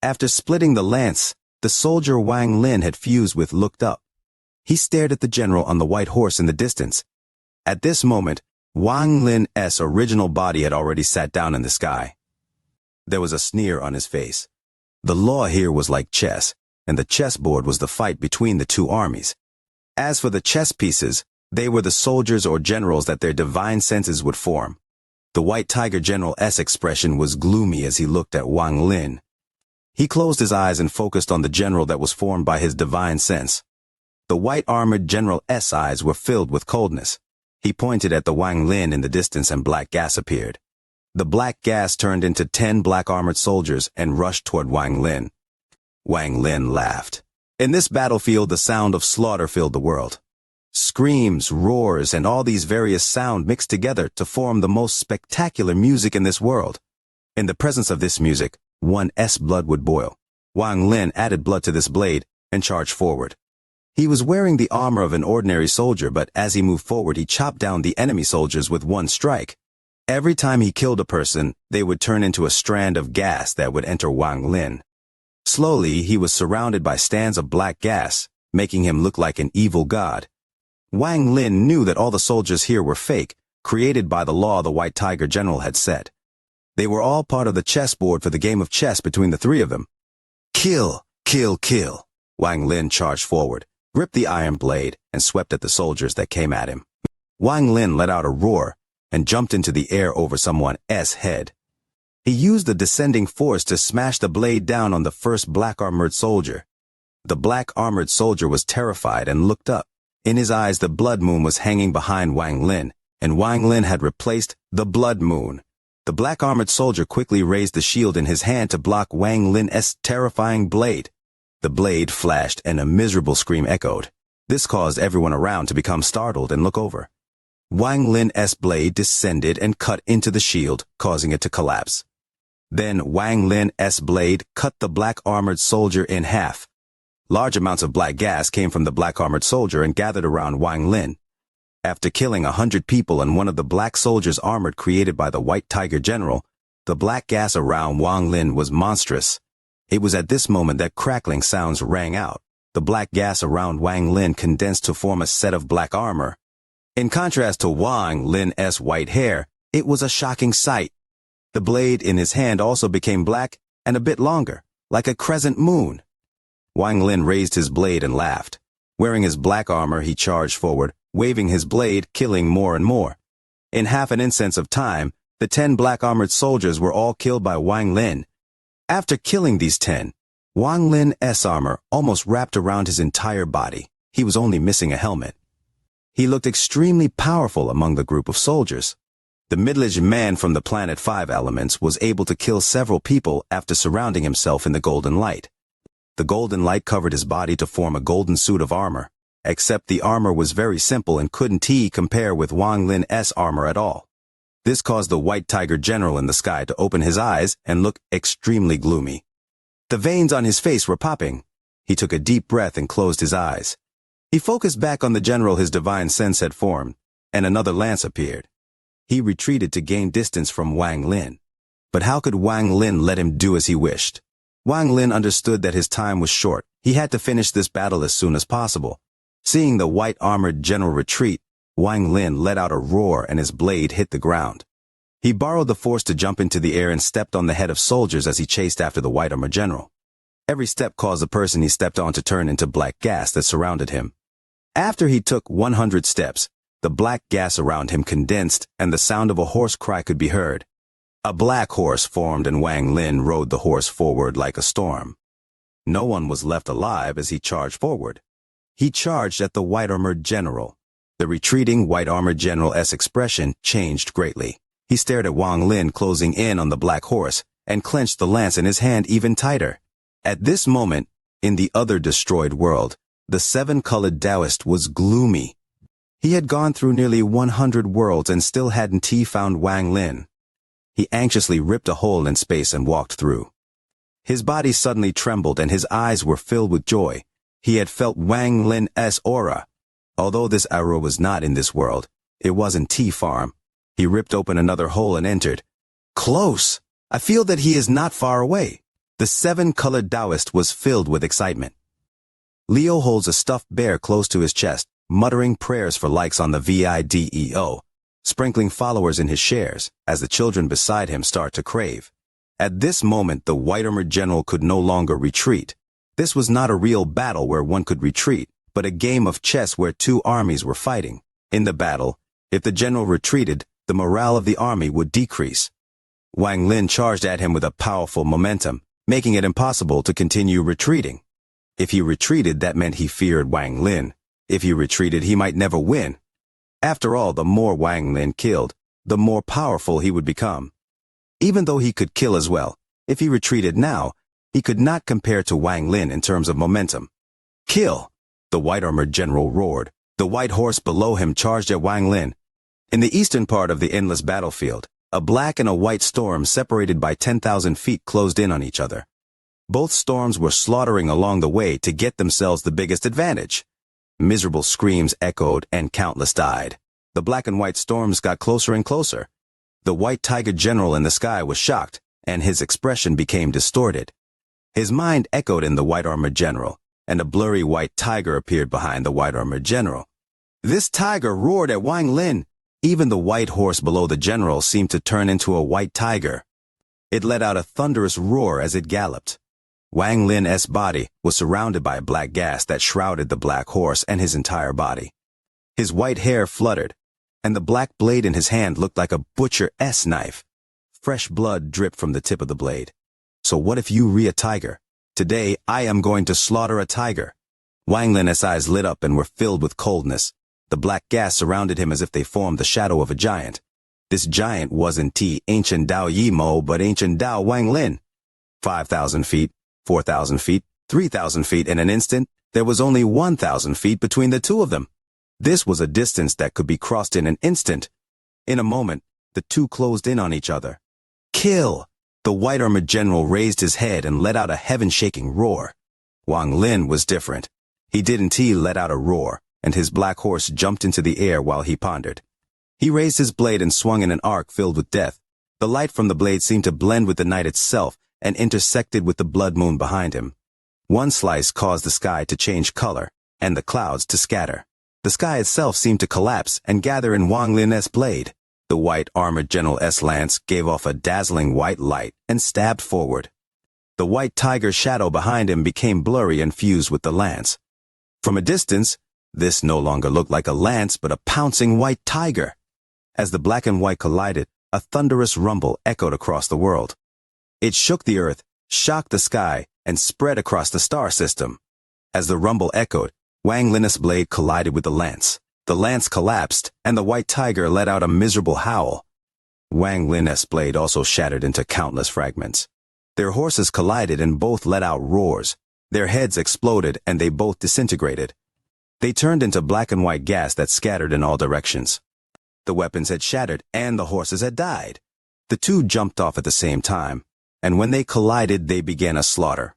After splitting the lance, the soldier Wang Lin had fused with looked up. He stared at the general on the white horse in the distance. At this moment, Wang Lin's original body had already sat down in the sky. There was a sneer on his face. The law here was like chess, and the chessboard was the fight between the 2 armies. As for the chess pieces, they were the soldiers or generals that their divine senses would form. The White Tiger General's expression was gloomy as he looked at Wang Lin. He closed his eyes and focused on the general that was formed by his divine sense. The white-armored General's eyes were filled with coldness. He pointed at the Wang Lin in the distance and black gas appeared. The black gas turned into 10 black-armored soldiers and rushed toward Wang Lin. Wang Lin laughed. In this battlefield, the sound of slaughter filled the world. Screams, roars, and all these various sounds mixed together to form the most spectacular music in this world. In the presence of this music, one's blood would boil. Wang Lin added blood to this blade and charged forward. He was wearing the armor of an ordinary soldier, but as he moved forward, he chopped down the enemy soldiers with one strike. Every time he killed a person, they would turn into a strand of gas that would enter Wang Lin. Slowly, he was surrounded by stands of black gas, making him look like an evil god. Wang Lin knew that all the soldiers here were fake, created by the law the White Tiger General had set. They were all part of the chessboard for the game of chess between the 3 of them. Kill, kill, kill. Wang Lin charged forward, gripped the iron blade, and swept at the soldiers that came at him. Wang Lin let out a roar and jumped into the air over someone's head. He used the descending force to smash the blade down on the first black-armored soldier. The black-armored soldier was terrified and looked up. In his eyes, the blood moon was hanging behind Wang Lin, and Wang Lin had replaced the blood moon. The black-armored soldier quickly raised the shield in his hand to block Wang Lin's terrifying blade. The blade flashed and a miserable scream echoed. This caused everyone around to become startled and look over. Wang Lin's blade descended and cut into the shield, causing it to collapse. Then Wang Lin's blade cut the black-armored soldier in half. Large amounts of black gas came from the black-armored soldier and gathered around Wang Lin. After killing 100 people in one of the black soldiers' armor created by the White Tiger General, the black gas around Wang Lin was monstrous. It was at this moment that crackling sounds rang out. The black gas around Wang Lin condensed to form a set of black armor. In contrast to Wang Lin's white hair, it was a shocking sight. The blade in his hand also became black and a bit longer, like a crescent moon. Wang Lin raised his blade and laughed. Wearing his black armor, he charged forward, waving his blade, killing more and more. In half an instant of time, the 10 black-armored soldiers were all killed by Wang Lin. After killing these 10, Wang Lin's armor almost wrapped around his entire body. He was only missing a helmet. He looked extremely powerful among the group of soldiers. The middle-aged man from the planet 5 Elements was able to kill several people after surrounding himself in the golden light. The golden light covered his body to form a golden suit of armor, except the armor was very simple and couldn't compare with Wang Lin's armor at all. This caused the White Tiger General in the sky to open his eyes and look extremely gloomy. The veins on his face were popping. He took a deep breath and closed his eyes. He focused back on the general his divine sense had formed, and another lance appeared. He retreated to gain distance from Wang Lin. But how could Wang Lin let him do as he wished? Wang Lin understood that his time was short. He had to finish this battle as soon as possible. Seeing the white-armored general retreat, Wang Lin let out a roar and his blade hit the ground. He borrowed the force to jump into the air and stepped on the head of soldiers as he chased after the white-armored general. Every step caused the person he stepped on to turn into black gas that surrounded him. After he took 100 steps, the black gas around him condensed and the sound of a hoarse cry could be heard. A black horse formed and Wang Lin rode the horse forward like a storm. No one was left alive as he charged forward. He charged at the white-armored general. The retreating white-armored general's expression changed greatly. He stared at Wang Lin closing in on the black horse and clenched the lance in his hand even tighter. At this moment, in the other destroyed world, the seven-colored Taoist was gloomy. He had gone through nearly 100 worlds and still hadn't found Wang Lin. He anxiously ripped a hole in space and walked through. His body suddenly trembled and his eyes were filled with joy. He had felt Wang Lin's aura. Although this aura was not in this world, it was in T-Farm. He ripped open another hole and entered. Close! I feel that he is not far away. The seven-colored Taoist was filled with excitement. Leo holds a stuffed bear close to his chest, muttering prayers for likes on the video, sprinkling followers in his shares as the children beside him start to crave. At this moment, the white-armored general could no longer retreat. This was not a real battle where one could retreat, but a game of chess where two armies were fighting. In the battle, if the general retreated, the morale of the army would decrease. Wang Lin charged at him with a powerful momentum, making it impossible to continue retreating. If he retreated, that meant he feared Wang Lin. If he retreated, he might never win. After all, the more Wang Lin killed, the more powerful he would become. Even though he could kill as well, if he retreated now, he could not compare to Wang Lin in terms of momentum. Kill! The white-armored general roared. The white horse below him charged at Wang Lin. In the eastern part of the endless battlefield, a black and a white storm separated by 10,000 feet closed in on each other. Both storms were slaughtering along the way to get themselves the biggest advantage. Miserable screams echoed and countless died. The black and white storms got closer and closer. The White Tiger General in the sky was shocked, and his expression became distorted. His mind echoed in the white-armored general, and a blurry white tiger appeared behind the white-armored general. This tiger roared at Wang Lin. Even the white horse below the general seemed to turn into a white tiger. It let out a thunderous roar as it galloped. Wang Lin's body was surrounded by black gas that shrouded the black horse and his entire body. His white hair fluttered, and the black blade in his hand looked like a butcher's knife. Fresh blood dripped from the tip of the blade. So what if you re a tiger? Today, I am going to slaughter a tiger. Wang Lin's eyes lit up and were filled with coldness. The black gas surrounded him as if they formed the shadow of a giant. This giant wasn't ancient Dao Yimo, but ancient Dao Wang Lin. 5,000 feet, 4,000 feet, 3,000 feet. In an instant, there was only 1,000 feet between the two of them. This was a distance that could be crossed in an instant. In a moment, the two closed in on each other. Kill! The white-armored general raised his head and let out a heaven-shaking roar. Wang Lin was different. He didn't let out a roar. and his black horse jumped into the air while he pondered. He raised his blade and swung in an arc filled with death. The light from the blade seemed to blend with the night itself and intersected with the blood moon behind him. One slice caused the sky to change color, and the clouds to scatter. The sky itself seemed to collapse and gather in Wang Lin's blade. The white armored general's lance gave off a dazzling white light and stabbed forward. The white tiger shadow behind him became blurry and fused with the lance. From a distance, this no longer looked like a lance but a pouncing white tiger. As the black and white collided, a thunderous rumble echoed across the world. It shook the earth, shocked the sky, and spread across the star system. As the rumble echoed, Wang Lin's blade collided with the lance. The lance collapsed, and the white tiger let out a miserable howl. Wang Lin's blade also shattered into countless fragments. Their horses collided and both let out roars. Their heads exploded and they both disintegrated. They turned into black and white gas that scattered in all directions. The weapons had shattered and the horses had died. The two jumped off at the same time, and when they collided they began a slaughter.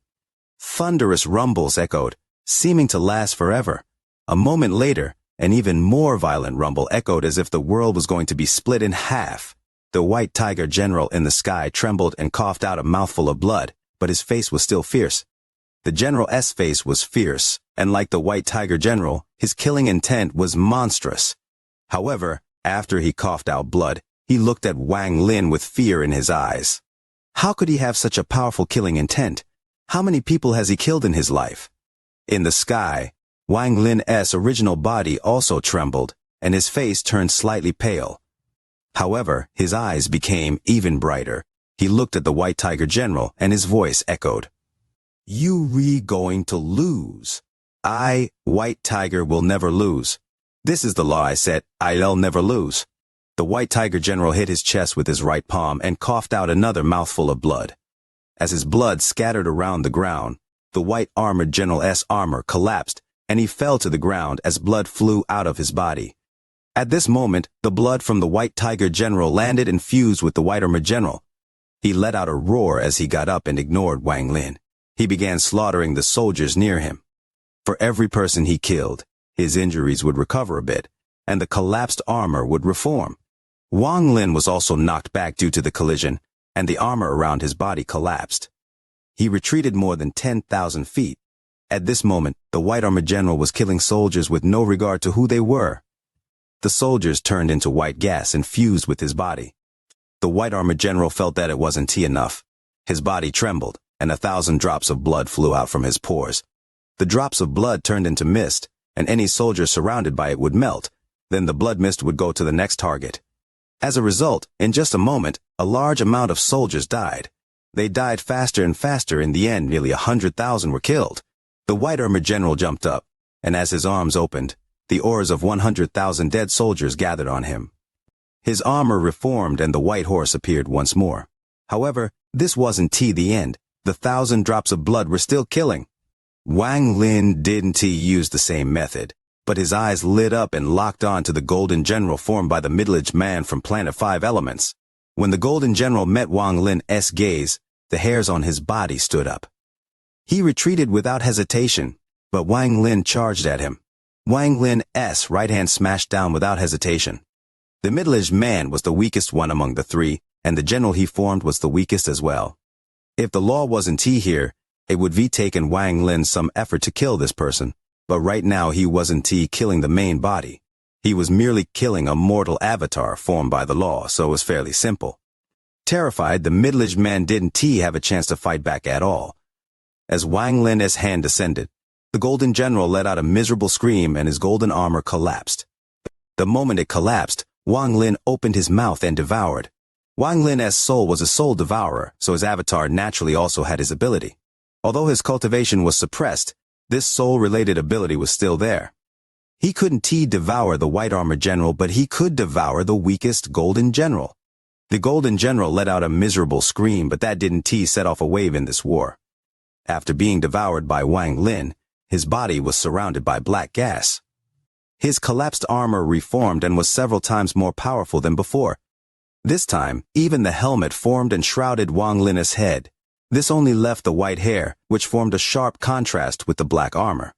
Thunderous rumbles echoed, seeming to last forever. A moment later, an even more violent rumble echoed as if the world was going to be split in half. The white tiger general in the sky trembled and coughed out a mouthful of blood, but his face was still fierce. The general's face was fierce, and like the white tiger general, his killing intent was monstrous. However, after he coughed out blood, he looked at Wang Lin with fear in his eyes. How could he have such a powerful killing intent? How many people has he killed in his life? In the sky, Wang Lin's original body also trembled, and his face turned slightly pale. However, his eyes became even brighter. He looked at the white tiger general, and his voice echoed. "You going to lose. I, white tiger, will never lose. This is the law I set, I'll never lose." The white tiger general hit his chest with his right palm and coughed out another mouthful of blood. As his blood scattered around the ground, the white armored general's armor collapsed, and he fell to the ground as blood flew out of his body. At this moment, the blood from the white tiger general landed and fused with the white armored general. He let out a roar as he got up and ignored Wang Lin. He began slaughtering the soldiers near him. For every person he killed, his injuries would recover a bit, and the collapsed armor would reform. Wang Lin was also knocked back due to the collision, and the armor around his body collapsed. He retreated more than 10,000 feet. At this moment, the white armored general was killing soldiers with no regard to who they were. The soldiers turned into white gas and fused with his body. The white armored general felt that it wasn't enough. His body trembled, and 1,000 drops of blood flew out from his pores. The drops of blood turned into mist, and any soldier surrounded by it would melt. Then the blood mist would go to the next target. As a result, in just a moment, a large amount of soldiers died. They died faster and faster. In the end, nearly 100,000 were killed. The white armored general jumped up, and as his arms opened, the oars of 100,000 dead soldiers gathered on him. His armor reformed and the white horse appeared once more. However, this wasn't the end. The 1,000 drops of blood were still killing. Wang Lin didn't use the same method, but his eyes lit up and locked on to the golden general formed by the middle-aged man from Planet 5 Elements. When the golden general met Wang Lin's gaze, the hairs on his body stood up. He retreated without hesitation, but Wang Lin charged at him. Wang Lin's right hand smashed down without hesitation. The middle-aged man was the weakest one among the three, and the general he formed was the weakest as well. If the law wasn't here, it would be taken Wang Lin some effort to kill this person, but right now he wasn't killing the main body. He was merely killing a mortal avatar formed by the law, so it was fairly simple. Terrified, the middle-aged man didn't have a chance to fight back at all. As Wang Lin's hand descended, the golden general let out a miserable scream and his golden armor collapsed. The moment it collapsed, Wang Lin opened his mouth and devoured. Wang Lin's soul was a soul devourer, so his avatar naturally also had his ability. Although his cultivation was suppressed, this soul-related ability was still there. He couldn't devour the white armored general, but he could devour the weakest golden general. The golden general let out a miserable scream, but that didn't set off a wave in this war. After being devoured by Wang Lin, his body was surrounded by black gas. His collapsed armor reformed and was several times more powerful than before. This time, even the helmet formed and shrouded Wang Lin's head. This only left the white hair, which formed a sharp contrast with the black armor.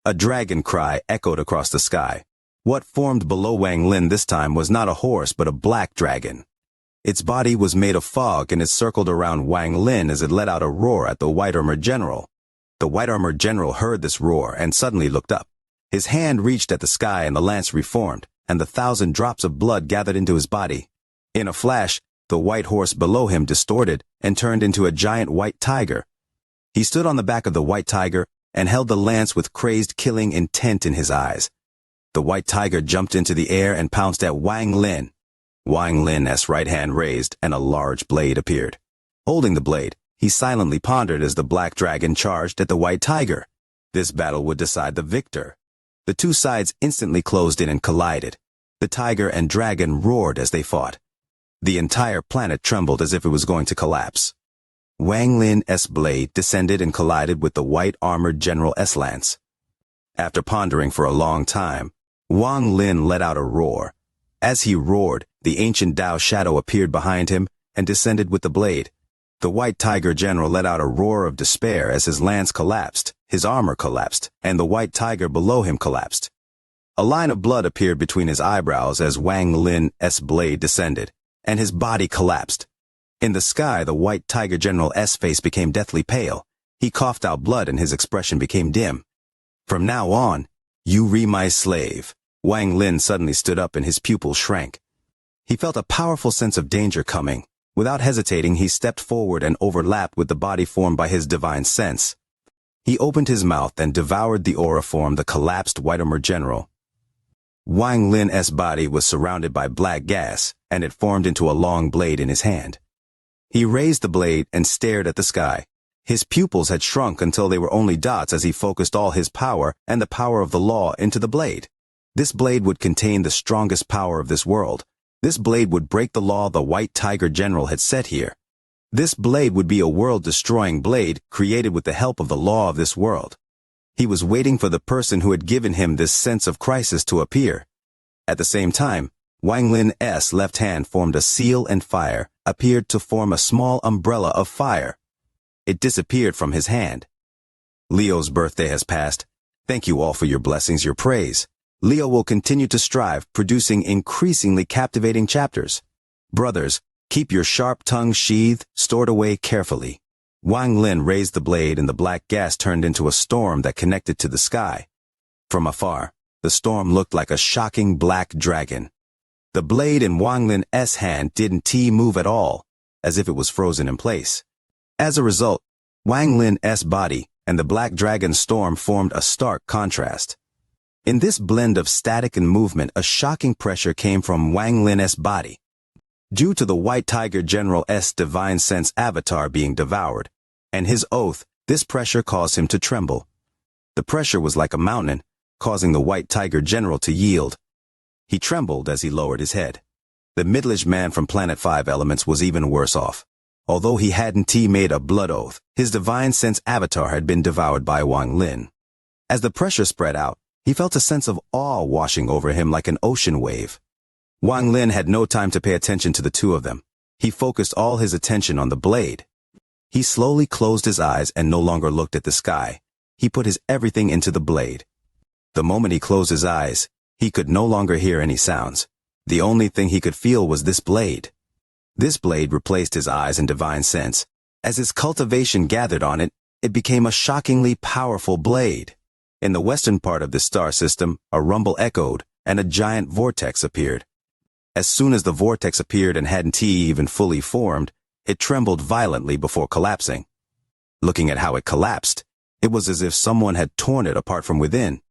A dragon cry echoed across the sky. What formed below Wang Lin this time was not a horse but a black dragon. Its body was made of fog and it circled around Wang Lin as it let out a roar at the white-armored general. The white-armored general heard this roar and suddenly looked up. His hand reached at the sky and the lance reformed, and the 1,000 drops of blood gathered into his body. In a flash, the white horse below him distorted and turned into a giant white tiger. He stood on the back of the white tiger and held the lance with crazed killing intent in his eyes. The white tiger jumped into the air and pounced at Wang Lin. Wang Lin's right hand raised and a large blade appeared. Holding the blade, he silently pondered as the black dragon charged at the white tiger. This battle would decide the victor. The two sides instantly closed in and collided. The tiger and dragon roared as they fought. The entire planet trembled as if it was going to collapse. Wang Lin's blade descended and collided with the white-armored general's lance. After pondering for a long time, Wang Lin let out a roar. As he roared, the ancient Tao shadow appeared behind him and descended with the blade. The white tiger general let out a roar of despair as his lance collapsed, his armor collapsed, and the white tiger below him collapsed. A line of blood appeared between his eyebrows as Wang Lin's blade descended, and his body collapsed. In the sky, the white tiger general's face became deathly pale. He coughed out blood and his expression became dim. From now on, you re my slave. Wang Lin suddenly stood up and his pupils shrank. He felt a powerful sense of danger coming. Without hesitating, he stepped forward and overlapped with the body formed by his divine sense. He opened his mouth and devoured the aura form the collapsed white-armored general. Wang Lin's body was surrounded by black gas, and it formed into a long blade in his hand. He raised the blade and stared at the sky. His pupils had shrunk until they were only dots as he focused all his power and the power of the law into the blade. This blade would contain the strongest power of this world. This blade would break the law the white tiger general had set here. This blade would be a world-destroying blade created with the help of the law of this world. He was waiting for the person who had given him this sense of crisis to appear. At the same time, Wang Lin's left hand formed a seal and fire, appeared to form a small umbrella of fire. It disappeared from his hand. Leo's birthday has passed. Thank you all for your blessings, your praise. Leo will continue to strive, producing increasingly captivating chapters. Brothers, keep your sharp tongue sheathed, stored away carefully. Wang Lin raised the blade and the black gas turned into a storm that connected to the sky. From afar, the storm looked like a shocking black dragon. The blade in Wang Lin's hand didn't move at all, as if it was frozen in place. As a result, Wang Lin's body and the black dragon's storm formed a stark contrast. In this blend of static and movement, a shocking pressure came from Wang Lin's body. Due to the white tiger general's divine sense avatar being devoured, and his oath, this pressure caused him to tremble. The pressure was like a mountain, causing the white tiger general to yield. He trembled as he lowered his head. The middle-aged man from Planet 5 Elements was even worse off. Although he hadn't made a blood oath, his divine sense avatar had been devoured by Wang Lin. As the pressure spread out, he felt a sense of awe washing over him like an ocean wave. Wang Lin had no time to pay attention to the two of them. He focused all his attention on the blade. He slowly closed his eyes and no longer looked at the sky. He put his everything into the blade. The moment he closed his eyes, he could no longer hear any sounds. The only thing he could feel was this blade. This blade replaced his eyes and divine sense. As his cultivation gathered on it, it became a shockingly powerful blade. In the western part of the star system, a rumble echoed, and a giant vortex appeared. As soon as the vortex appeared and hadn't even fully formed, it trembled violently before collapsing. Looking at how it collapsed, it was as if someone had torn it apart from within.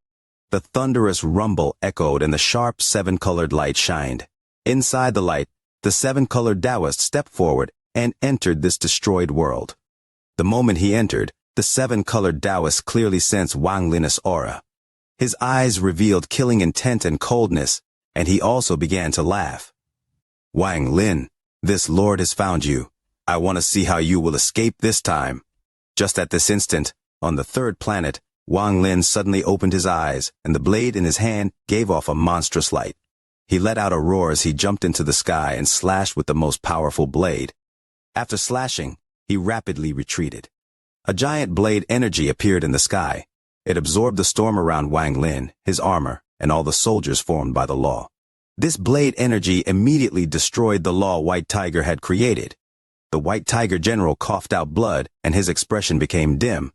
The thunderous rumble echoed and the sharp 7-colored light shined. Inside the light, the 7-colored Taoist stepped forward and entered this destroyed world. The moment he entered, the 7-colored Taoist clearly sensed Wang Lin's aura. His eyes revealed killing intent and coldness, and he also began to laugh. Wang Lin, this lord has found you. I want to see how you will escape this time. Just at this instant, on the third planet, Wang Lin suddenly opened his eyes, and the blade in his hand gave off a monstrous light. He let out a roar as he jumped into the sky and slashed with the most powerful blade. After slashing, he rapidly retreated. A giant blade energy appeared in the sky. It absorbed the storm around Wang Lin, his armor, and all the soldiers formed by the law. This blade energy immediately destroyed the law White Tiger had created. The White Tiger general coughed out blood, and his expression became dim.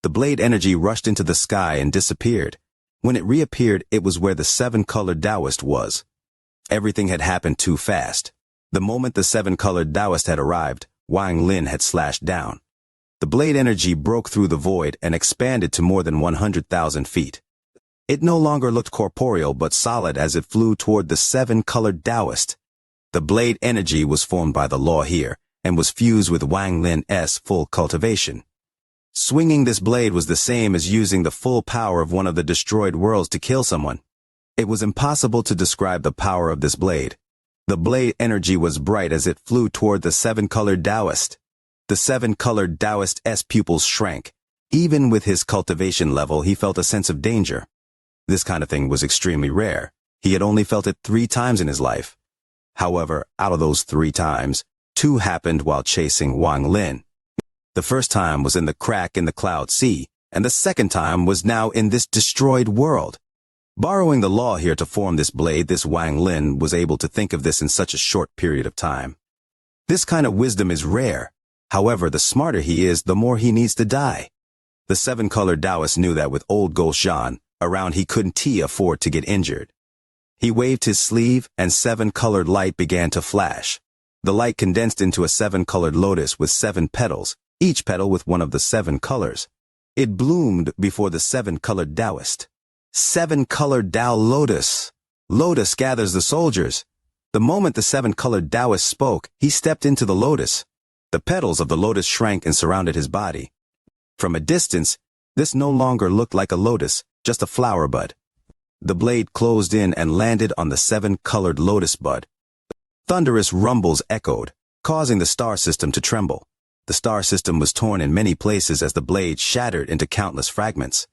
The blade energy rushed into the sky and disappeared. When it reappeared, it was where the seven-colored Taoist was. Everything had happened too fast. The moment the seven-colored Taoist had arrived, Wang Lin had slashed down. The blade energy broke through the void and expanded to more than 100,000 feet. It no longer looked corporeal but solid as it flew toward the seven-colored Taoist. The blade energy was formed by the law here and was fused with Wang Lin's full cultivation. Swinging this blade was the same as using the full power of one of the destroyed worlds to kill someone. It was impossible to describe the power of this blade. The blade energy was bright as it flew toward the seven-colored Taoist. The seven-colored Taoist's pupils shrank. Even with his cultivation level, he felt a sense of danger. This kind of thing was extremely rare. He had only felt it 3 times in his life. However, out of those 3 times, 2 happened while chasing Wang Lin. The first time was in the crack in the cloud sea, and the second time was now in this destroyed world. Borrowing the law here to form this blade, this Wang Lin was able to think of this in such a short period of time. This kind of wisdom is rare. However, the smarter he is, the more he needs to die. The seven-colored Taoist knew that with old Goshan around, he couldn't afford to get injured. He waved his sleeve, and 7-colored light began to flash. The light condensed into a 7-colored lotus with 7 petals, each petal with one of the 7 colors. It bloomed before the 7-colored Taoist. 7-colored Tao Lotus. Lotus gathers the soldiers. The moment the 7-colored Taoist spoke, he stepped into the lotus. The petals of the lotus shrank and surrounded his body. From a distance, this no longer looked like a lotus, just a flower bud. The blade closed in and landed on the 7-colored lotus bud. Thunderous rumbles echoed, causing the star system to tremble. The star system was torn in many places as the blade shattered into countless fragments.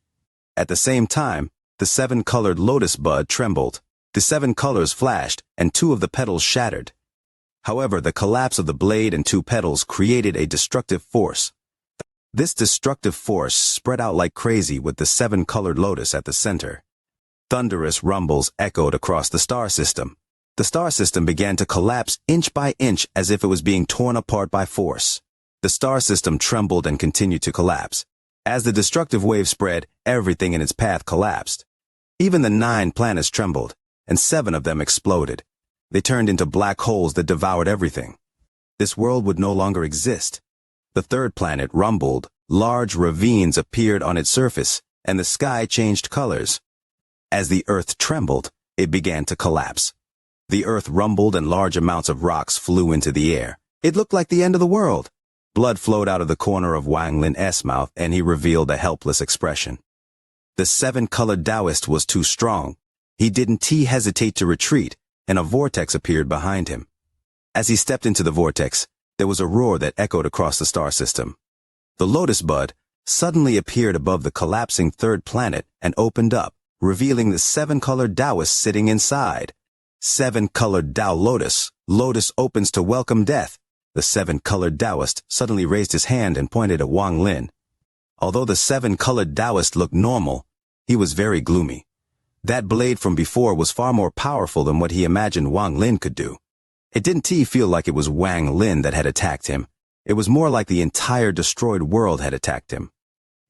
At the same time, the 7-colored lotus bud trembled. The 7 colors flashed, and 2 of the petals shattered. However, the collapse of the blade and 2 petals created a destructive force. This destructive force spread out like crazy with the 7-colored lotus at the center. Thunderous rumbles echoed across the star system. The star system began to collapse inch by inch as if it was being torn apart by force. The star system trembled and continued to collapse. As the destructive wave spread, everything in its path collapsed. Even the 9 planets trembled, and 7 of them exploded. They turned into black holes that devoured everything. This world would no longer exist. The 3rd planet rumbled, large ravines appeared on its surface, and the sky changed colors. As the earth trembled, it began to collapse. The earth rumbled and large amounts of rocks flew into the air. It looked like the end of the world. Blood flowed out of the corner of Wang Lin's mouth, and he revealed a helpless expression. The 7-colored Taoist was too strong. He didn't hesitate to retreat, and a vortex appeared behind him. As he stepped into the vortex, there was a roar that echoed across the star system. The lotus bud suddenly appeared above the collapsing 3rd planet and opened up, revealing the 7-colored Taoist sitting inside. 7-colored Tao Lotus. Lotus opens to welcome death. The 7-colored Taoist suddenly raised his hand and pointed at Wang Lin. Although the 7-colored Taoist looked normal, he was very gloomy. That blade from before was far more powerful than what he imagined Wang Lin could do. It didn't feel like it was Wang Lin that had attacked him. It was more like the entire destroyed world had attacked him.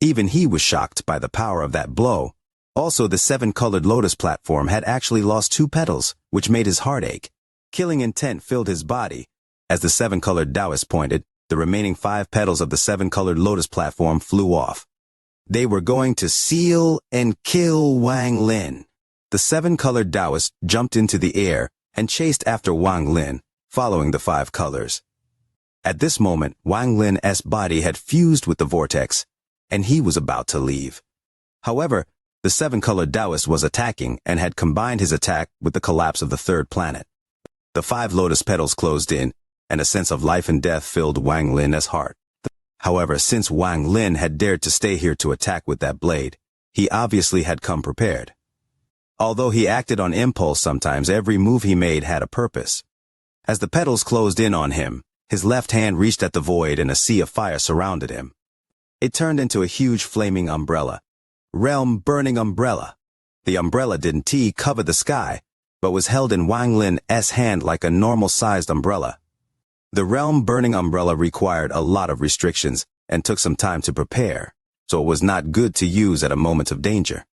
Even he was shocked by the power of that blow. Also, the 7-colored lotus platform had actually lost 2 petals, which made his heart ache. Killing intent filled his body. As the 7-colored Taoist pointed, the remaining 5 petals of the 7-colored lotus platform flew off. They were going to seal and kill Wang Lin. The 7-colored Taoist jumped into the air and chased after Wang Lin, following the 5 colors. At this moment, Wang Lin's body had fused with the vortex, and he was about to leave. However, the 7-colored Taoist was attacking and had combined his attack with the collapse of the 3rd planet. The 5 lotus petals closed in, and a sense of life and death filled Wang Lin's heart. However, since Wang Lin had dared to stay here to attack with that blade, he obviously had come prepared. Although he acted on impulse sometimes, every move he made had a purpose. As the petals closed in on him, his left hand reached at the void and a sea of fire surrounded him. It turned into a huge flaming umbrella. Realm Burning Umbrella. The umbrella didn't cover the sky, but was held in Wang Lin's hand like a normal-sized umbrella. The Realm Burning Umbrella required a lot of restrictions and took some time to prepare, so it was not good to use at a moment of danger.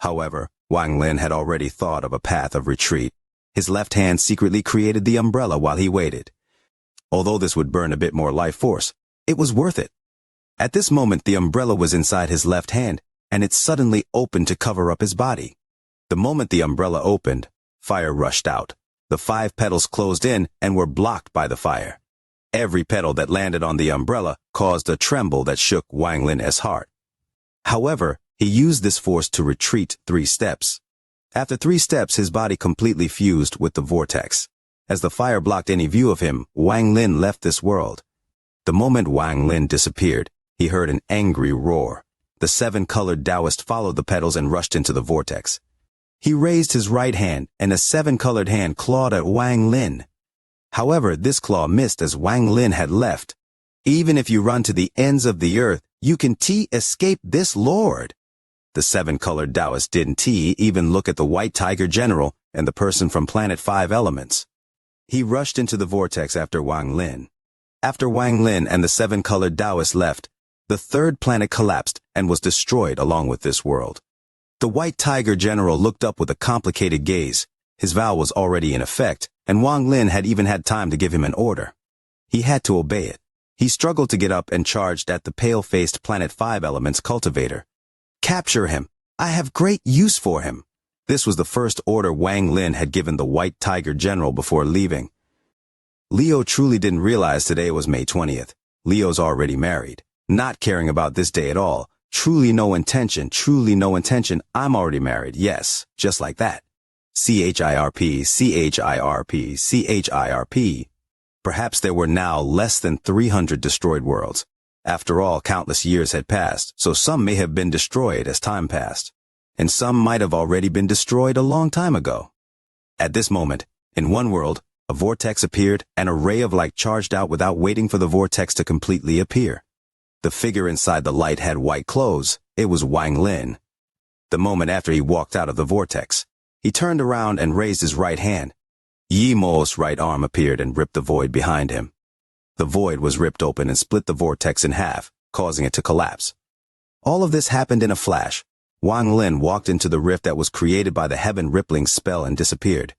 However, Wang Lin had already thought of a path of retreat. His left hand secretly created the umbrella while he waited. Although this would burn a bit more life force, it was worth it. At this moment, the umbrella was inside his left hand, and it suddenly opened to cover up his body. The moment the umbrella opened, fire rushed out. The 5 petals closed in and were blocked by the fire. Every petal that landed on the umbrella caused a tremble that shook Wang Lin's heart. However, he used this force to retreat 3 steps. After 3 steps, his body completely fused with the vortex. As the fire blocked any view of him, Wang Lin left this world. The moment Wang Lin disappeared, he heard an angry roar. The 7-colored Taoist followed the petals and rushed into the vortex. He raised his right hand, and a 7-colored hand clawed at Wang Lin. However, this claw missed as Wang Lin had left. Even if you run to the ends of the earth, you can escape this lord. The 7-colored Taoist didn't even look at the white tiger general and the person from planet 5 elements. He rushed into the vortex after Wang Lin. After Wang Lin and the 7-colored Taoist left, the 3rd planet collapsed and was destroyed along with this world. The white tiger general looked up with a complicated gaze. His vow was already in effect, and Wang Lin had even had time to give him an order. He had to obey it. He struggled to get up and charged at the pale-faced planet 5 elements cultivator. Capture him. I have great use for him. This was the first order Wang Lin had given the white tiger general before leaving. Leo truly didn't realize today was May 20th. Leo's already married. Not caring about this day at all. Truly no intention, I'm already married, yes, just like that. CHIRP, CHIRP, CHIRP. Perhaps there were now less than 300 destroyed worlds. After all, countless years had passed, so some may have been destroyed as time passed. And some might have already been destroyed a long time ago. At this moment, in one world, a vortex appeared, and a ray of light charged out without waiting for the vortex to completely appear. The figure inside the light had white clothes. It was Wang Lin. The moment after he walked out of the vortex, he turned around and raised his right hand. Yi Mo's right arm appeared and ripped the void behind him. The void was ripped open and split the vortex in half, causing it to collapse. All of this happened in a flash. Wang Lin walked into the rift that was created by the heaven-rippling spell and disappeared.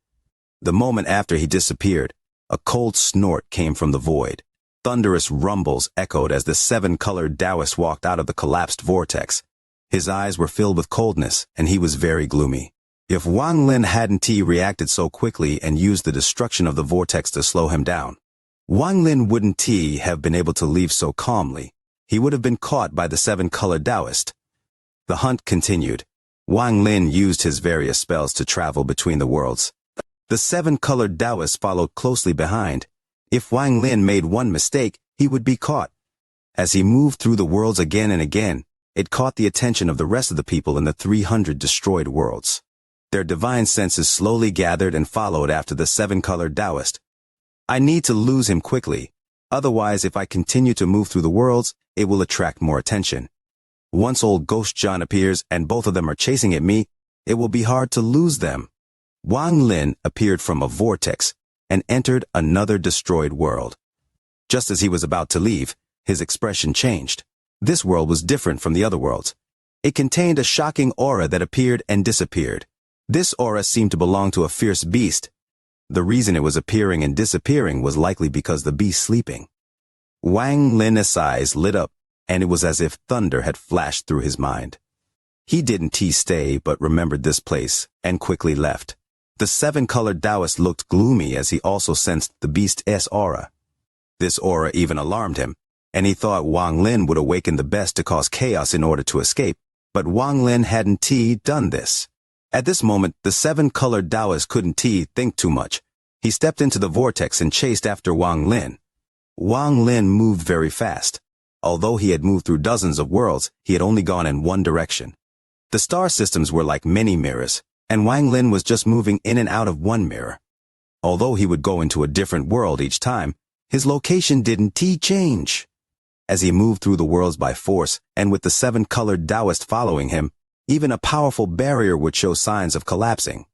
The moment after he disappeared, a cold snort came from the void. Thunderous rumbles echoed as the 7-colored Taoist walked out of the collapsed vortex. His eyes were filled with coldness, and he was very gloomy. If Wang Lin hadn't reacted so quickly and used the destruction of the vortex to slow him down, Wang Lin wouldn't have been able to leave so calmly. He would have been caught by the 7-colored Taoist. The hunt continued. Wang Lin used his various spells to travel between the worlds. The 7-colored Taoist followed closely behind. If Wang Lin made one mistake, he would be caught. As he moved through the worlds again and again, it caught the attention of the rest of the people in the 300 destroyed worlds. Their divine senses slowly gathered and followed after the 7-colored Taoist. I need to lose him quickly. Otherwise, if I continue to move through the worlds, it will attract more attention. Once old Ghost John appears and both of them are chasing at me, it will be hard to lose them. Wang Lin appeared from a vortex and entered another destroyed world. Just as he was about to leave, his expression changed. This world was different from the other worlds. It contained a shocking aura that appeared and disappeared. This aura seemed to belong to a fierce beast. The reason it was appearing and disappearing was likely because the beast sleeping. Wang Lin's eyes lit up, and it was as if thunder had flashed through his mind. He didn't stay but remembered this place and quickly left. The 7-colored Taoist looked gloomy as he also sensed the beast's aura. This aura even alarmed him, and he thought Wang Lin would awaken the best to cause chaos in order to escape, but Wang Lin hadn't done this. At this moment, the 7-colored Taoist couldn't think too much. He stepped into the vortex and chased after Wang Lin. Wang Lin moved very fast. Although he had moved through dozens of worlds, he had only gone in one direction. The star systems were like many mirrors, and Wang Lin was just moving in and out of one mirror. Although he would go into a different world each time, his location didn't change. As he moved through the worlds by force, and with the 7-colored Taoist following him, Even a powerful barrier would show signs of collapsing.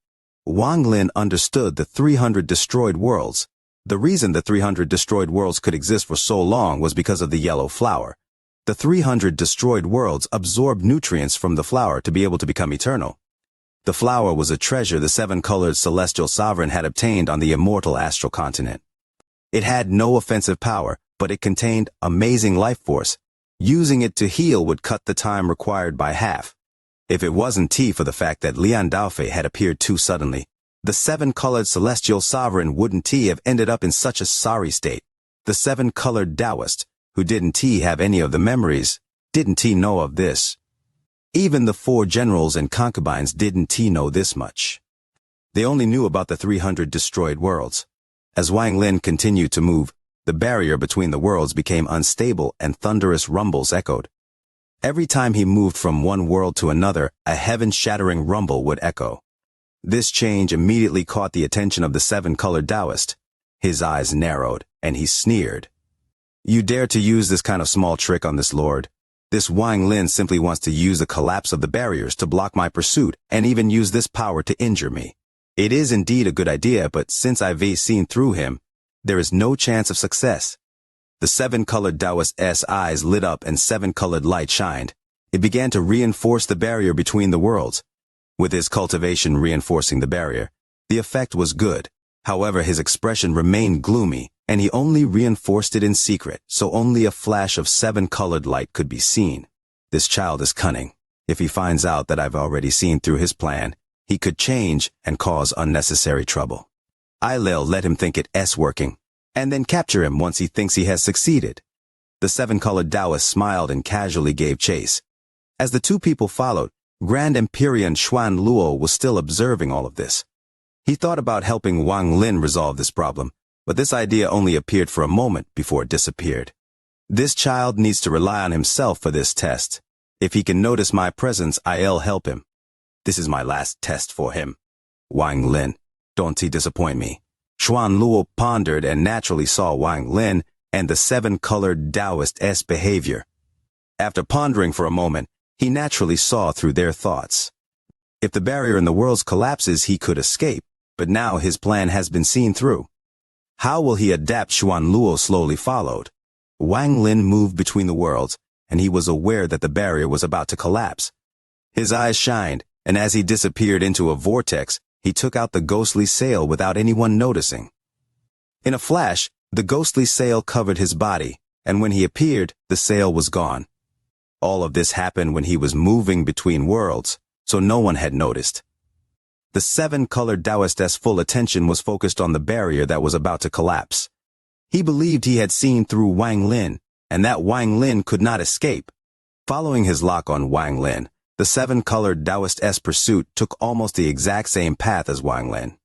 Wang Lin understood the 300 destroyed worlds. The reason the 300 destroyed worlds could exist for so long was because of the yellow flower. The 300 destroyed worlds absorbed nutrients from the flower to be able to become eternal. The flower was a treasure the seven-colored celestial sovereign had obtained on the immortal astral continent. It had no offensive power, but it contained amazing life force. Using it to heal would cut the time required by half. If it wasn't for the fact that Lian Daofei had appeared too suddenly, the seven-colored celestial sovereign wouldn't have ended up in such a sorry state. The seven-colored Taoist, who didn't have any of the memories, didn't know of this. Even the 4 generals and concubines didn't know this much. They only knew about the 300 destroyed worlds. As Wang Lin continued to move, the barrier between the worlds became unstable and thunderous rumbles echoed. Every time he moved from one world to another, a heaven-shattering rumble would echo. This change immediately caught the attention of the seven-colored Taoist. His eyes narrowed, and he sneered. "You dare to use this kind of small trick on this lord? This Wang Lin simply wants to use the collapse of the barriers to block my pursuit and even use this power to injure me. It is indeed a good idea, but since I've seen through him, there is no chance of success." The seven-colored Taoist's eyes lit up and seven-colored light shined. It began to reinforce the barrier between the worlds. With his cultivation reinforcing the barrier, the effect was good. However, his expression remained gloomy, and he only reinforced it in secret, so only a flash of seven-colored light could be seen. This child is cunning. If he finds out that I've already seen through his plan, he could change and cause unnecessary trouble. I'll let him think it's working, and then capture him once he thinks he has succeeded. The seven-colored Taoist smiled and casually gave chase. As the 2 people followed, Grand Empyrean Xuan Luo was still observing all of this. He thought about helping Wang Lin resolve this problem, but this idea only appeared for a moment before it disappeared. This child needs to rely on himself for this test. If he can notice my presence, I'll help him. This is my last test for him. Wang Lin, don't he disappoint me. Xuan Luo pondered and naturally saw Wang Lin and the seven-colored Taoist's behavior. After pondering for a moment, he naturally saw through their thoughts. If the barrier in the worlds collapses, he could escape, but now his plan has been seen through. How will he adapt? Xuan Luo slowly followed. Wang Lin moved between the worlds, and he was aware that the barrier was about to collapse. His eyes shined, and as he disappeared into a vortex, he took out the ghostly sail without anyone noticing. In a flash, the ghostly sail covered his body, and when he appeared, the sail was gone. All of this happened when he was moving between worlds, so no one had noticed. The seven-colored Taoist's full attention was focused on the barrier that was about to collapse. He believed he had seen through Wang Lin, and that Wang Lin could not escape. Following his lock on Wang Lin, the seven-colored Taoist's pursuit took almost the exact same path as Wang Lin.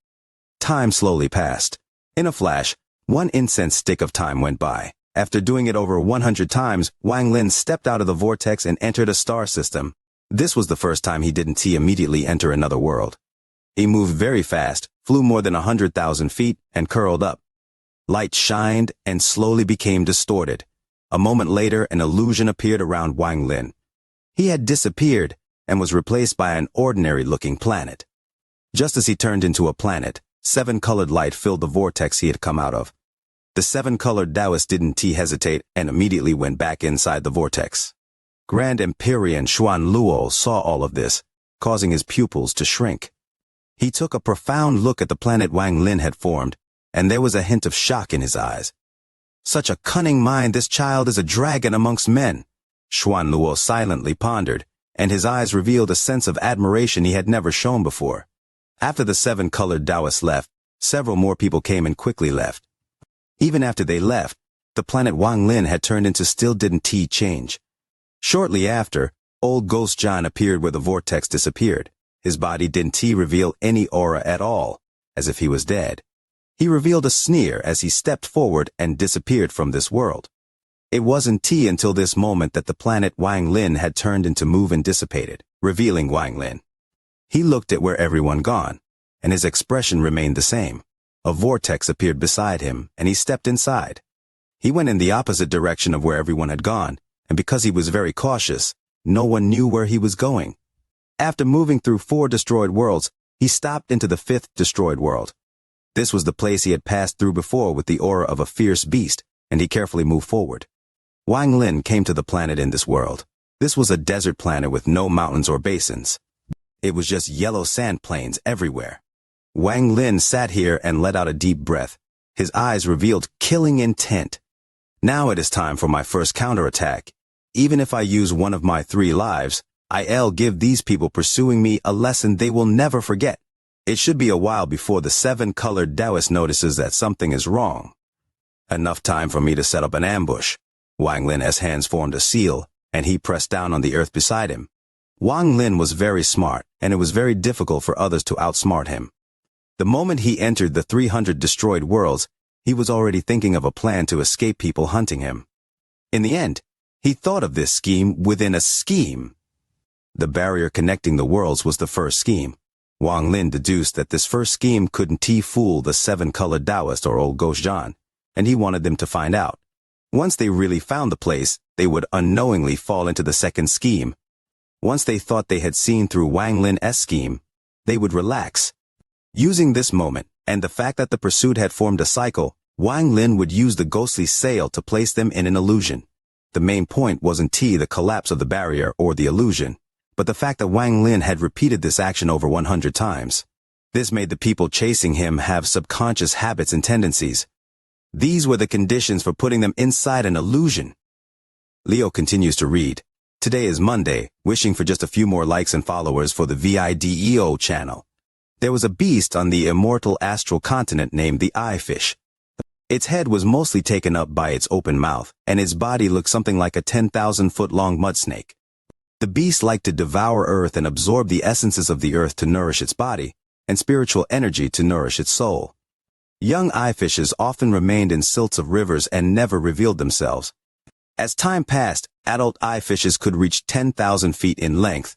Time slowly passed. In a flash, 1 incense stick of time went by. After doing it over 100 times, Wang Lin stepped out of the vortex and entered a star system. This was the first time he didn't immediately enter another world. He moved very fast, flew more than 100,000 feet, and curled up. Light shined and slowly became distorted. A moment later, an illusion appeared around Wang Lin. He had disappeared and was replaced by an ordinary-looking planet. Just as he turned into a planet, seven-colored light filled the vortex he had come out of. The seven-colored Taoist didn't hesitate and immediately went back inside the vortex. Grand Empyrean Xuan Luo saw all of this, causing his pupils to shrink. He took a profound look at the planet Wang Lin had formed, and there was a hint of shock in his eyes. Such a cunning mind, this child is a dragon amongst men. Xuan Luo silently pondered, and his eyes revealed a sense of admiration he had never shown before. After the seven-colored Taoists left, several more people came and quickly left. Even after they left, the planet Wang Lin had turned into still didn't change. Shortly after, old Ghost John appeared where the vortex disappeared. His body didn't reveal any aura at all, as if he was dead. He revealed a sneer as he stepped forward and disappeared from this world. It wasn't until this moment that the planet Wang Lin had turned into move and dissipated, revealing Wang Lin. He looked at where everyone gone, and his expression remained the same. A vortex appeared beside him, and he stepped inside. He went in the opposite direction of where everyone had gone, and because he was very cautious, no one knew where he was going. After moving through 4 destroyed worlds, he stopped into the 5th destroyed world. This was the place he had passed through before with the aura of a fierce beast, and he carefully moved forward. Wang Lin came to the planet in this world. This was a desert planet with no mountains or basins. It was just yellow sand plains everywhere. Wang Lin sat here and let out a deep breath. His eyes revealed killing intent. Now it is time for my first counterattack. Even if I use one of my 3 lives, I'll give these people pursuing me a lesson they will never forget. It should be a while before the 7-colored Taoist notices that something is wrong. Enough time for me to set up an ambush. Wang Lin's hands formed a seal, and he pressed down on the earth beside him. Wang Lin was very smart, and it was very difficult for others to outsmart him. The moment he entered the 300 destroyed worlds, he was already thinking of a plan to escape people hunting him. In the end, he thought of this scheme within a scheme. The barrier connecting the worlds was the first scheme. Wang Lin deduced that this first scheme couldn't fool the 7-colored Taoist or old Ghost John, and he wanted them to find out. Once they really found the place, they would unknowingly fall into the second scheme. Once they thought they had seen through Wang Lin's scheme, they would relax. Using this moment, and the fact that the pursuit had formed a cycle, Wang Lin would use the ghostly sail to place them in an illusion. The main point wasn't the collapse of the barrier or the illusion, but the fact that Wang Lin had repeated this action over 100 times. This made the people chasing him have subconscious habits and tendencies. These were the conditions for putting them inside an illusion. Leo continues to read. Today is Monday, wishing for just a few more likes and followers for the VIDEO channel. There was a beast on the immortal astral continent named the Eye Fish. Its head was mostly taken up by its open mouth, and its body looked something like a 10,000-foot-long mud snake. The beast liked to devour earth and absorb the essences of the earth to nourish its body, and spiritual energy to nourish its soul. Young eye fishes often remained in silts of rivers and never revealed themselves. As time passed, adult eye fishes could reach 10,000 feet in length.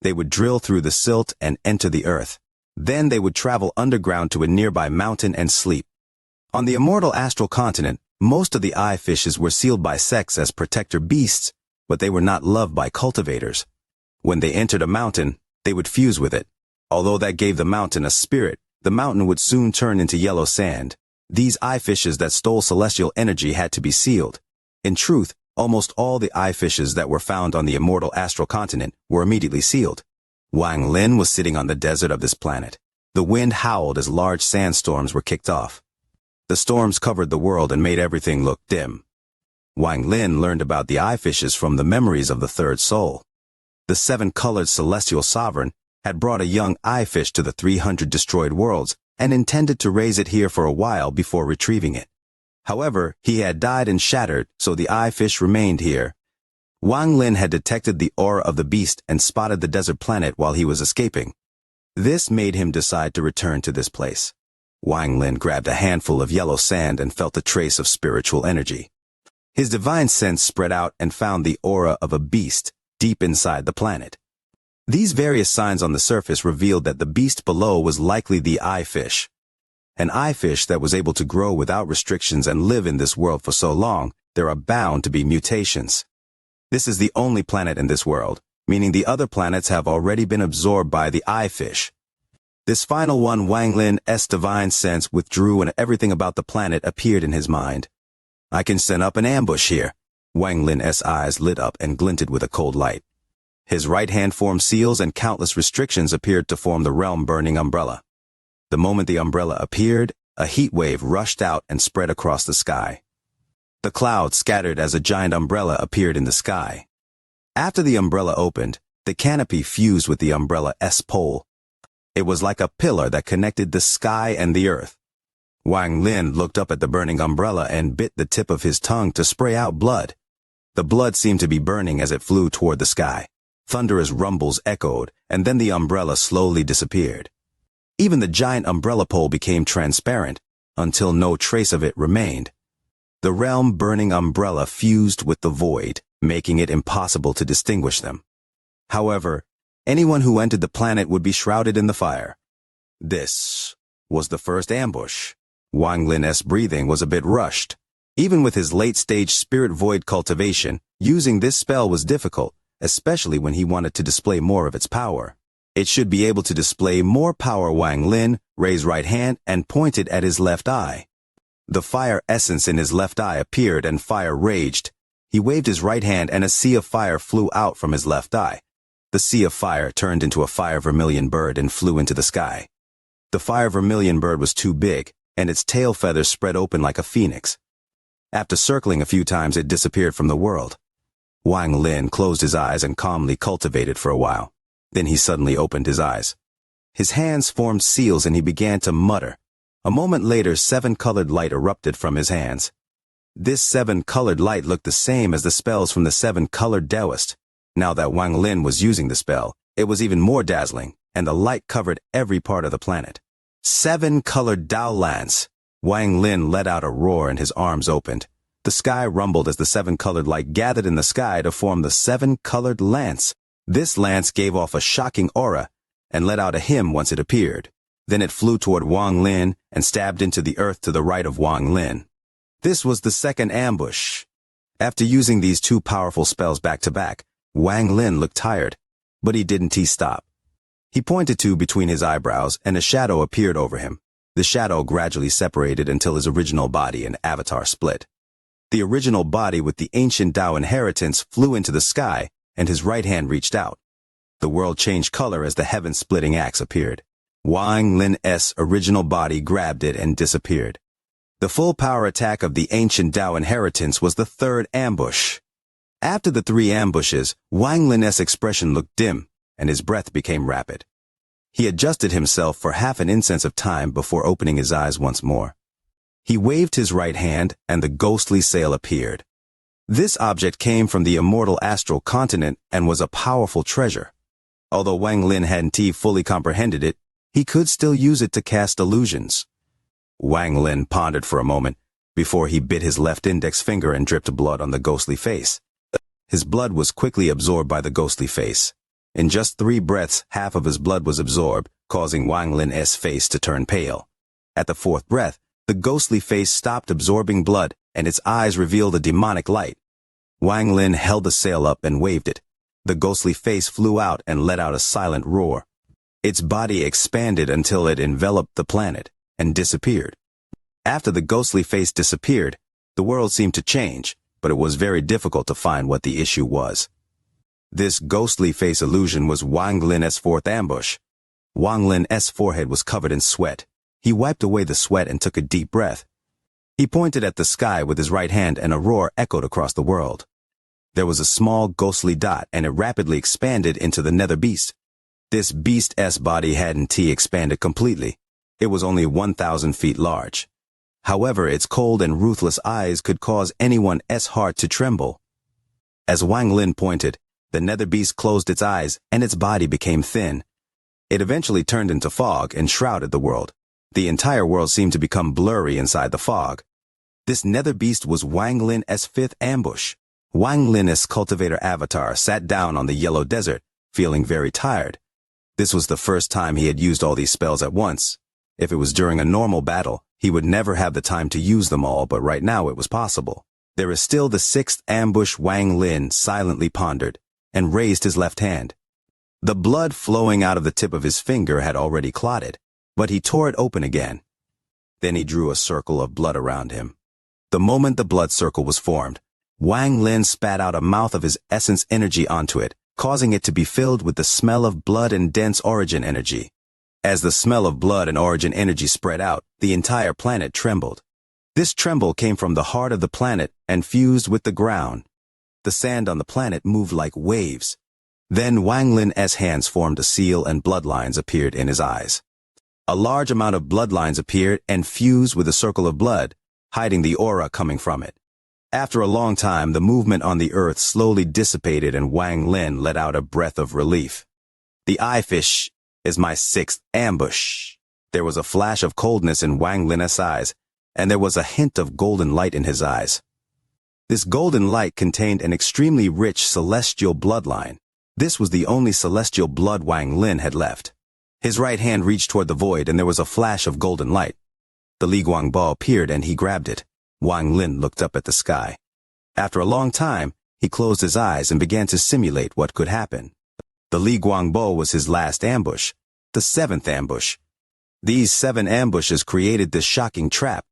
They would drill through the silt and enter the earth. Then they would travel underground to a nearby mountain and sleep. On the immortal astral continent, most of the eye fishes were sealed by sex as protector beasts, but they were not loved by cultivators. When they entered a mountain, they would fuse with it. Although that gave the mountain a spirit, the mountain would soon turn into yellow sand. These eye fishes that stole celestial energy had to be sealed. In truth, almost all the eye fishes that were found on the immortal astral continent were immediately sealed. Wang Lin was sitting on the desert of this planet. The wind howled as large sandstorms were kicked off. The storms covered the world and made everything look dim. Wang Lin learned about the eye fishes from the memories of the third soul. The 7-colored celestial sovereign had brought a young eye fish to the 300 destroyed worlds and intended to raise it here for a while before retrieving it. However, he had died and shattered, so the eye fish remained here. Wang Lin had detected the aura of the beast and spotted the desert planet while he was escaping. This made him decide to return to this place. Wang Lin grabbed a handful of yellow sand and felt a trace of spiritual energy. His divine sense spread out and found the aura of a beast deep inside the planet. These various signs on the surface revealed that the beast below was likely the eye fish. An eye fish that was able to grow without restrictions and live in this world for so long, there are bound to be mutations. This is the only planet in this world, meaning the other planets have already been absorbed by the eye fish. This final one, Wang Lin's divine sense withdrew and everything about the planet appeared in his mind. I can set up an ambush here. Wang Lin's eyes lit up and glinted with a cold light. His right hand formed seals and countless restrictions appeared to form the realm-burning umbrella. The moment the umbrella appeared, a heat wave rushed out and spread across the sky. The clouds scattered as a giant umbrella appeared in the sky. After the umbrella opened, the canopy fused with the umbrella's pole. It was like a pillar that connected the sky and the earth. Wang Lin looked up at the burning umbrella and bit the tip of his tongue to spray out blood. The blood seemed to be burning as it flew toward the sky. Thunderous rumbles echoed, and then the umbrella slowly disappeared. Even the giant umbrella pole became transparent, until no trace of it remained. The realm-burning umbrella fused with the void, making it impossible to distinguish them. However, anyone who entered the planet would be shrouded in the fire. This was the first ambush. Wang Lin's breathing was a bit rushed. Even with his late-stage spirit void cultivation, using this spell was difficult, especially when he wanted to display more of its power. It should be able to display more power. Wang Lin raised right hand and pointed at his left eye. The fire essence in his left eye appeared and fire raged. He waved his right hand and a sea of fire flew out from his left eye. The sea of fire turned into a fire vermilion bird and flew into the sky. The fire vermilion bird was too big, and its tail feathers spread open like a phoenix. After circling a few times, it disappeared from the world. Wang Lin closed his eyes and calmly cultivated for a while. Then he suddenly opened his eyes. His hands formed seals and he began to mutter. A moment later, 7-colored light erupted from his hands. This 7-colored light looked the same as the spells from the 7-colored Taoist. Now that Wang Lin was using the spell, it was even more dazzling, and the light covered every part of the planet. 7-colored Dao Lance. Wang Lin let out a roar and his arms opened. The sky rumbled as the 7-colored light gathered in the sky to form the 7-colored lance. This lance gave off a shocking aura and let out a hymn once it appeared. Then it flew toward Wang Lin and stabbed into the earth to the right of Wang Lin. This was the second ambush. After using these two powerful spells back to back, Wang Lin looked tired, but he didn't stop. He pointed to between his eyebrows and a shadow appeared over him. The shadow gradually separated until his original body and avatar split. The original body with the ancient Tao inheritance flew into the sky, and his right hand reached out. The world changed color as the heaven-splitting axe appeared. Wang Lin's original body grabbed it and disappeared. The full power attack of the ancient Tao inheritance was the third ambush. After the 3 ambushes, Wang Lin's expression looked dim, and his breath became rapid. He adjusted himself for half an instant of time before opening his eyes once more. He waved his right hand, and the ghostly sail appeared. This object came from the immortal astral continent and was a powerful treasure. Although Wang Lin hadn't fully comprehended it, he could still use it to cast illusions. Wang Lin pondered for a moment before he bit his left index finger and dripped blood on the ghostly face. His blood was quickly absorbed by the ghostly face. In just 3 breaths, half of his blood was absorbed, causing Wang Lin's face to turn pale. At the 4th breath, the ghostly face stopped absorbing blood, and its eyes revealed a demonic light. Wang Lin held the sail up and waved it. The ghostly face flew out and let out a silent roar. Its body expanded until it enveloped the planet and disappeared. After the ghostly face disappeared, the world seemed to change, but it was very difficult to find what the issue was. This ghostly face illusion was Wang Lin's 4th ambush. Wang Lin's forehead was covered in sweat. He wiped away the sweat and took a deep breath. He pointed at the sky with his right hand and a roar echoed across the world. There was a small ghostly dot and it rapidly expanded into the nether beast. This beast's body hadn't expanded completely. It was only 1,000 feet large. However, its cold and ruthless eyes could cause anyone's heart to tremble. As Wang Lin pointed, the nether beast closed its eyes and its body became thin. It eventually turned into fog and shrouded the world. The entire world seemed to become blurry inside the fog. This nether beast was Wang Lin's 5th ambush. Wang Lin's cultivator avatar sat down on the yellow desert, feeling very tired. This was the first time he had used all these spells at once. If it was during a normal battle, he would never have the time to use them all, but right now it was possible. There is still the 6th ambush. Wang Lin silently pondered and raised his left hand. The blood flowing out of the tip of his finger had already clotted, but he tore it open again. Then he drew a circle of blood around him. The moment the blood circle was formed, Wang Lin spat out a mouth of his essence energy onto it, causing it to be filled with the smell of blood and dense origin energy. As the smell of blood and origin energy spread out, the entire planet trembled. This tremble came from the heart of the planet and fused with the ground. The sand on the planet moved like waves. Then Wang Lin's hands formed a seal and bloodlines appeared in his eyes. A large amount of bloodlines appeared and fused with a circle of blood, hiding the aura coming from it. After a long time, the movement on the earth slowly dissipated and Wang Lin let out a breath of relief. The eye fish is my 6th ambush. There was a flash of coldness in Wang Lin's eyes, and there was a hint of golden light in his eyes. This golden light contained an extremely rich celestial bloodline. This was the only celestial blood Wang Lin had left. His right hand reached toward the void and there was a flash of golden light. The Li Guang ball appeared and he grabbed it. Wang Lin looked up at the sky. After a long time, he closed his eyes and began to simulate what could happen. The Li Guangbo was his last ambush, the seventh ambush. These 7 ambushes created this shocking trap.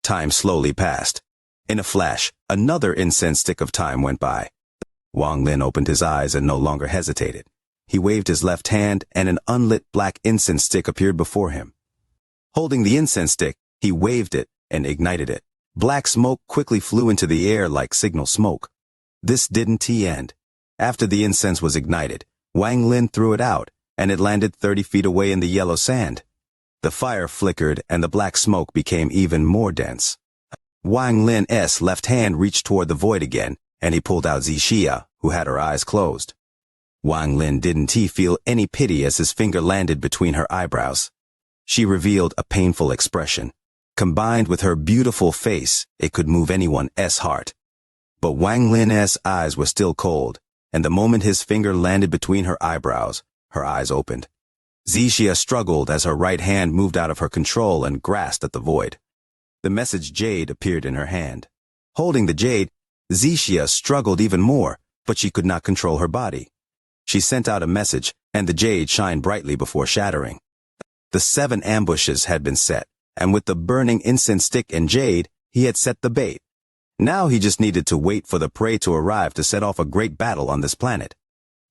Time slowly passed. In a flash, another incense stick of time went by. Wang Lin opened his eyes and no longer hesitated. He waved his left hand and an unlit black incense stick appeared before him. Holding the incense stick, he waved it and ignited it. Black smoke quickly flew into the air like signal smoke. This didn't end. After the incense was ignited, Wang Lin threw it out, and it landed 30 feet away in the yellow sand. The fire flickered and the black smoke became even more dense. Wang Lin's left hand reached toward the void again, and he pulled out Xianxia, who had her eyes closed. Wang Lin didn't feel any pity as his finger landed between her eyebrows. She revealed a painful expression. Combined with her beautiful face, it could move anyone's heart. But Wang Lin's eyes were still cold, and the moment his finger landed between her eyebrows, her eyes opened. Xianxia struggled as her right hand moved out of her control and grasped at the void. The message jade appeared in her hand. Holding the jade, Xianxia struggled even more, but she could not control her body. She sent out a message, and the jade shined brightly before shattering. The 7 ambushes had been set, and with the burning incense stick and jade, he had set the bait. Now he just needed to wait for the prey to arrive to set off a great battle on this planet.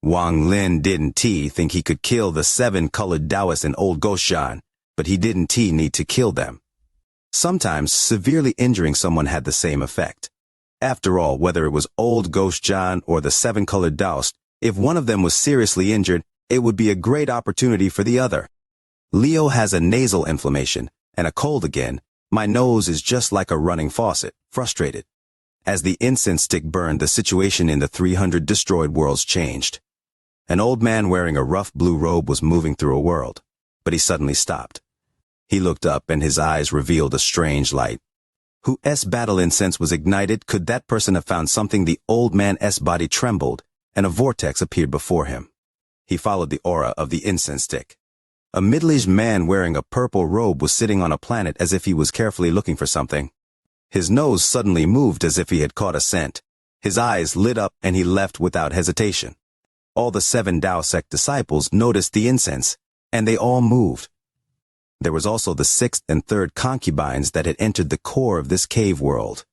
Wang Lin didn't think he could kill the 7 colored Taoists in Old Goshan, but he didn't need to kill them. Sometimes severely injuring someone had the same effect. After all, whether it was Old Goshan or the 7 colored Taoist, if one of them was seriously injured, it would be a great opportunity for the other. Leo has a nasal inflammation and a cold again. My nose is just like a running faucet, frustrated. As the incense stick burned, the situation in the 300 destroyed worlds changed. An old man wearing a rough blue robe was moving through a world, but he suddenly stopped. He looked up and his eyes revealed a strange light. Whose battle incense was ignited? Could that person have found something? The old man's body trembled, and a vortex appeared before him. He followed the aura of the incense stick. A middle-aged man wearing a purple robe was sitting on a planet as if he was carefully looking for something. His nose suddenly moved as if he had caught a scent. His eyes lit up and he left without hesitation. All the 7 Tao sect disciples noticed the incense, and they all moved. There was also the 6th and 3rd concubines that had entered the core of this cave world.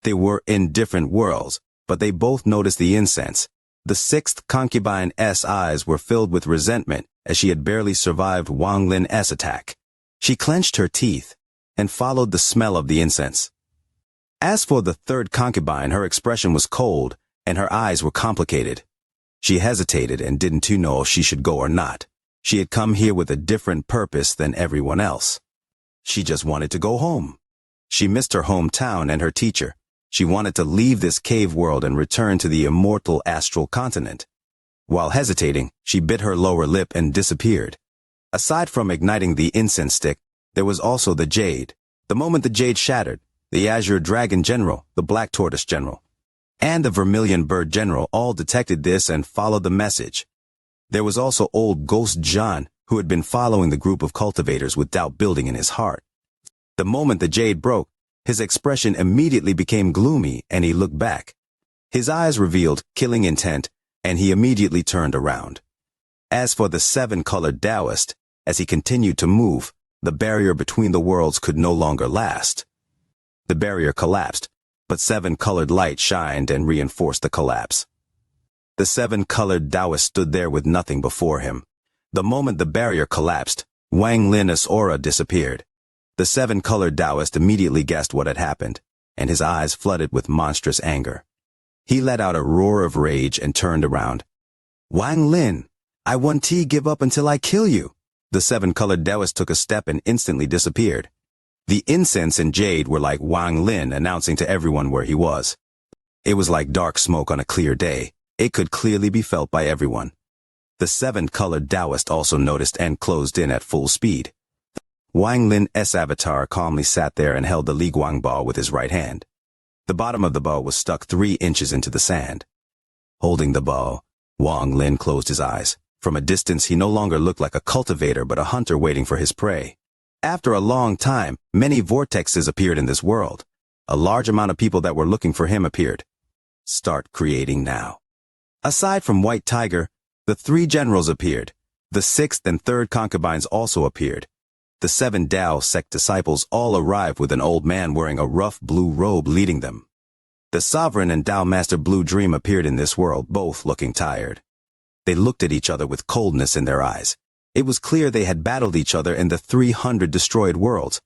They were in different worlds, but they both noticed the incense. The 6th concubine's eyes were filled with resentment as she had barely survived Wang Lin's attack. She clenched her teeth and followed the smell of the incense. As for the 3rd concubine, her expression was cold and her eyes were complicated. She hesitated and didn't know if she should go or not. She had come here with a different purpose than everyone else. She just wanted to go home. She missed her hometown and her teacher. She wanted to leave this cave world and return to the immortal astral continent. While hesitating, she bit her lower lip and disappeared. Aside from igniting the incense stick, there was also the jade. The moment the jade shattered, the azure dragon general, the black tortoise general, and the vermilion bird general all detected this and followed the message. There was also old Ghost John, who had been following the group of cultivators with doubt building in his heart. The moment the jade broke, his expression immediately became gloomy and he looked back. His eyes revealed killing intent, and he immediately turned around. As for the 7 colored Taoist, as he continued to move, the barrier between the worlds could no longer last. The barrier collapsed, but 7 colored light shined and reinforced the collapse. The 7 colored Taoist stood there with nothing before him. The moment the barrier collapsed, Wang Lin's aura disappeared. The 7 colored Taoist immediately guessed what had happened, and his eyes flooded with monstrous anger. He let out a roar of rage and turned around. Wang Lin, I won't give up until I kill you. The 7 colored Taoist took a step and instantly disappeared. The incense and jade were like Wang Lin announcing to everyone where he was. It was like dark smoke on a clear day. It could clearly be felt by everyone. The 7 colored Taoist also noticed and closed in at full speed. Wang Lin's avatar calmly sat there and held the Li Guang ball with his right hand. The bottom of the ball was stuck 3 inches into the sand. Holding the ball, Wang Lin closed his eyes. From a distance, he no longer looked like a cultivator but a hunter waiting for his prey. After a long time, many vortexes appeared in this world. A large amount of people that were looking for him appeared. start creating now. Aside from White Tiger, the 3 generals appeared. The 6th and 3rd concubines also appeared. The 7 Tao sect disciples all arrived with an old man wearing a rough blue robe leading them. The sovereign and Tao Master Blue Dream appeared in this world, both looking tired. They looked at each other with coldness in their eyes. It was clear they had battled each other in the 300 destroyed worlds.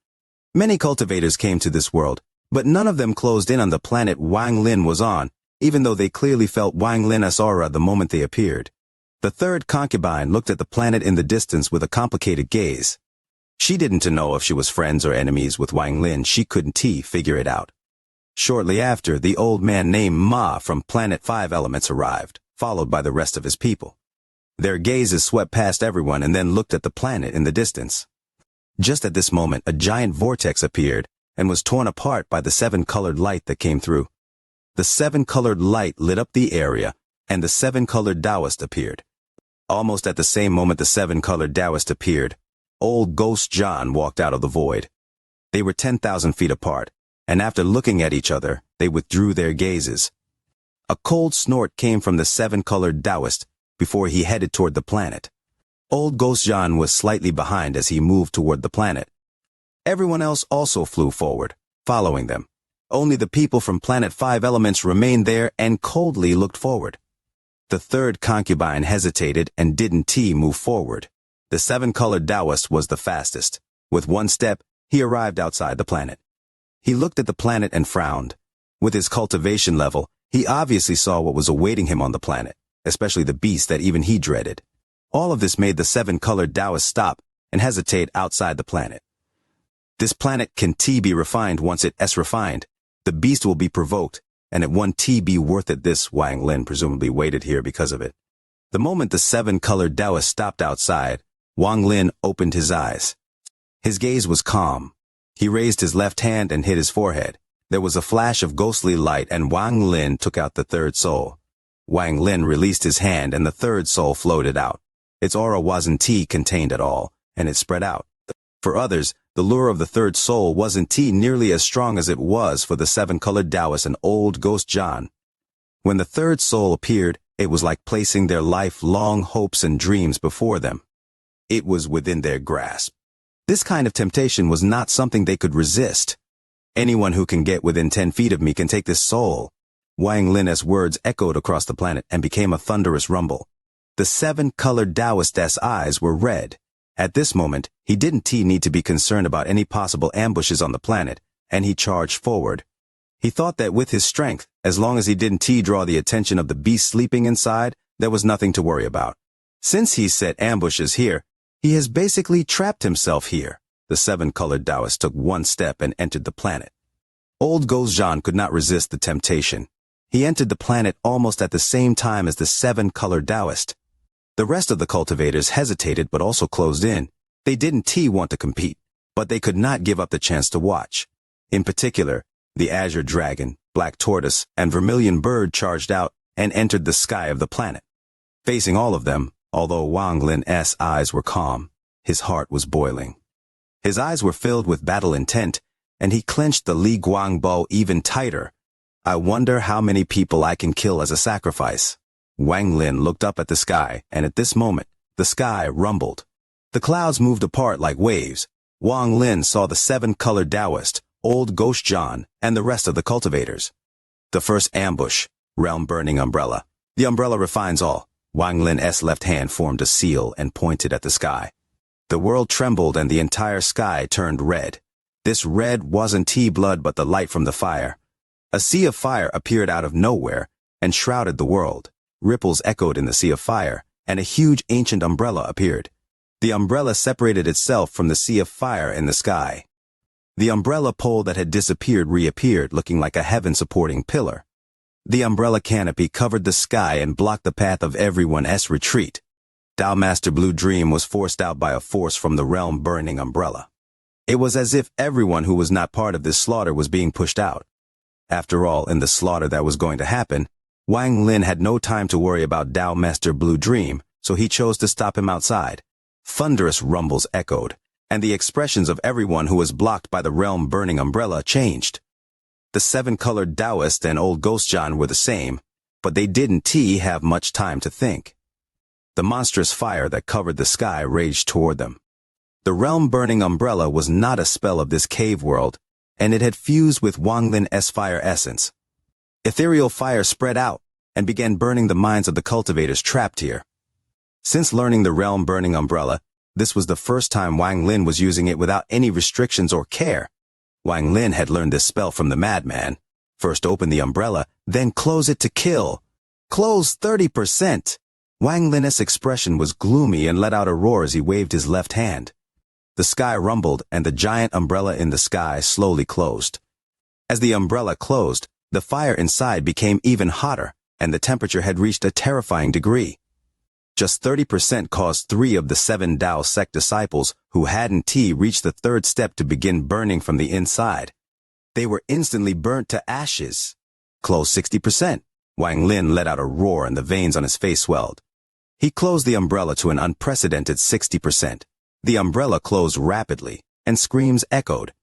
Many cultivators came to this world, but none of them closed in on the planet Wang Lin was on, even though they clearly felt Wang Lin's aura the moment they appeared. The 3rd concubine looked at the planet in the distance with a complicated gaze. She didn't know if she was friends or enemies with Wang Lin. She couldn't figure it out. Shortly after, the old man named Ma from Planet 5 Elements arrived, followed by the rest of his people. Their gazes swept past everyone and then looked at the planet in the distance. Just at this moment, a giant vortex appeared and was torn apart by the 7-colored light that came through. The 7-colored light lit up the area, and the 7-colored Taoist appeared. Almost at the same moment the 7-colored Taoist appeared, old Ghost John walked out of the void. They were 10,000 feet apart, and after looking at each other, they withdrew their gazes. A cold snort came from the 7-colored Taoist before he headed toward the planet. Old Ghost John was slightly behind as he moved toward the planet. Everyone else also flew forward, following them. Only the people from Planet 5 Elements remained there and coldly looked forward. The 3rd concubine hesitated and didn't move forward. The 7-colored Taoist was the fastest. With one step, he arrived outside the planet. He looked at the planet and frowned. With his cultivation level, he obviously saw what was awaiting him on the planet, especially the beast that even he dreaded. All of this made the 7-colored Taoist stop and hesitate outside the planet. This planet can be refined once it's refined. The beast will be provoked, and it won't be worth it. This Wang Lin presumably waited here because of it. The moment the 7-colored Taoist stopped outside, Wang Lin opened his eyes. His gaze was calm. He raised his left hand and hit his forehead. There was a flash of ghostly light and Wang Lin took out the 3rd soul. Wang Lin released his hand and the 3rd soul floated out. Its aura wasn't contained at all, and it spread out. For others, the lure of the 3rd soul wasn't nearly as strong as it was for the 7-colored Taoist and old Ghost John. When the 3rd soul appeared, it was like placing their lifelong hopes and dreams before them. It was within their grasp. This kind of temptation was not something they could resist. Anyone who can get within 10 feet of me can take this soul. Wang Lin's words echoed across the planet and became a thunderous rumble. The 7-colored Taoist's eyes were red. At this moment, he didn't need to be concerned about any possible ambushes on the planet, and he charged forward. He thought that with his strength, as long as he didn't draw the attention of the beast sleeping inside, there was nothing to worry about. Since he set ambushes here, he has basically trapped himself here. The 7-colored Taoist took one step and entered the planet. Old Gozhan could not resist the temptation. He entered the planet almost at the same time as the 7-colored Taoist. The rest of the cultivators hesitated but also closed in. They didn't want to compete, but they could not give up the chance to watch. In particular, the Azure Dragon, Black Tortoise, and Vermilion Bird charged out and entered the sky of the planet. Facing all of them, although Wang Lin's eyes were calm, his heart was boiling. His eyes were filled with battle intent, and he clenched the Li Guang bow even tighter. I wonder how many people I can kill as a sacrifice. Wang Lin looked up at the sky, and at this moment, the sky rumbled. The clouds moved apart like waves. Wang Lin saw the 7-colored Taoist, Old Ghost John, and the rest of the cultivators. The first ambush, realm-burning umbrella. The umbrella refines all. Wang Lin's left hand formed a seal and pointed at the sky. The world trembled and the entire sky turned red. This red wasn't blood but the light from the fire. A sea of fire appeared out of nowhere and shrouded the world. Ripples echoed in the sea of fire, and a huge ancient umbrella appeared. The umbrella separated itself from the sea of fire in the sky. The umbrella pole that had disappeared reappeared, looking like a heaven-supporting pillar. The umbrella canopy covered the sky and blocked the path of everyone's retreat. Tao Master Blue Dream was forced out by a force from the realm-burning umbrella. It was as if everyone who was not part of this slaughter was being pushed out. After all, in the slaughter that was going to happen, Wang Lin had no time to worry about Tao Master Blue Dream, so he chose to stop him outside. Thunderous rumbles echoed, and the expressions of everyone who was blocked by the realm-burning umbrella changed. The seven-colored Taoist and old Ghost John were the same, but they didn't have much time to think. The monstrous fire that covered the sky raged toward them. The realm-burning umbrella was not a spell of this cave world, and it had fused with Wang Lin's fire essence. Ethereal fire spread out and began burning the minds of the cultivators trapped here. Since learning the realm-burning umbrella, this was the first time Wang Lin was using it without any restrictions or care. Wang Lin had learned this spell from the madman. First open the umbrella, then close it to kill. Close 30%. Wang Lin's expression was gloomy and let out a roar as he waved his left hand. The sky rumbled and the giant umbrella in the sky slowly closed. As the umbrella closed, the fire inside became even hotter, and the temperature had reached a terrifying degree. Just 30% caused 3 of the 7 Tao sect disciples who hadn't reached the 3rd step to begin burning from the inside. They were instantly burnt to ashes. Close 60%. Wang Lin let out a roar and the veins on his face swelled. He closed the umbrella to an unprecedented 60%. The umbrella closed rapidly, and screams echoed.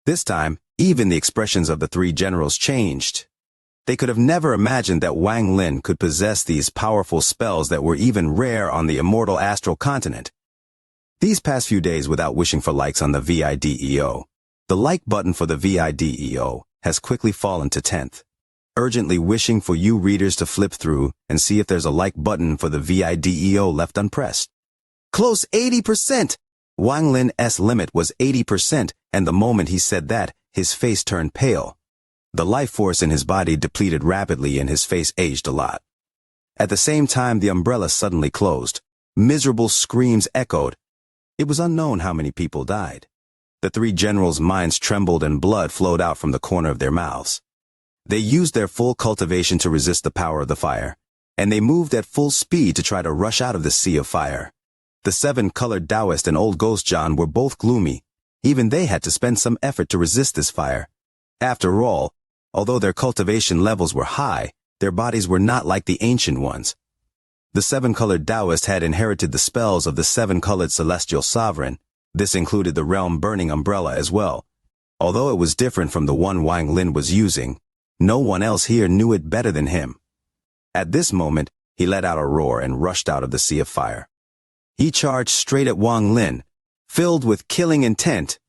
This time, even the expressions of the 3 generals changed. They could have never imagined that Wang Lin could possess these powerful spells that were even rare on the immortal astral continent. These past few days without wishing for likes on the VIDEO, the like button for the VIDEO has quickly fallen to 10th. Urgently wishing for you readers to flip through and see if there's a like button for the VIDEO left unpressed. Close 80%! Wang Lin's limit was 80%, and the moment he said that, his face turned pale. The life force in his body depleted rapidly and his face aged a lot. At the same time, the umbrella suddenly closed. Miserable screams echoed. It was unknown how many people died. The 3 generals' minds trembled and blood flowed out from the corner of their mouths. They used their full cultivation to resist the power of the fire, and they moved at full speed to try to rush out of the sea of fire. The 7-colored Taoist and old Ghost John were both gloomy. Even they had to spend some effort to resist this fire. After all, although their cultivation levels were high, their bodies were not like the ancient ones. The 7-colored Taoist had inherited the spells of the 7-colored celestial sovereign. This included the realm-burning umbrella as well. Although it was different from the one Wang Lin was using, no one else here knew it better than him. At this moment, he let out a roar and rushed out of the sea of fire. He charged straight at Wang Lin, filled with killing intent.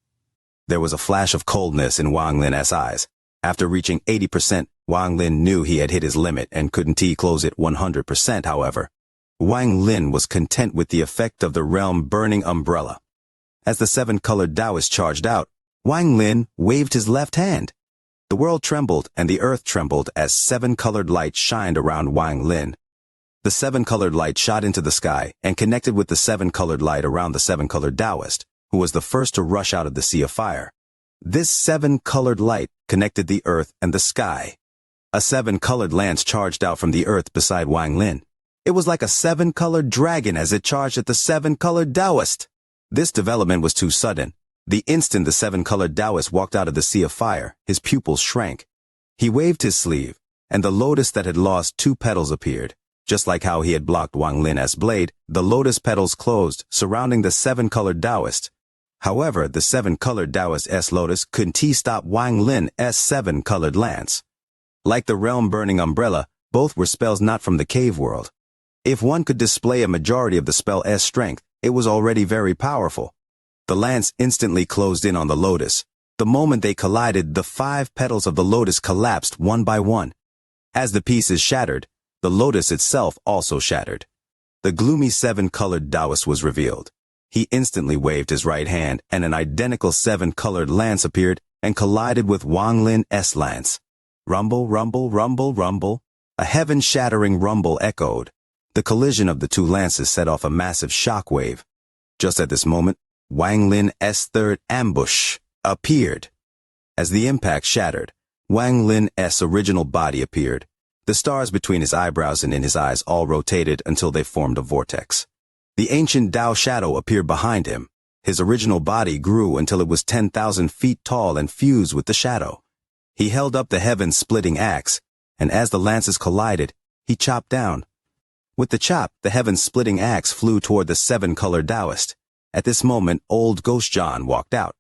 There was a flash of coldness in Wang Lin's eyes. After reaching 80%, Wang Lin knew he had hit his limit and couldn't close it 100%, however. Wang Lin was content with the effect of the realm-burning umbrella. As the 7-colored Taoist charged out, Wang Lin waved his left hand. The world trembled and the earth trembled as 7-colored light shined around Wang Lin. The 7-colored light shot into the sky and connected with the 7-colored light around the 7-colored Taoist, who was the first to rush out of the sea of fire. This 7-colored light connected the earth and the sky. A 7-colored lance charged out from the earth beside Wang Lin. It was like a 7-colored dragon as it charged at the 7-colored Taoist. This development was too sudden. The instant the 7-colored Taoist walked out of the sea of fire, his pupils shrank. He waved his sleeve, and the lotus that had lost 2 petals appeared. Just like how he had blocked Wang Lin's blade, the lotus petals closed, surrounding the 7-colored Taoist. However, the 7-colored Taoist's lotus couldn't stop Wang Lin's 7-colored lance. Like the realm-burning umbrella, both were spells not from the cave world. If one could display a majority of the spell's strength, it was already very powerful. The lance instantly closed in on the lotus. The moment they collided, the 5 petals of the lotus collapsed one by one. As the pieces shattered, the lotus itself also shattered. The gloomy 7-colored Taoist was revealed. He instantly waved his right hand, and an identical 7-colored lance appeared and collided with Wang Lin's lance. Rumble, rumble, rumble, rumble. A heaven-shattering rumble echoed. The collision of the 2 lances set off a massive shock wave. Just at this moment, Wang Lin's 3rd ambush appeared. As the impact shattered, Wang Lin's original body appeared. The stars between his eyebrows and in his eyes all rotated until they formed a vortex. The ancient Tao shadow appeared behind him. His original body grew until it was 10,000 feet tall and fused with the shadow. He held up the heaven-splitting axe, and as the lances collided, he chopped down. With the chop, the heaven-splitting axe flew toward the 7-colored Taoist. At this moment, old Ghost John walked out.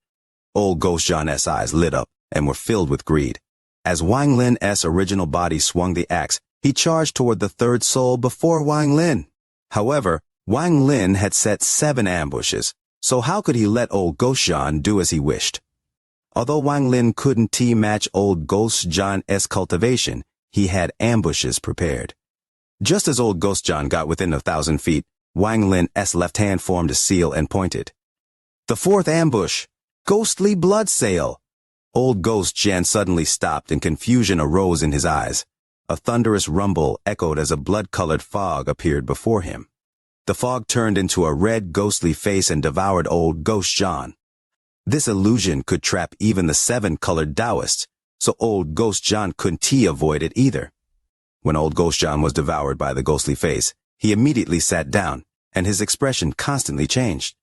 Old Ghost John's eyes lit up and were filled with greed. As Wang Lin's original body swung the axe, he charged toward the third soul before Wang Lin. However, Wang Lin had set 7 ambushes, so how could he let old Ghost Zhan do as he wished? Although Wang Lin couldn't match old Ghost Zhan's cultivation, he had ambushes prepared. Just as old Ghost Zhan got within 1,000 feet, Wang Lin's left hand formed a seal and pointed. The 4th ambush! Ghostly blood sail! Old Ghost Zhan suddenly stopped and confusion arose in his eyes. A thunderous rumble echoed as a blood-colored fog appeared before him. The fog turned into a red ghostly face and devoured old Ghost Zhan. This illusion could trap even the 7-colored Taoists, so old Ghost Zhan couldn't avoid it either. When old Ghost Zhan was devoured by the ghostly face, he immediately sat down, and his expression constantly changed.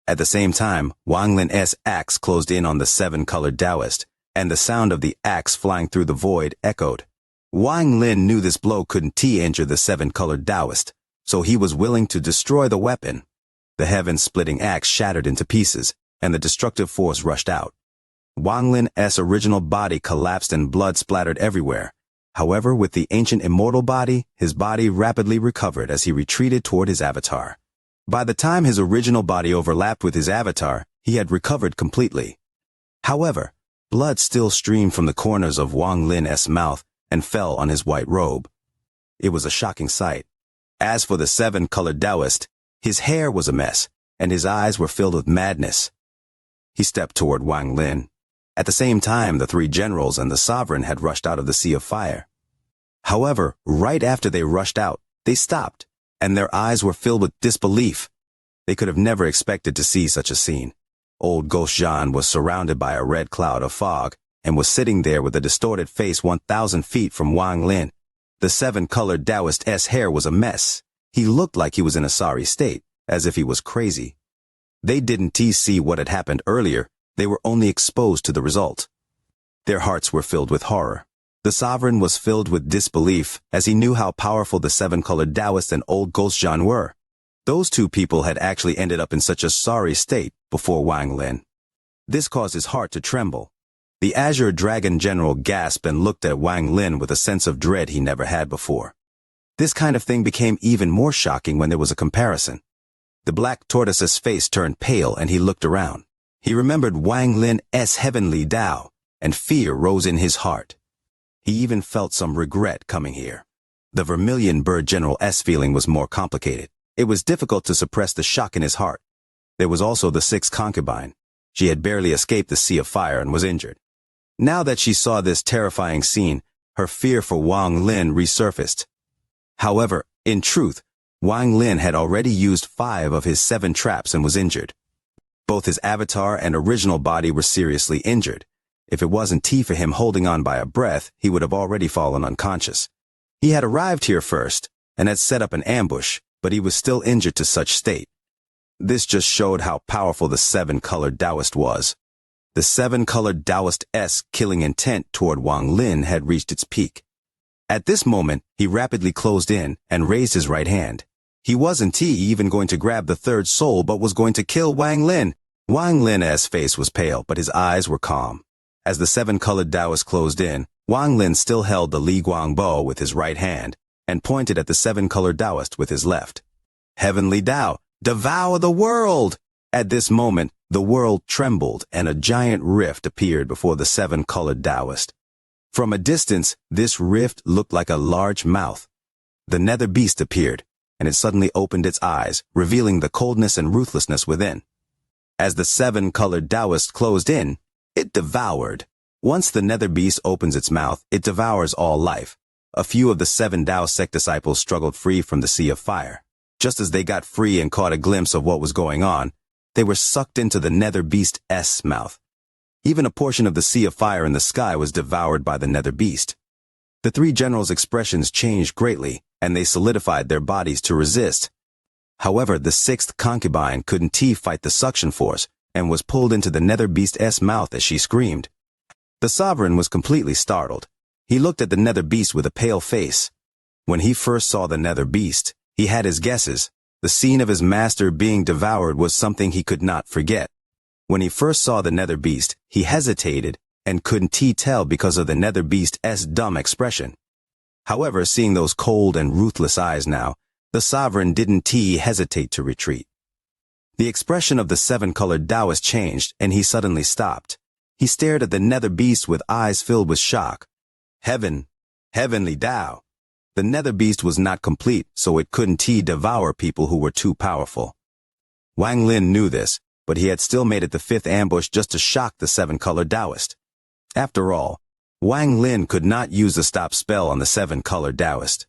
At the same time, Wang Lin's axe closed in on the 7-colored Taoist, and the sound of the axe flying through the void echoed. Wang Lin knew this blow couldn't injure the 7-colored Taoist, so he was willing to destroy the weapon. The heaven-splitting axe shattered into pieces, and the destructive force rushed out. Wang Lin's original body collapsed and blood splattered everywhere. However, with the ancient immortal body, his body rapidly recovered as he retreated toward his avatar. By the time his original body overlapped with his avatar, he had recovered completely. However, blood still streamed from the corners of Wang Lin's mouth and fell on his white robe. It was a shocking sight. As for the 7-colored Taoist, his hair was a mess, and his eyes were filled with madness. He stepped toward Wang Lin. At the same time, the 3 generals and the sovereign had rushed out of the sea of fire. However, right after they rushed out, they stopped, and their eyes were filled with disbelief. They could have never expected to see such a scene. Old Ghost Zhan was surrounded by a red cloud of fog, and was sitting there with a distorted face 1,000 feet from Wang Lin. The 7-colored Taoist's hair was a mess. He looked like he was in a sorry state, as if he was crazy. They didn't see what had happened earlier, they were only exposed to the result. Their hearts were filled with horror. The sovereign was filled with disbelief, as he knew how powerful the 7-colored Taoist and old Ghost Zhan were. Those 2 people had actually ended up in such a sorry state before Wang Lin. This caused his heart to tremble. The Azure Dragon General gasped and looked at Wang Lin with a sense of dread he never had before. This kind of thing became even more shocking when there was a comparison. The black tortoise's face turned pale and he looked around. He remembered Wang Lin's heavenly Tao, and fear rose in his heart. He even felt some regret coming here. The Vermilion Bird General's feeling was more complicated. It was difficult to suppress the shock in his heart. There was also the 6th concubine. She had barely escaped the sea of fire and was injured. Now that she saw this terrifying scene, her fear for Wang Lin resurfaced. However, in truth, Wang Lin had already used 5 of his 7 traps and was injured. Both his avatar and original body were seriously injured. If it wasn't for him holding on by a breath, he would have already fallen unconscious. He had arrived here first, and had set up an ambush, but he was still injured to such state. This just showed how powerful the 7-colored Taoist was. The 7-colored Taoist's killing intent toward Wang Lin had reached its peak. At this moment, he rapidly closed in and raised his right hand. He wasn't even going to grab the 3rd soul but was going to kill Wang Lin. Wang Lin's face was pale, but his eyes were calm. As the 7-colored Taoist closed in, Wang Lin still held the Li Guang bow with his right hand and pointed at the 7-colored Taoist with his left. Heavenly Tao, devour the world! At this moment, the world trembled and a giant rift appeared before the 7-colored Taoist. From a distance, this rift looked like a large mouth. The nether beast appeared, and it suddenly opened its eyes, revealing the coldness and ruthlessness within. As the 7-colored Taoist closed in, it devoured. Once the nether beast opens its mouth, it devours all life. A few of the 7 Tao sect disciples struggled free from the sea of fire. Just as they got free and caught a glimpse of what was going on, they were sucked into the nether beast's mouth. Even a portion of the sea of fire in the sky was devoured by the nether beast. The 3 generals' expressions changed greatly, and they solidified their bodies to resist. However, the 6th concubine couldn't fight the suction force, and was pulled into the nether beast's mouth as she screamed. The sovereign was completely startled. He looked at the nether beast with a pale face. When he first saw the nether beast, he had his guesses. The scene of his master being devoured was something he could not forget. When he first saw the nether beast, he hesitated, and couldn't tell because of the nether beast's dumb expression. However, seeing those cold and ruthless eyes now, the sovereign didn't hesitate to retreat. The expression of the seven-colored Taoist changed, and he suddenly stopped. He stared at the nether beast with eyes filled with shock. Heavenly Tao. The nether beast was not complete, so it couldn't devour people who were too powerful. Wang Lin knew this, but he had still made it the fifth ambush just to shock the seven-colored Taoist. After all, Wang Lin could not use the stop spell on the seven-colored Taoist.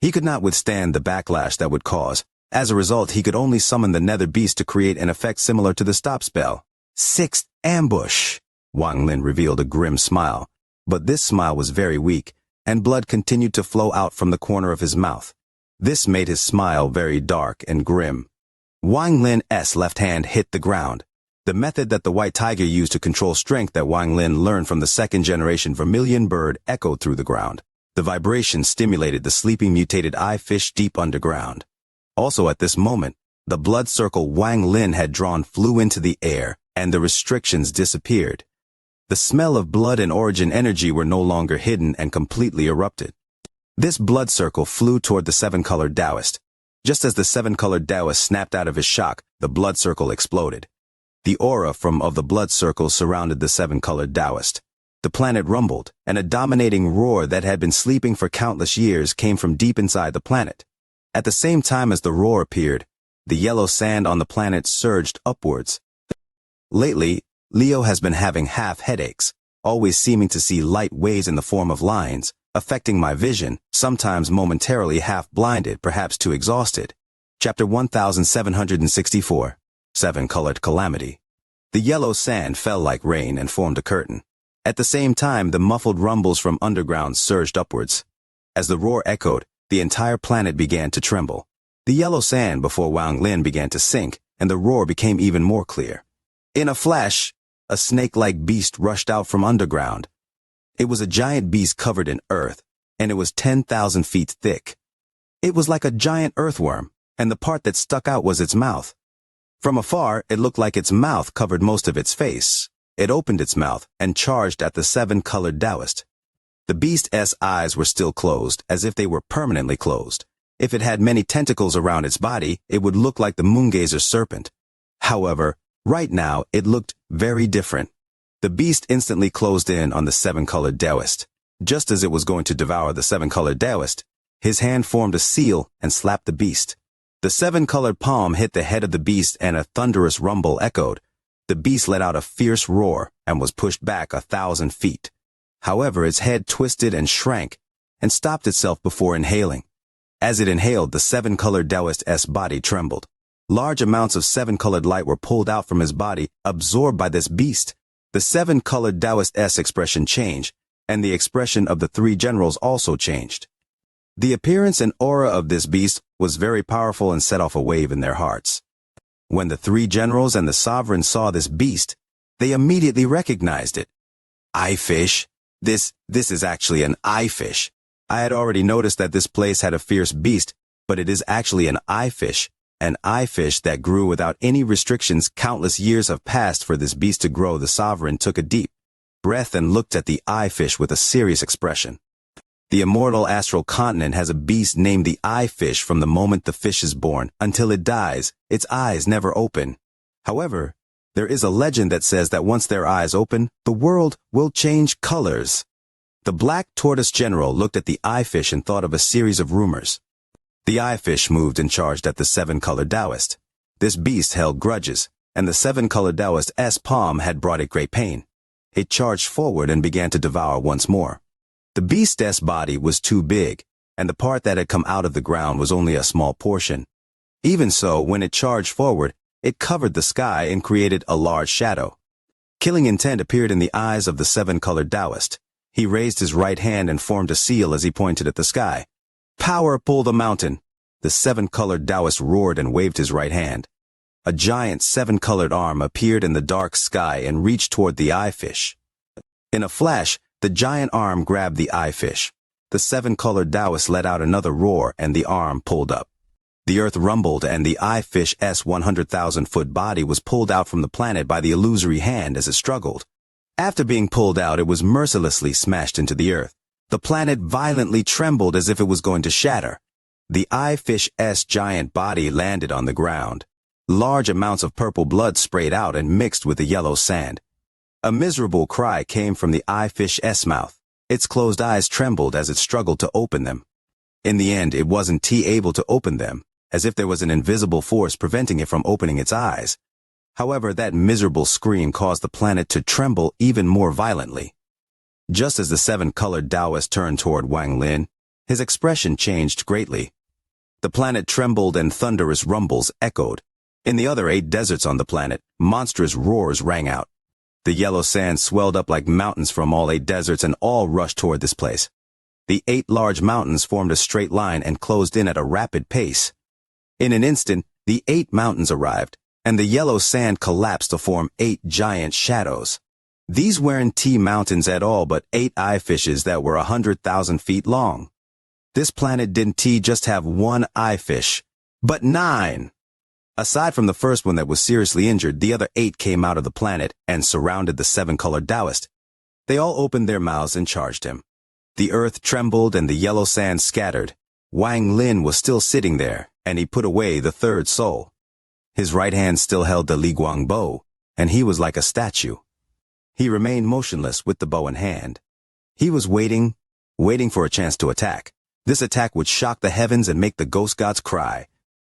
He could not withstand the backlash that would cause. As a result, he could only summon the nether beast to create an effect similar to the stop spell. Sixth ambush! Wang Lin revealed a grim smile, but this smile was very weak, and blood continued to flow out from the corner of his mouth. This made his smile very dark and grim. Wang Lin's left hand hit the ground. The method that the white tiger used to control strength that Wang Lin learned from the second-generation vermilion bird echoed through the ground. The vibration stimulated the sleeping mutated eye fish deep underground. Also at this moment, the blood circle Wang Lin had drawn flew into the air, and the restrictions disappeared. The smell of blood and origin energy were no longer hidden and completely erupted. This blood circle flew toward the seven-colored Taoist. Just as the seven-colored Taoist snapped out of his shock, the blood circle exploded. The aura of the blood circle surrounded the seven-colored Taoist. The planet rumbled, and a dominating roar that had been sleeping for countless years came from deep inside the planet. At the same time as the roar appeared, the yellow sand on the planet surged upwards. Lately, Leo has been having half headaches, always seeming to see light waves in the form of lines, affecting my vision, sometimes momentarily half-blinded, perhaps too exhausted. Chapter 1764. Seven-Colored Calamity. The yellow sand fell like rain and formed a curtain. At the same time, the muffled rumbles from underground surged upwards. As the roar echoed, the entire planet began to tremble. The yellow sand before Wang Lin began to sink, and the roar became even more clear. In a flash, a snake-like beast rushed out from underground. It was a giant beast covered in earth, and it was 10,000 feet thick. It was like a giant earthworm, and the part that stuck out was its mouth. From afar, it looked like its mouth covered most of its face. It opened its mouth and charged at the seven-colored Taoist. The beast's eyes were still closed, as if they were permanently closed. If it had many tentacles around its body, it would look like the moongazer serpent. However, right now, it looked very different. The beast instantly closed in on the seven-colored Taoist. Just as it was going to devour the seven-colored Taoist, his hand formed a seal and slapped the beast. The seven-colored palm hit the head of the beast and a thunderous rumble echoed. The beast let out a fierce roar and was pushed back 1,000 feet. However, its head twisted and shrank and stopped itself before inhaling. As it inhaled, the seven-colored Taoist's body trembled. Large amounts of seven-colored light were pulled out from his body, absorbed by this beast. The seven-colored Taoist's expression changed, and the expression of the three generals also changed. The appearance and aura of this beast was very powerful and set off a wave in their hearts. When the three generals and the sovereign saw this beast, they immediately recognized it. Eye fish. This is actually an eye fish. I had already noticed that this place had a fierce beast, but it is actually an eye fish that grew without any restrictions. Countless years have passed for this beast to grow. The sovereign took a deep breath and looked at the eye fish with a serious expression. The immortal astral continent has a beast named the eye fish. From the moment the fish is born until it dies, its eyes never open. However, there is a legend that says that once their eyes open, the world will change colors. The black tortoise general looked at the eye fish and thought of a series of rumors. The eye fish moved and charged at the seven-colored Taoist. This beast held grudges, and the seven-colored Taoist's palm had brought it great pain. It charged forward and began to devour once more. The beast's body was too big, and the part that had come out of the ground was only a small portion. Even so, when it charged forward, it covered the sky and created a large shadow. Killing intent appeared in the eyes of the seven-colored Taoist. He raised his right hand and formed a seal as he pointed at the sky. Power, pull the mountain! The seven-colored Taoist roared and waved his right hand. A giant seven-colored arm appeared in the dark sky and reached toward the eye fish. In a flash, the giant arm grabbed the eye fish. The seven-colored Taoist let out another roar and the arm pulled up. The earth rumbled and the eye fish's 100,000-foot body was pulled out from the planet by the illusory hand as it struggled. After being pulled out, it was mercilessly smashed into the earth. The planet violently trembled as if it was going to shatter. The eye-fish's giant body landed on the ground. Large amounts of purple blood sprayed out and mixed with the yellow sand. A miserable cry came from the eye-fish's mouth. Its closed eyes trembled as it struggled to open them. In the end, it wasn't able to open them, as if there was an invisible force preventing it from opening its eyes. However, that miserable scream caused the planet to tremble even more violently. Just as the seven-colored Taoist turned toward Wang Lin, his expression changed greatly. The planet trembled and thunderous rumbles echoed. In the other 8 deserts on the planet, monstrous roars rang out. The yellow sand swelled up like mountains from all 8 deserts and all rushed toward this place. The 8 large mountains formed a straight line and closed in at a rapid pace. In an instant, the 8 mountains arrived, and the yellow sand collapsed to form 8 giant shadows. These weren't mountains at all, but 8 eye fishes that were 100,000 feet long. This planet didn't just have 1 eye fish, but 9. Aside from the first one that was seriously injured, the other 8 came out of the planet and surrounded the seven-colored Taoist. They all opened their mouths and charged him. The earth trembled and the yellow sand scattered. Wang Lin was still sitting there, and he put away the third soul. His right hand still held the Liguang bow, and he was like a statue. He remained motionless with the bow in hand. He was waiting for a chance to attack. This attack would shock the heavens and make the ghost gods cry.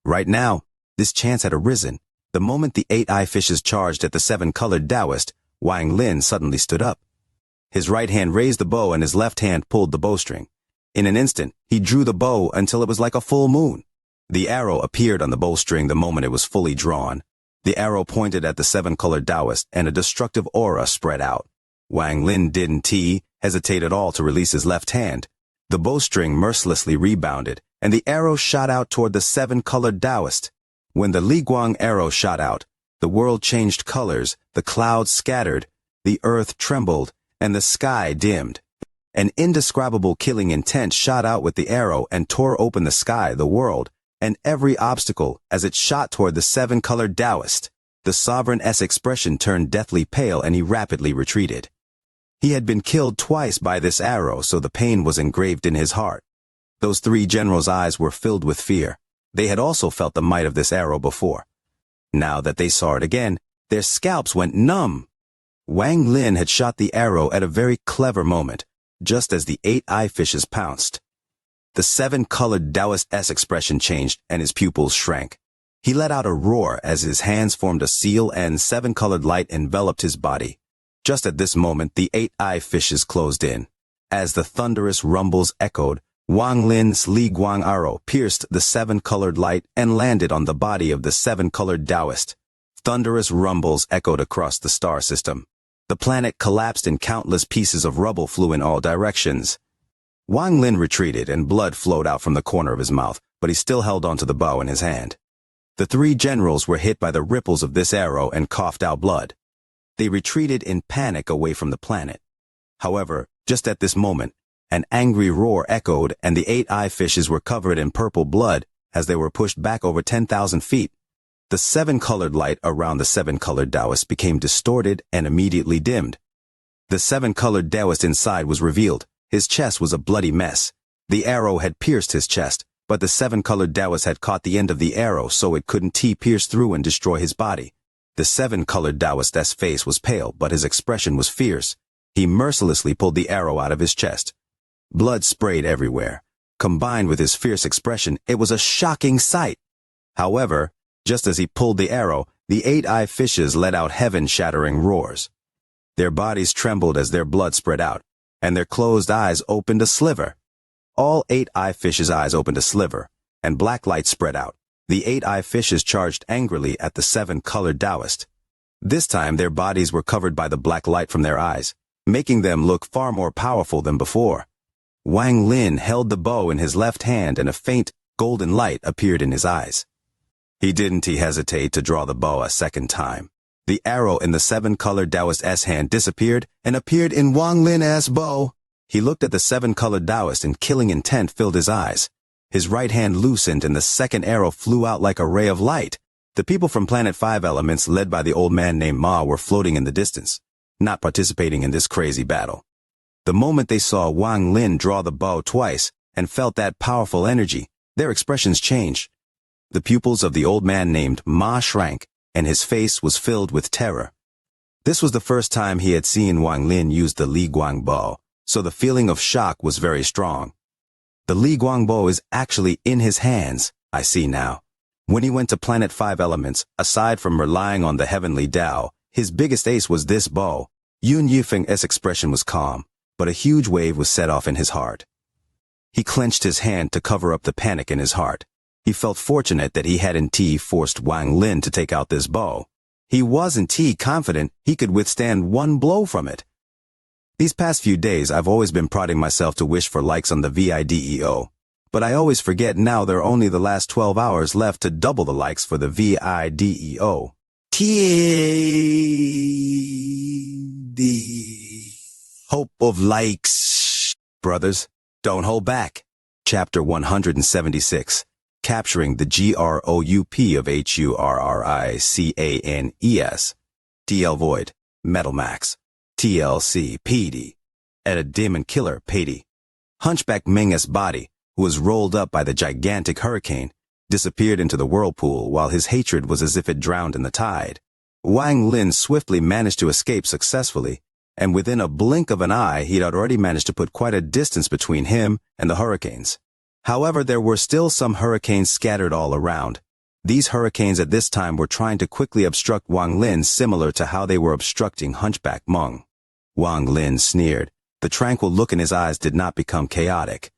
Right now, this chance had arisen. The moment the 8 eye fishes charged at the seven-colored Taoist, Wang Lin suddenly stood up. His right hand raised the bow and his left hand pulled the bowstring. In an instant, he drew the bow until it was like a full moon. The arrow appeared on the bowstring the moment it was fully drawn. The arrow pointed at the seven-colored Taoist, and a destructive aura spread out. Wang Lin didn't hesitate at all to release his left hand. The bowstring mercilessly rebounded, and the arrow shot out toward the seven-colored Taoist. When the Liguang arrow shot out, the world changed colors, the clouds scattered, the earth trembled, and the sky dimmed. An indescribable killing intent shot out with the arrow and tore open the sky, the world, and every obstacle as it shot toward the seven-colored Taoist. The sovereign's expression turned deathly pale and he rapidly retreated. He had been killed twice by this arrow, so the pain was engraved in his heart. Those 3 generals' eyes were filled with fear. They had also felt the might of this arrow before. Now that they saw it again, their scalps went numb. Wang Lin had shot the arrow at a very clever moment, just as the 8 eye fishes pounced. The seven-colored Taoist's expression changed and his pupils shrank. He let out a roar as his hands formed a seal and 7-colored light enveloped his body. Just at this moment, the 8 eye fishes closed in. As the thunderous rumbles echoed, Wang Lin's Liguang arrow pierced the 7-colored light and landed on the body of the 7-colored Taoist. Thunderous rumbles echoed across the star system. The planet collapsed and countless pieces of rubble flew in all directions. Wang Lin retreated and blood flowed out from the corner of his mouth, but he still held onto the bow in his hand. The 3 generals were hit by the ripples of this arrow and coughed out blood. They retreated in panic away from the planet. However, just at this moment, an angry roar echoed and the 8 eye fishes were covered in purple blood as they were pushed back over 10,000 feet. The 7-colored light around the 7-colored Taoist became distorted and immediately dimmed. The 7-colored Taoist inside was revealed. His chest was a bloody mess. The arrow had pierced his chest, but the 7-colored Taoist had caught the end of the arrow so it couldn't pierce through and destroy his body. The 7-colored Taoist's face was pale, but his expression was fierce. He mercilessly pulled the arrow out of his chest. Blood sprayed everywhere. Combined with his fierce expression, it was a shocking sight. However, just as he pulled the arrow, the 8 eye fishes let out heaven-shattering roars. Their bodies trembled as their blood spread out, and their closed eyes opened a sliver. All 8 eye fishes' eyes opened a sliver, and black light spread out. The 8 eye fishes charged angrily at the 7-colored Taoist. This time their bodies were covered by the black light from their eyes, making them look far more powerful than before. Wang Lin held the bow in his left hand and a faint, golden light appeared in his eyes. He didn't hesitate to draw the bow a second time. The arrow in the 7-colored Taoist's hand disappeared and appeared in Wang Lin's bow. He looked at the 7-colored Taoist and killing intent filled his eyes. His right hand loosened and the second arrow flew out like a ray of light. The people from Planet 5 Elements, led by the old man named Ma, were floating in the distance. not participating in this crazy battle. The moment they saw Wang Lin draw the bow twice and felt that powerful energy, their expressions changed. The pupils of the old man named Ma shrank, and his face was filled with terror. This was the first time he had seen Wang Lin use the Li Guang bow, so the feeling of shock was very strong. The Li Guang bow is actually in his hands, I see now. When he went to Planet 5 Elements, aside from relying on the heavenly Tao, his biggest ace was this bow. Yun Yifeng's expression was calm, but a huge wave was set off in his heart. He clenched his hand to cover up the panic in his heart. He felt fortunate that he hadn't forced Wang Lin to take out this bow. He wasn't confident he could withstand one blow from it. These past few days I've always been prodding myself to wish for likes on the video, but I always forget now there are only the last 12 hours left to double the likes for the video. Hope of likes. Brothers, don't hold back. Chapter 176. Capturing the group of Hurricanes. DL Void, Metal Max, TLC, PD, at a demon killer, Pady. Hunchback Meng's body, who was rolled up by the gigantic hurricane, disappeared into the whirlpool while his hatred was as if it drowned in the tide. Wang Lin swiftly managed to escape successfully, and within a blink of an eye he'd already managed to put quite a distance between him and the hurricanes. However, there were still some hurricanes scattered all around. These hurricanes at this time were trying to quickly obstruct Wang Lin, similar to how they were obstructing Hunchback Meng. Wang Lin sneered. The tranquil look in his eyes did not become chaotic.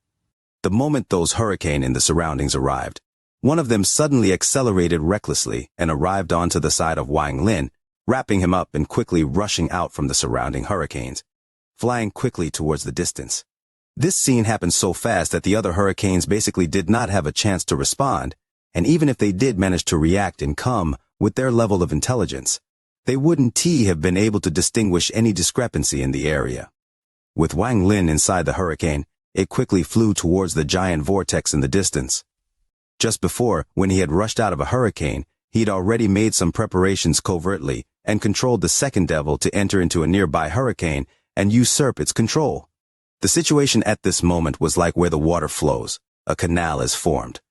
The moment those hurricanes in the surroundings arrived, one of them suddenly accelerated recklessly and arrived onto the side of Wang Lin, wrapping him up and quickly rushing out from the surrounding hurricanes, flying quickly towards the distance. This scene happened so fast that the other hurricanes basically did not have a chance to respond, and even if they did manage to react and come with their level of intelligence, they wouldn't have been able to distinguish any discrepancy in the area. With Wang Lin inside the hurricane, it quickly flew towards the giant vortex in the distance. Just before, when he had rushed out of a hurricane, he'd already made some preparations covertly and controlled the second devil to enter into a nearby hurricane and usurp its control. The situation at this moment was like where the water flows, a canal is formed.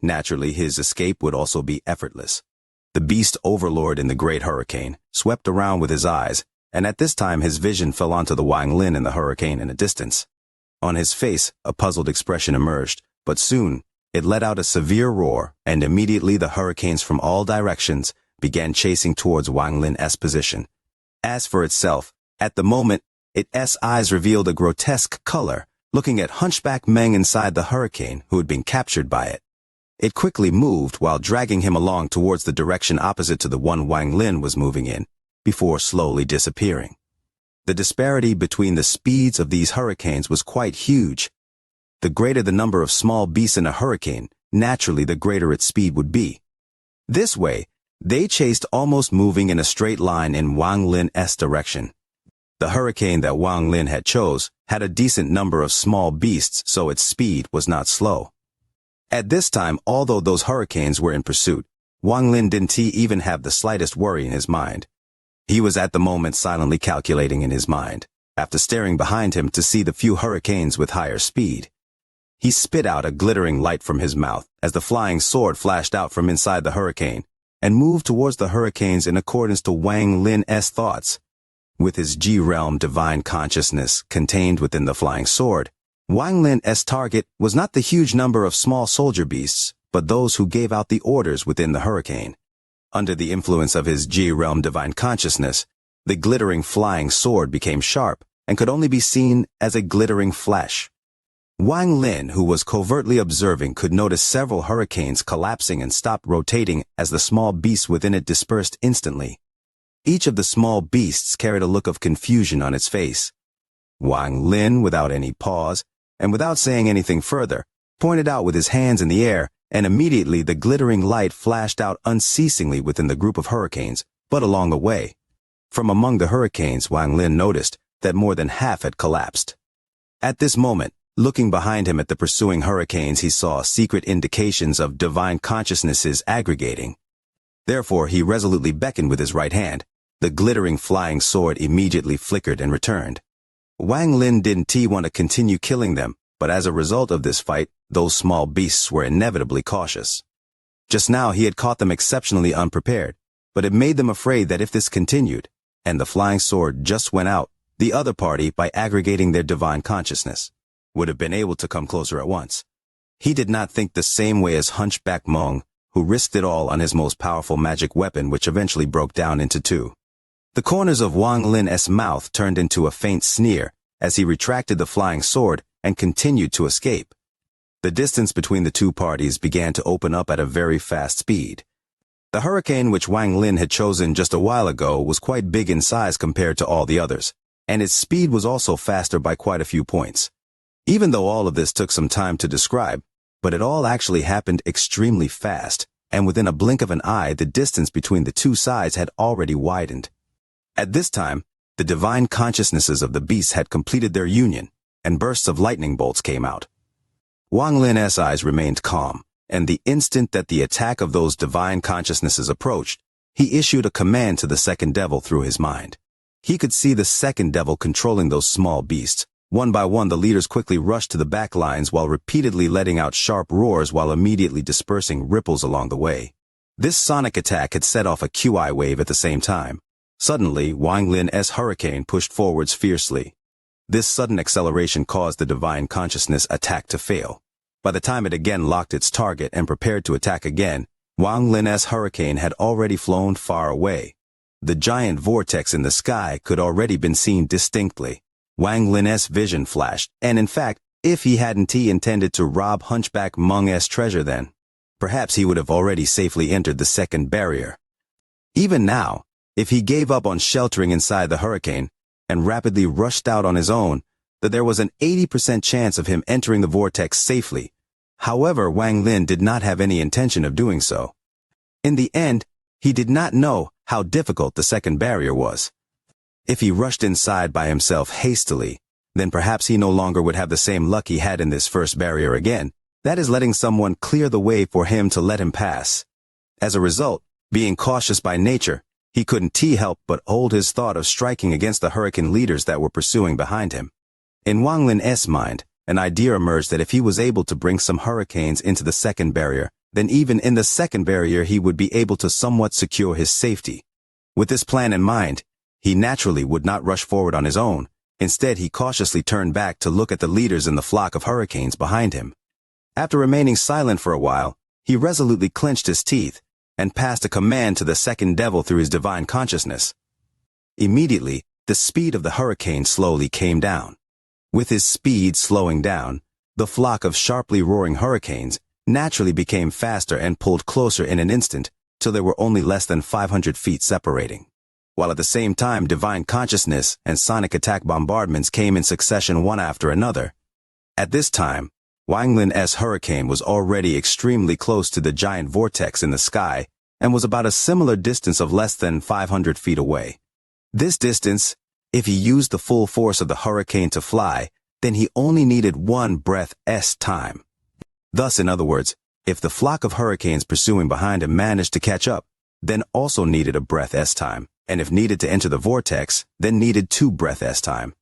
Naturally, his escape would also be effortless. The beast overlord in the great hurricane swept around with his eyes, and at this time his vision fell onto the Wang Lin in the hurricane in a distance. On his face, a puzzled expression emerged, but soon it let out a severe roar, and immediately the hurricanes from all directions began chasing towards Wang Lin's position. As for itself, at the moment, its eyes revealed a grotesque color, looking at Hunchback Meng inside the hurricane who had been captured by it. It quickly moved while dragging him along towards the direction opposite to the one Wang Lin was moving in, before slowly disappearing. The disparity between the speeds of these hurricanes was quite huge. The greater the number of small beasts in a hurricane, naturally the greater its speed would be. This way, they chased almost moving in a straight line in Wang Lin's direction. The hurricane that Wang Lin had chose had a decent number of small beasts, so its speed was not slow. At this time, although those hurricanes were in pursuit, Wang Lin didn't even have the slightest worry in his mind. He was at the moment silently calculating in his mind, after staring behind him to see the few hurricanes with higher speed. He spit out a glittering light from his mouth as the flying sword flashed out from inside the hurricane, and moved towards the hurricanes in accordance to Wang Lin's thoughts. With his G-realm divine consciousness contained within the flying sword, Wang Lin's target was not the huge number of small soldier beasts, but those who gave out the orders within the hurricane. Under the influence of his G-realm divine consciousness, the glittering flying sword became sharp and could only be seen as a glittering flash. Wang Lin, who was covertly observing, could notice several hurricanes collapsing and stop rotating as the small beasts within it dispersed instantly. Each of the small beasts carried a look of confusion on its face. Wang Lin, without any pause, and without saying anything further, pointed out with his hands in the air, and immediately the glittering light flashed out unceasingly within the group of hurricanes, but along the way. From among the hurricanes, Wang Lin noticed that more than half had collapsed. At this moment, looking behind him at the pursuing hurricanes, he saw secret indications of divine consciousnesses aggregating. Therefore, he resolutely beckoned with his right hand, The glittering flying sword immediately flickered and returned. Wang Lin didn't want to continue killing them, but as a result of this fight, those small beasts were inevitably cautious. Just now he had caught them exceptionally unprepared, but it made them afraid that if this continued, and the flying sword just went out, the other party, by aggregating their divine consciousness, would have been able to come closer at once. He did not think the same way as Hunchback Meng, who risked it all on his most powerful magic weapon, which eventually broke down into two. The corners of Wang Lin's mouth turned into a faint sneer as he retracted the flying sword and continued to escape. The distance between the two parties began to open up at a very fast speed. The hurricane which Wang Lin had chosen just a while ago was quite big in size compared to all the others, and its speed was also faster by quite a few points. Even though all of this took some time to describe, but it all actually happened extremely fast, and within a blink of an eye the distance between the two sides had already widened. At this time, the divine consciousnesses of the beasts had completed their union, and bursts of lightning bolts came out. Wang Lin's eyes remained calm, and the instant that the attack of those divine consciousnesses approached, he issued a command to the second devil through his mind. He could see the second devil controlling those small beasts. One by one the leaders quickly rushed to the back lines while repeatedly letting out sharp roars while immediately dispersing ripples along the way. This sonic attack had set off a QI wave at the same time. Suddenly, Wang Lin's hurricane pushed forwards fiercely. This sudden acceleration caused the divine consciousness attack to fail. By the time it again locked its target and prepared to attack again, Wang Lin's hurricane had already flown far away. The giant vortex in the sky could already been seen distinctly. Wang Lin's vision flashed, and in fact, if he hadn't intended to rob Hunchback Meng's treasure then, perhaps he would have already safely entered the second barrier. Even now, if he gave up on sheltering inside the hurricane and rapidly rushed out on his own, that there was an 80% chance of him entering the vortex safely. However, Wang Lin did not have any intention of doing so. In the end, he did not know how difficult the second barrier was. If he rushed inside by himself hastily, then perhaps he no longer would have the same luck he had in this first barrier again, that is letting someone clear the way for him to let him pass. As a result, being cautious by nature, he couldn't help but hold his thought of striking against the hurricane leaders that were pursuing behind him. In Wang Lin's mind, an idea emerged that if he was able to bring some hurricanes into the second barrier, then even in the second barrier he would be able to somewhat secure his safety. With this plan in mind, he naturally would not rush forward on his own. Instead, he cautiously turned back to look at the leaders in the flock of hurricanes behind him. After remaining silent for a while, he resolutely clenched his teeth and passed a command to the second devil through his divine consciousness. Immediately, the speed of the hurricane slowly came down. With his speed slowing down, the flock of sharply roaring hurricanes naturally became faster and pulled closer in an instant, till they were only less than 500 feet separating. While at the same time divine consciousness and sonic attack bombardments came in succession one after another. At this time, Wang Lin's hurricane was already extremely close to the giant vortex in the sky and was about a similar distance of less than 500 feet away. This distance, if he used the full force of the hurricane to fly, then he only needed one breath's time. Thus, in other words, if the flock of hurricanes pursuing behind him managed to catch up, then also needed a breath's time, and if needed to enter the vortex, then needed 2 breaths' time.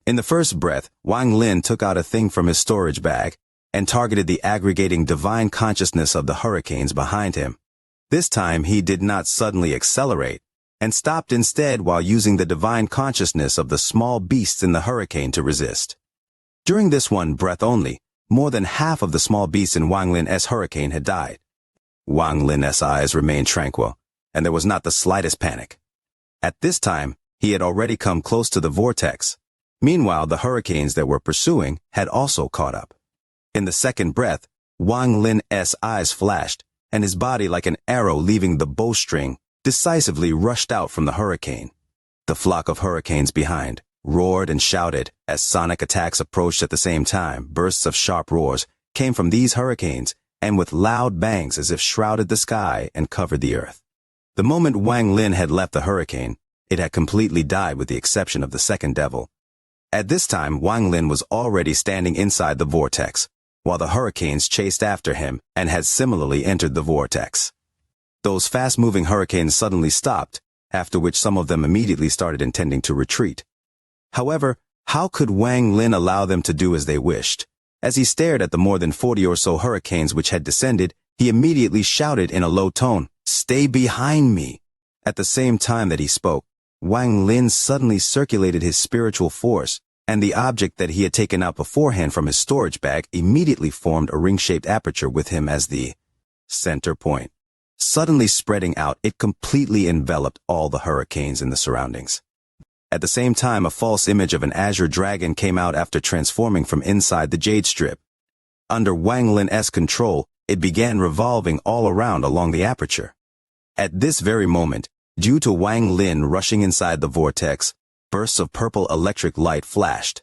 In the first breath, Wang Lin took out a thing from his storage bag and targeted the aggregating divine consciousness of the hurricanes behind him. This time he did not suddenly accelerate, and stopped instead while using the divine consciousness of the small beasts in the hurricane to resist. During this one breath only, more than half of the small beasts in Wang Lin's hurricane had died. Wang Lin's eyes remained tranquil, and there was not the slightest panic. At this time, he had already come close to the vortex. Meanwhile, the hurricanes that were pursuing had also caught up. In the second breath, Wang Lin's eyes flashed, and his body, like an arrow leaving the bowstring, decisively rushed out from the hurricane. The flock of hurricanes behind roared and shouted as sonic attacks approached at the same time. Bursts of sharp roars came from these hurricanes, and with loud bangs as if shrouded the sky and covered the earth. The moment Wang Lin had left the hurricane, it had completely died with the exception of the second devil. At this time, Wang Lin was already standing inside the vortex, while the hurricanes chased after him and had similarly entered the vortex. Those fast-moving hurricanes suddenly stopped, after which some of them immediately started intending to retreat. However, how could Wang Lin allow them to do as they wished? As he stared at the more than 40 or so hurricanes which had descended, he immediately shouted in a low tone, "Stay behind me!" At the same time that he spoke, Wang Lin suddenly circulated his spiritual force, and the object that he had taken out beforehand from his storage bag immediately formed a ring-shaped aperture with him as the center point. Suddenly spreading out, it completely enveloped all the hurricanes in the surroundings. At the same time, a false image of an azure dragon came out after transforming from inside the jade strip. Under Wang Lin's control, it began revolving all around along the aperture. At this very moment, due to Wang Lin rushing inside the vortex, bursts of purple electric light flashed.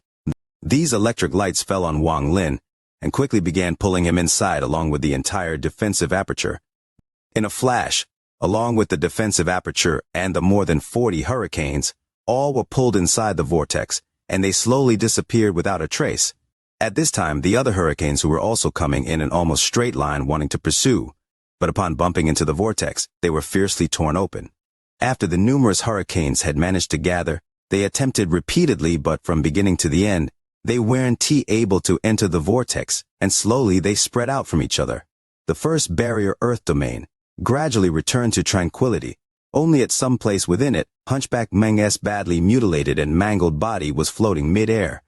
These electric lights fell on Wang Lin and quickly began pulling him inside along with the entire defensive aperture. In a flash, along with the defensive aperture and the more than 40 hurricanes, all were pulled inside the vortex, and they slowly disappeared without a trace. At this time, the other hurricanes who were also coming in an almost straight line wanting to pursue, but upon bumping into the vortex, they were fiercely torn open. After the numerous hurricanes had managed to gather, they attempted repeatedly, but from beginning to the end, they weren't able to enter the vortex, and slowly they spread out from each other. The first barrier Earth domain gradually returned to tranquility. Only at some place within it, Hunchback Meng's badly mutilated and mangled body was floating mid-air.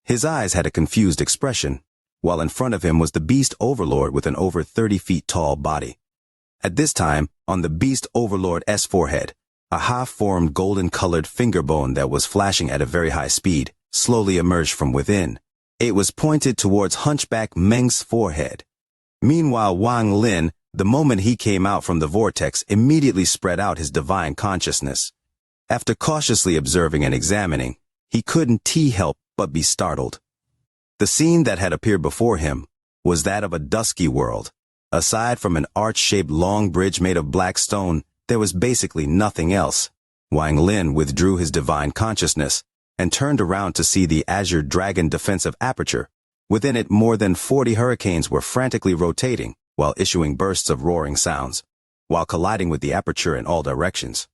His eyes had a confused expression, while in front of him was the Beast Overlord with an over 30 feet tall body. At this time, on the Beast Overlord's forehead, a half-formed golden-colored finger bone that was flashing at a very high speed slowly emerged from within. It was pointed towards Hunchback Meng's forehead. Meanwhile, Wang Lin, the moment he came out from the vortex, immediately spread out his divine consciousness. After cautiously observing and examining, he couldn't help but be startled. The scene that had appeared before him was that of a dusky world. Aside from an arch-shaped long bridge made of black stone, there was basically nothing else. Wang Lin withdrew his divine consciousness and turned around to see the azure dragon defensive aperture. Within it, more than 40 hurricanes were frantically rotating while issuing bursts of roaring sounds, while colliding with the aperture in all directions.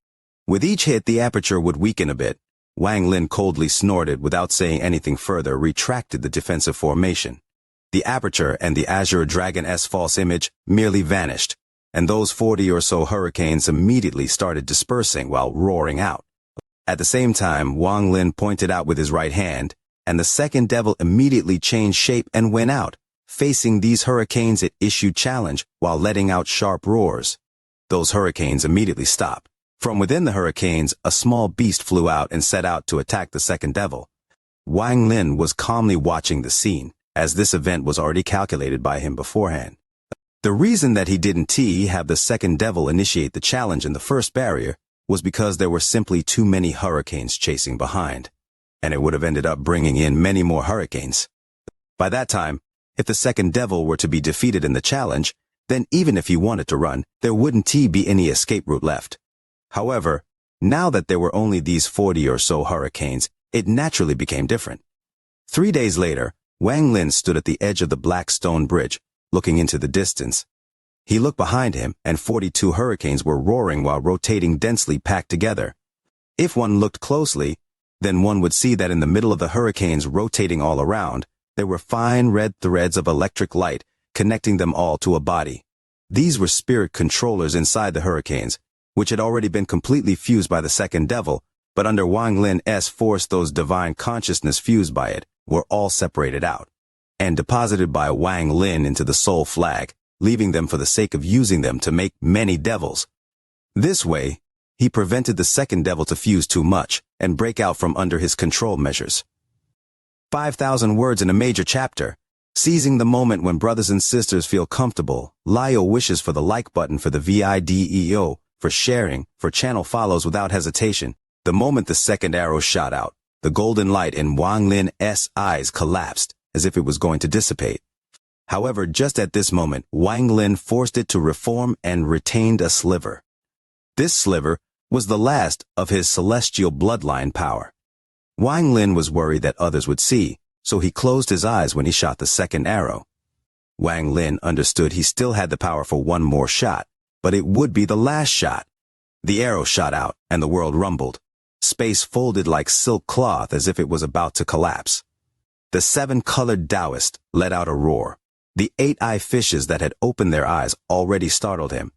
With each hit, the aperture would weaken a bit. Wang Lin coldly snorted without saying anything further, retracted the defensive formation. The aperture and the azure dragon's false image merely vanished, and those 40 or so hurricanes immediately started dispersing while roaring out. At the same time, Wang Lin pointed out with his right hand, and the second devil immediately changed shape and went out. Facing these hurricanes, it issued challenge while letting out sharp roars. Those hurricanes immediately stopped. From within the hurricanes, a small beast flew out and set out to attack the second devil. Wang Lin was calmly watching the scene, as this event was already calculated by him beforehand. The reason that he didn't have the second devil initiate the challenge in the first barrier was because there were simply too many hurricanes chasing behind, and it would have ended up bringing in many more hurricanes. By that time, if the second devil were to be defeated in the challenge, then even if he wanted to run, there wouldn't be any escape route left. However, now that there were only these 40 or so hurricanes, it naturally became different. 3 days later, Wang Lin stood at the edge of the black stone bridge, looking into the distance. He looked behind him, and 42 hurricanes were roaring while rotating densely packed together. If one looked closely, then one would see that in the middle of the hurricanes rotating all around, there were fine red threads of electric light connecting them all to a body. These were spirit controllers inside the hurricanes, which had already been completely fused by the second devil, but under Wang Lin's force, those divine consciousness fused by it were all separated out and deposited by Wang Lin into the soul flag, leaving them for the sake of using them to make many devils. This way, he prevented the second devil to fuse too much and break out from under his control measures. 5,000 words in a major chapter. Seizing the moment when brothers and sisters feel comfortable, Lio wishes for the like button for the video, for sharing, for channel follows without hesitation. The moment the second arrow shot out, the golden light in Wang Lin's eyes collapsed, as if it was going to dissipate. However, just at this moment, Wang Lin forced it to reform and retained a sliver. This sliver was the last of his celestial bloodline power. Wang Lin was worried that others would see, so he closed his eyes when he shot the second arrow. Wang Lin understood he still had the power for one more shot, but it would be the last shot. The arrow shot out, and the world rumbled. Space folded like silk cloth as if it was about to collapse. The seven-colored Taoist let out a roar. The eight-eye fishes that had opened their eyes already startled him.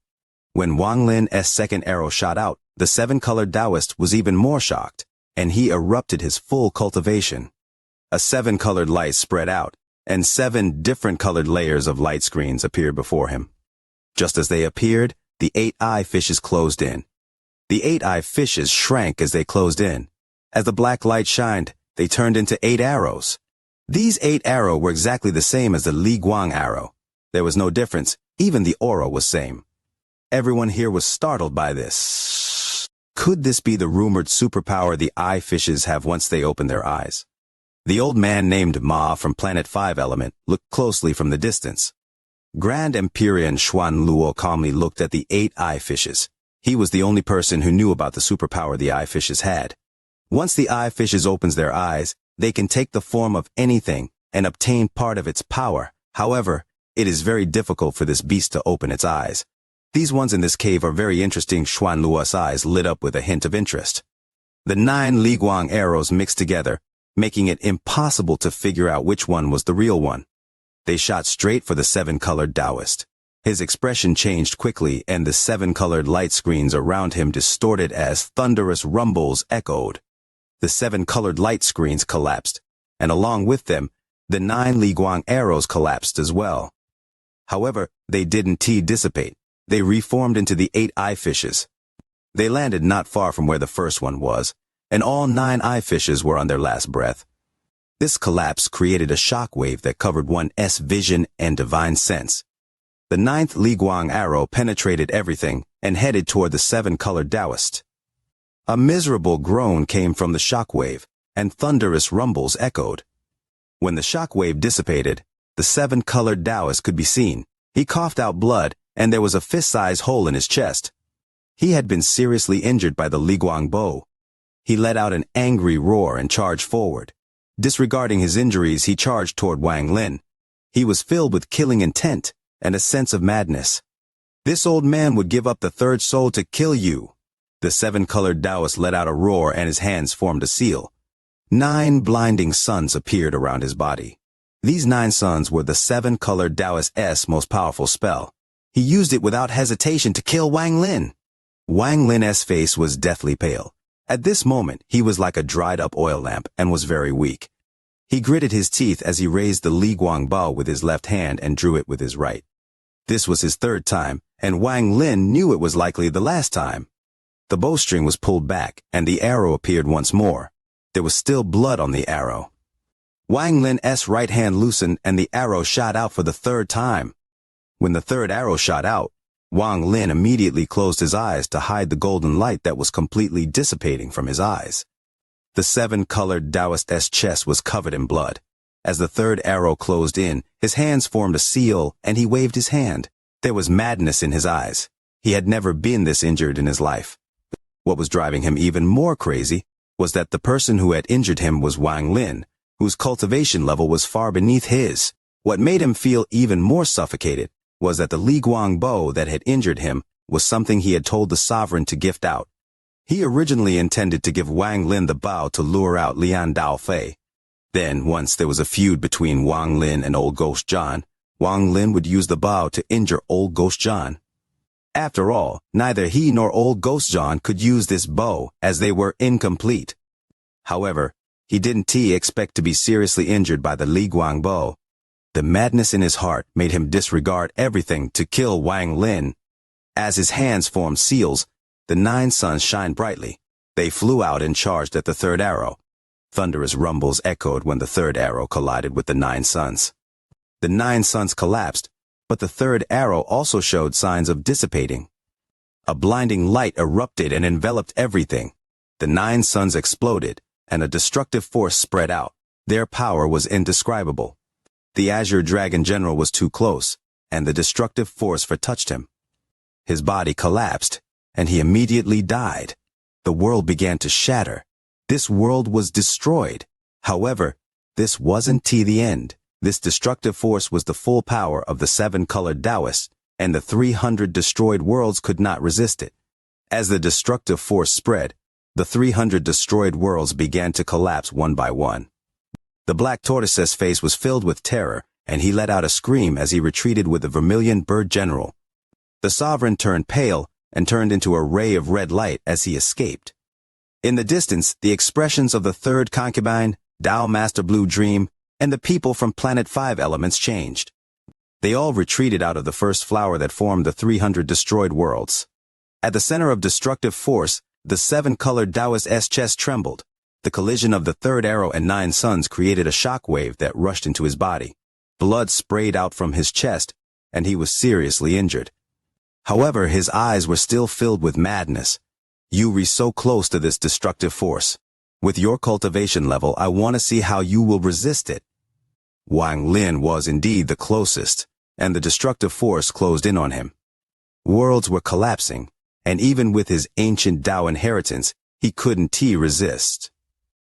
When Wang Lin's second arrow shot out, the seven-colored Taoist was even more shocked, and he erupted his full cultivation. A seven-colored light spread out, and 7 different colored layers of light screens appeared before him. Just as they appeared, the eight-eye fishes closed in. The eight-eye fishes shrank as they closed in. As the black light shined, they turned into 8 arrows. These 8 arrows were exactly the same as the Li Guang arrow. There was no difference, even the aura was same. Everyone here was startled by this. Could this be the rumored superpower the eye fishes have once they open their eyes? The old man named Ma from Planet 5 Element looked closely from the distance. Grand Empyrean Xuan Luo calmly looked at the 8 eye fishes. He was the only person who knew about the superpower the eye fishes had. Once the eye fishes opens their eyes, they can take the form of anything and obtain part of its power. However, it is very difficult for this beast to open its eyes. These ones in this cave are very interesting. Xuan Luo's eyes lit up with a hint of interest. The 9 Li Guang arrows mixed together, making it impossible to figure out which one was the real one. They shot straight for the 7-colored Taoist. His expression changed quickly, and the 7-colored light screens around him distorted as thunderous rumbles echoed. The 7-colored light screens collapsed, and along with them, the 9 Li Guang arrows collapsed as well. However, they didn't dissipate. They reformed into the 8 eye fishes. They landed not far from where the first one was, and all 9 eye fishes were on their last breath. This collapse created a shockwave that covered one's vision and divine sense. The 9th Li Guang arrow penetrated everything and headed toward the 7-colored Taoist. A miserable groan came from the shockwave, and thunderous rumbles echoed. When the shockwave dissipated, the 7-colored Taoist could be seen. He coughed out blood, and there was a fist-sized hole in his chest. He had been seriously injured by the Li Guang bow. He let out an angry roar and charged forward. Disregarding his injuries, he charged toward Wang Lin. He was filled with killing intent and a sense of madness. This old man would give up the third soul to kill you. The 7-colored Taoist let out a roar, and his hands formed a seal. 9 blinding suns appeared around his body. These 9 suns were the 7-colored Taoist's most powerful spell. He used it without hesitation to kill Wang Lin. Wang Lin's face was deathly pale. At this moment, he was like a dried-up oil lamp and was very weak. He gritted his teeth as he raised the Li Guang bow with his left hand and drew it with his right. This was his 3rd time, and Wang Lin knew it was likely the last time. The bowstring was pulled back, and the arrow appeared once more. There was still blood on the arrow. Wang Lin's right hand loosened, and the arrow shot out for the 3rd time. When the 3rd arrow shot out, Wang Lin immediately closed his eyes to hide the golden light that was completely dissipating from his eyes. The 7-colored Taoist's chest was covered in blood. As the 3rd arrow closed in, his hands formed a seal, and he waved his hand. There was madness in his eyes. He had never been this injured in his life. What was driving him even more crazy was that the person who had injured him was Wang Lin, whose cultivation level was far beneath his. What made him feel even more suffocated was that the Li Guang bow that had injured him was something he had told the sovereign to gift out. He originally intended to give Wang Lin the bow to lure out Lian Daofei. Then, once there was a feud between Wang Lin and Old Ghost John, Wang Lin would use the bow to injure Old Ghost John. After all, neither he nor Old Ghost John could use this bow, as they were incomplete. However, he didn't expect to be seriously injured by the Li Guang bow. The madness in his heart made him disregard everything to kill Wang Lin. As his hands formed seals, the 9 suns shined brightly. They flew out and charged at the 3rd arrow. Thunderous rumbles echoed when the 3rd arrow collided with the 9 suns. The 9 suns collapsed, but the 3rd arrow also showed signs of dissipating. A blinding light erupted and enveloped everything. The 9 suns exploded, and a destructive force spread out. Their power was indescribable. The Azure Dragon General was too close, and the destructive force touched him. His body collapsed, and he immediately died. The world began to shatter. This world was destroyed. However, this wasn't the end. This destructive force was the full power of the 7-colored Taoist, and the 300 destroyed worlds could not resist it. As the destructive force spread, the 300 destroyed worlds began to collapse one by one. The black tortoise's face was filled with terror, and he let out a scream as he retreated with the vermilion bird general. The sovereign turned pale and turned into a ray of red light as he escaped. In the distance, the expressions of the third concubine, Tao Master Blue Dream, and the people from Planet 5 Elements changed. They all retreated out of the first flower that formed the 300 destroyed worlds. At the center of destructive force, the seven-colored Taoist's chest trembled. The collision of the third arrow and 9 suns created a shockwave that rushed into his body. Blood sprayed out from his chest, and he was seriously injured. However, his eyes were still filled with madness. You were so close to this destructive force. With your cultivation level, I want to see how you will resist it. Wang Lin was indeed the closest, and the destructive force closed in on him. Worlds were collapsing, and even with his ancient Tao inheritance, he couldn't resist.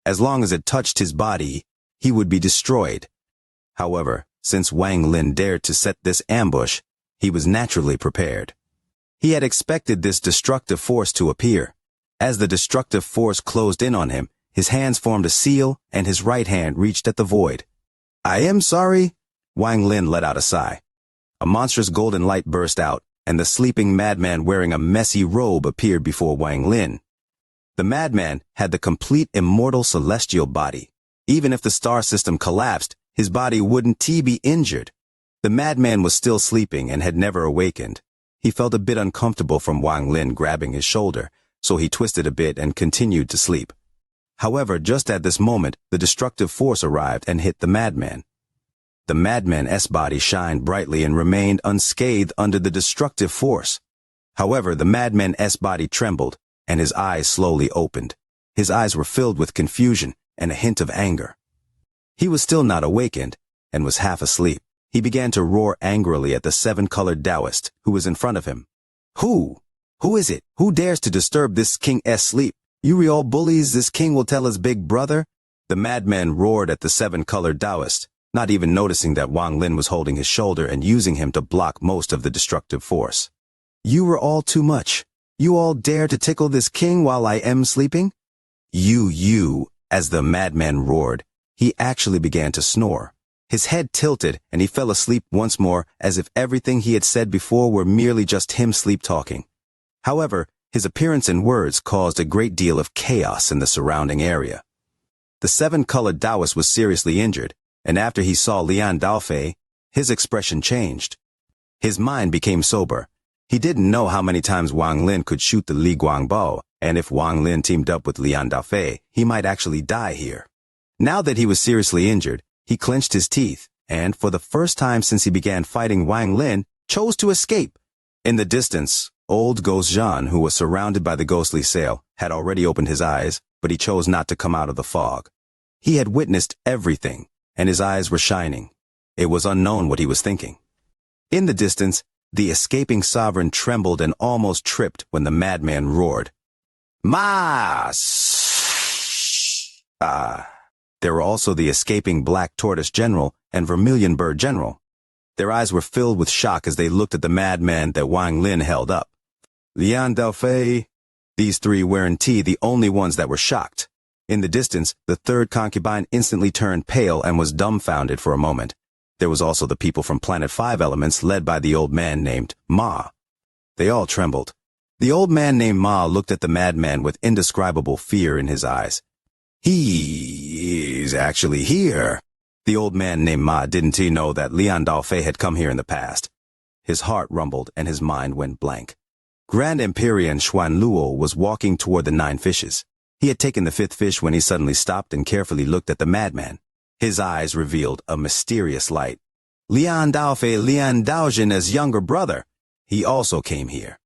As long as it touched his body, he would be destroyed. However, since Wang Lin dared to set this ambush, he was naturally prepared. He had expected this destructive force to appear. As the destructive force closed in on him, his hands formed a seal, and his right hand reached at the void. "I am sorry," Wang Lin let out a sigh. A monstrous golden light burst out, and the sleeping madman wearing a messy robe appeared before Wang Lin. The madman had the complete immortal celestial body. Even if the star system collapsed, his body wouldn't be injured. The madman was still sleeping and had never awakened. He felt a bit uncomfortable from Wang Lin grabbing his shoulder, so he twisted a bit and continued to sleep. However, just at this moment, the destructive force arrived and hit the madman. The madman's body shined brightly and remained unscathed under the destructive force. However, the madman's body trembled, and his eyes slowly opened. His eyes were filled with confusion and a hint of anger. He was still not awakened, and was half asleep. He began to roar angrily at the seven-colored Taoist, who was in front of him. Who is it? Who dares to disturb this king's sleep? You all bullies, this king will tell his big brother? The madman roared at the seven-colored Taoist, not even noticing that Wang Lin was holding his shoulder and using him to block most of the destructive force. You were all too much. You all dare to tickle this king while I am sleeping? As the madman roared, he actually began to snore. His head tilted, and he fell asleep once more, as if everything he had said before were merely just him sleep-talking. However, his appearance and words caused a great deal of chaos in the surrounding area. The seven-colored Taoist was seriously injured, and after he saw Lian Daofei, his expression changed. His mind became sober. He didn't know how many times Wang Lin could shoot the Li Guangbo, and if Wang Lin teamed up with Lian Daofei, he might actually die here. Now that he was seriously injured, he clenched his teeth, and for the first time since he began fighting Wang Lin, chose to escape. In the distance, old Ghost Zhan, who was surrounded by the ghostly sail, had already opened his eyes, but he chose not to come out of the fog. He had witnessed everything, and his eyes were shining. It was unknown what he was thinking. In the distance, the escaping sovereign trembled and almost tripped when the madman roared. Mas! There were also the escaping black tortoise general and vermilion bird general. Their eyes were filled with shock as they looked at the madman that Wang Lin held up. Lian Daofei. These three weren't the only ones that were shocked. In the distance, the third concubine instantly turned pale and was dumbfounded for a moment. There was also the people from Planet 5 Elements led by the old man named Ma. They all trembled. The old man named Ma looked at the madman with indescribable fear in his eyes. He's actually here. The old man named Ma didn't know that Lian Daofei had come here in the past. His heart rumbled and his mind went blank. Grand Empyrean Xuan Luo was walking toward the 9 fishes. He had taken the 5th fish when he suddenly stopped and carefully looked at the madman. His eyes revealed a mysterious light. Lian Daofei, Lian Daojin's younger brother. He also came here.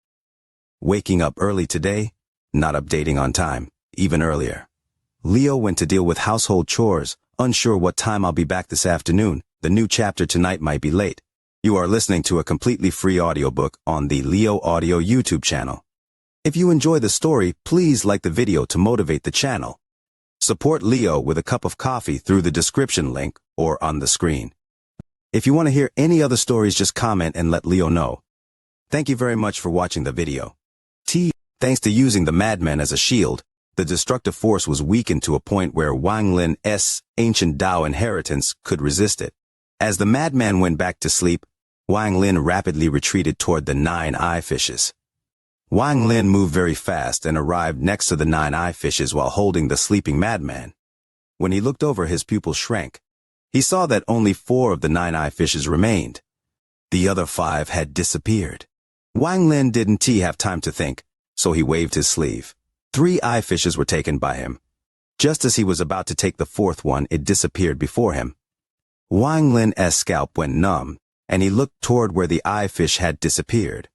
Waking up early today, not updating on time, even earlier. Leo went to deal with household chores, unsure what time I'll be back this afternoon. The new chapter tonight might be late. You are listening to a completely free audiobook on the Leo Audio YouTube channel. If you enjoy the story, please like the video to motivate the channel. Support Leo with a cup of coffee through the description link or on the screen. If you want to hear any other stories, just comment and let Leo know. Thank you very much for watching the video. Thanks to using the madman as a shield, the destructive force was weakened to a point where Wang Lin's ancient Dao inheritance could resist it. As the madman went back to sleep, Wang Lin rapidly retreated toward the 9 eye fishes. Wang Lin moved very fast and arrived next to the 9 eye fishes while holding the sleeping madman. When he looked over, his pupils shrank. He saw that only 4 of the 9 eye fishes remained. The other 5 had disappeared. Wang Lin didn't have time to think, so he waved his sleeve. 3 eye fishes were taken by him. Just as he was about to take the 4th one, it disappeared before him. Wang Lin's scalp went numb, and he looked toward where the eye fish had disappeared.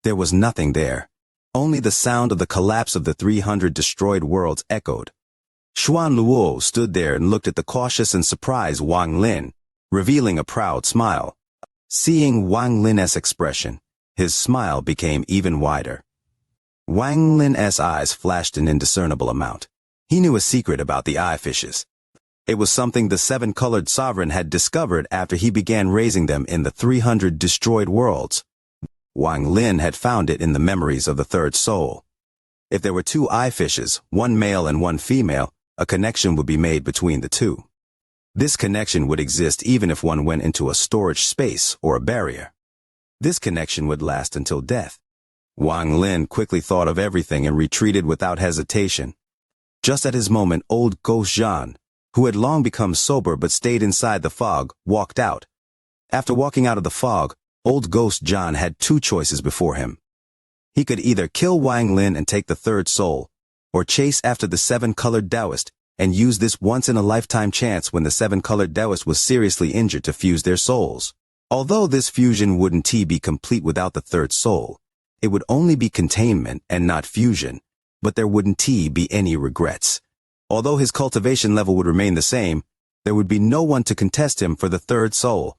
There was nothing there. Only the sound of the collapse of the 300 destroyed worlds echoed. Xuan Luo stood there and looked at the cautious and surprised Wang Lin, revealing a proud smile. Seeing Wang Lin's expression, his smile became even wider. Wang Lin's eyes flashed an indiscernible amount. He knew a secret about the eye fishes. It was something the 7-colored sovereign had discovered after he began raising them in the 300 destroyed worlds. Wang Lin had found it in the memories of the 3rd soul. If there were 2 eye fishes, 1 male and 1 female, a connection would be made between the 2. This connection would exist even if one went into a storage space or a barrier. This connection would last until death. Wang Lin quickly thought of everything and retreated without hesitation. Just at his moment, old Ghost Zhan, who had long become sober but stayed inside the fog, walked out. After walking out of the fog, old Ghost Zhan had 2 choices before him. He could either kill Wang Lin and take the 3rd soul, or chase after the 7-colored Taoist and use this once-in-a-lifetime chance when the 7-colored Taoist was seriously injured to fuse their souls. Although this fusion wouldn't be complete without the 3rd soul, it would only be containment and not fusion, but there wouldn't be any regrets. Although his cultivation level would remain the same, there would be no one to contest him for the 3rd soul.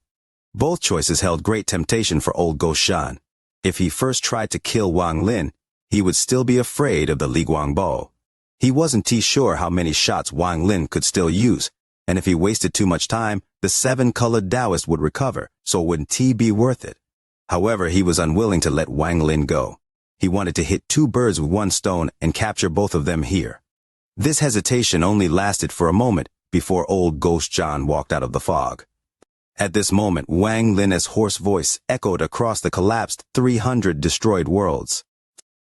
Both choices held great temptation for old Ghost Zhan. If he first tried to kill Wang Lin, he would still be afraid of the Li Guangbo. He wasn't sure how many shots Wang Lin could still use, and if he wasted too much time, the 7-colored Taoist would recover, so it wouldn't be worth it. However, he was unwilling to let Wang Lin go. He wanted to hit 2 birds with 1 stone and capture both of them here. This hesitation only lasted for a moment before old Ghost Zhan walked out of the fog. At this moment, Wang Lin's hoarse voice echoed across the collapsed 300 destroyed worlds.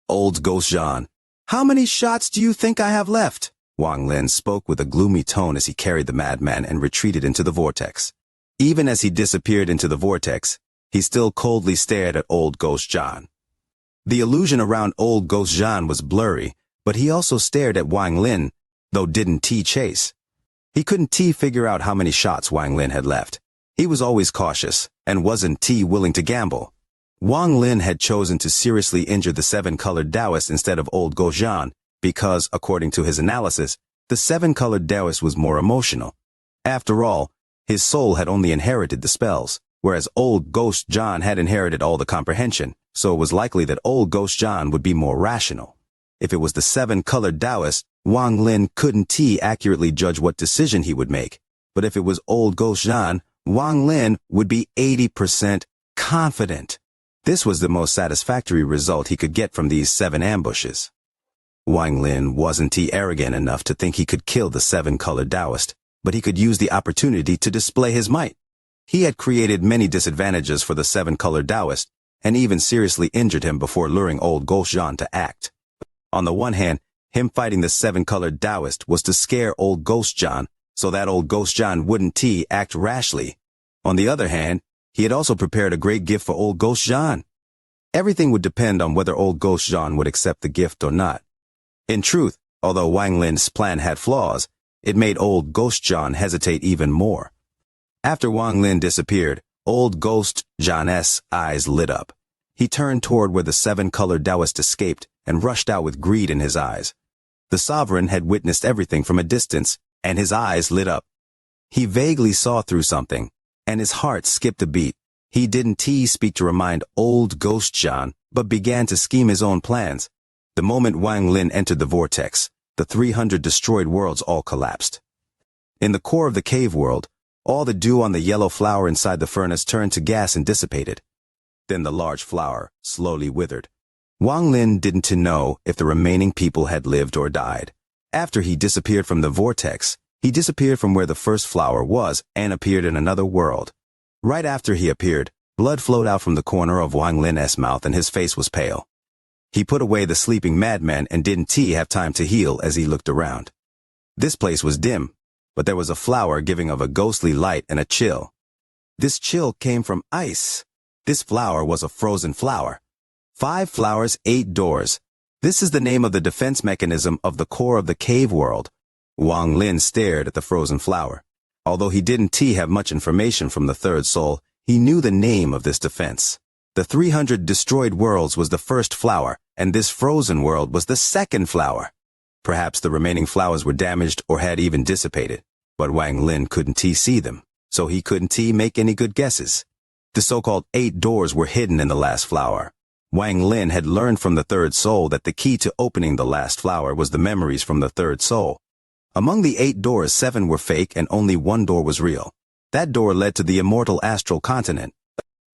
Old Ghost Zhan, how many shots do you think I have left? Wang Lin spoke with a gloomy tone as he carried the madman and retreated into the vortex. Even as he disappeared into the vortex, he still coldly stared at old Ghost Zhan. The illusion around old Ghost Zhan was blurry, but he also stared at Wang Lin, though didn't chase. He couldn't figure out how many shots Wang Lin had left. He was always cautious, and wasn't willing to gamble. Wang Lin had chosen to seriously injure the 7-colored Taoist instead of old Ghost Zhan, because, according to his analysis, the 7-colored Taoist was more emotional. After all, his soul had only inherited the spells, whereas old Ghost Zhan had inherited all the comprehension, so it was likely that old Ghost Zhan would be more rational. If it was the 7-colored Taoist, Wang Lin couldn't accurately judge what decision he would make, but if it was old Ghost Zhan, Wang Lin would be 80% confident. This was the most satisfactory result he could get from these 7 ambushes. Wang Lin wasn't arrogant enough to think he could kill the 7-colored Taoist, but he could use the opportunity to display his might. He had created many disadvantages for the 7-colored Taoist, and even seriously injured him before luring old Ghost Zhan to act. On the one hand, him fighting the 7-colored Taoist was to scare old Ghost Zhan, so that old Ghost Zhan wouldn't act rashly. On the other hand, he had also prepared a great gift for old Ghost Zhan. Everything would depend on whether old Ghost Zhan would accept the gift or not. In truth, although Wang Lin's plan had flaws, it made old Ghost Zhan hesitate even more. After Wang Lin disappeared, old Ghost Zhan's eyes lit up. He turned toward where the 7-colored Taoist escaped and rushed out with greed in his eyes. The sovereign had witnessed everything from a distance, and his eyes lit up. He vaguely saw through something, and his heart skipped a beat. He didn't speak to remind old Ghost Zhan, but began to scheme his own plans. The moment Wang Lin entered the vortex, the 300 destroyed worlds all collapsed. In the core of the cave world, all the dew on the yellow flower inside the furnace turned to gas and dissipated. Then the large flower slowly withered. Wang Lin didn't to know if the remaining people had lived or died. After he disappeared from the vortex, he disappeared from where the first flower was and appeared in another world. Right after he appeared, blood flowed out from the corner of Wang Lin's mouth and his face was pale. He put away the sleeping madman and didn't have time to heal as he looked around. This place was dim, but there was a flower giving of a ghostly light and a chill. This chill came from ice. This flower was a frozen flower. 5 flowers, 8 doors. This is the name of the defense mechanism of the core of the cave world. Wang Lin stared at the frozen flower. Although he didn't have much information from the third soul, he knew the name of this defense. The 300 destroyed worlds was the first flower, and this frozen world was the second flower. Perhaps the remaining flowers were damaged or had even dissipated, but Wang Lin couldn't see them, so he couldn't make any good guesses. The so-called 8 doors were hidden in the last flower. Wang Lin had learned from the third soul that the key to opening the last flower was the memories from the third soul. Among the 8 doors, 7 were fake and only 1 door was real. That door led to the immortal astral continent.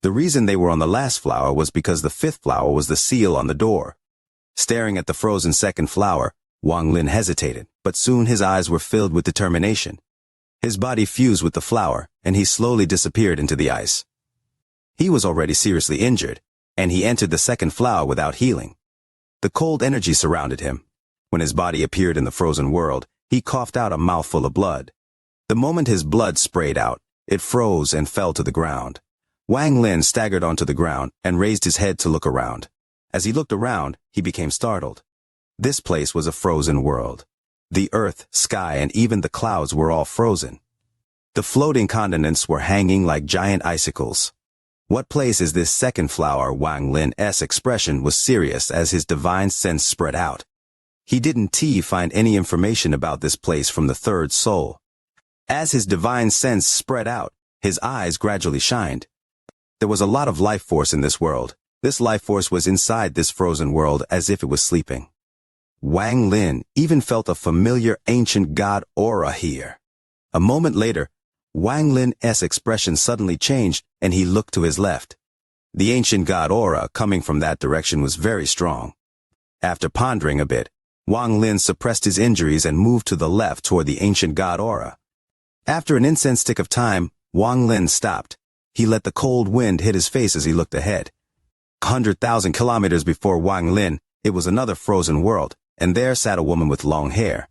The reason they were on the last flower was because the 5th flower was the seal on the door. Staring at the frozen second flower, Wang Lin hesitated, but soon his eyes were filled with determination. His body fused with the flower, and he slowly disappeared into the ice. He was already seriously injured, and he entered the second flower without healing. The cold energy surrounded him. When his body appeared in the frozen world, he coughed out a mouthful of blood. The moment his blood sprayed out, it froze and fell to the ground. Wang Lin staggered onto the ground and raised his head to look around. As he looked around, he became startled. This place was a frozen world. The earth, sky, and even the clouds were all frozen. The floating continents were hanging like giant icicles. What place is this second flower? Wang Lin's expression was serious as his divine sense spread out. He didn't find any information about this place from the third soul. As his divine sense spread out, his eyes gradually shined. There was a lot of life force in this world. This life force was inside this frozen world as if it was sleeping. Wang Lin even felt a familiar ancient god aura here. A moment later, Wang Lin's expression suddenly changed and he looked to his left. The ancient god aura coming from that direction was very strong. After pondering a bit, Wang Lin suppressed his injuries and moved to the left toward the ancient god aura. After an instant of time, Wang Lin stopped. He let the cold wind hit his face as he looked ahead. 100,000 kilometers before Wang Lin, it was another frozen world, and there sat a woman with long hair.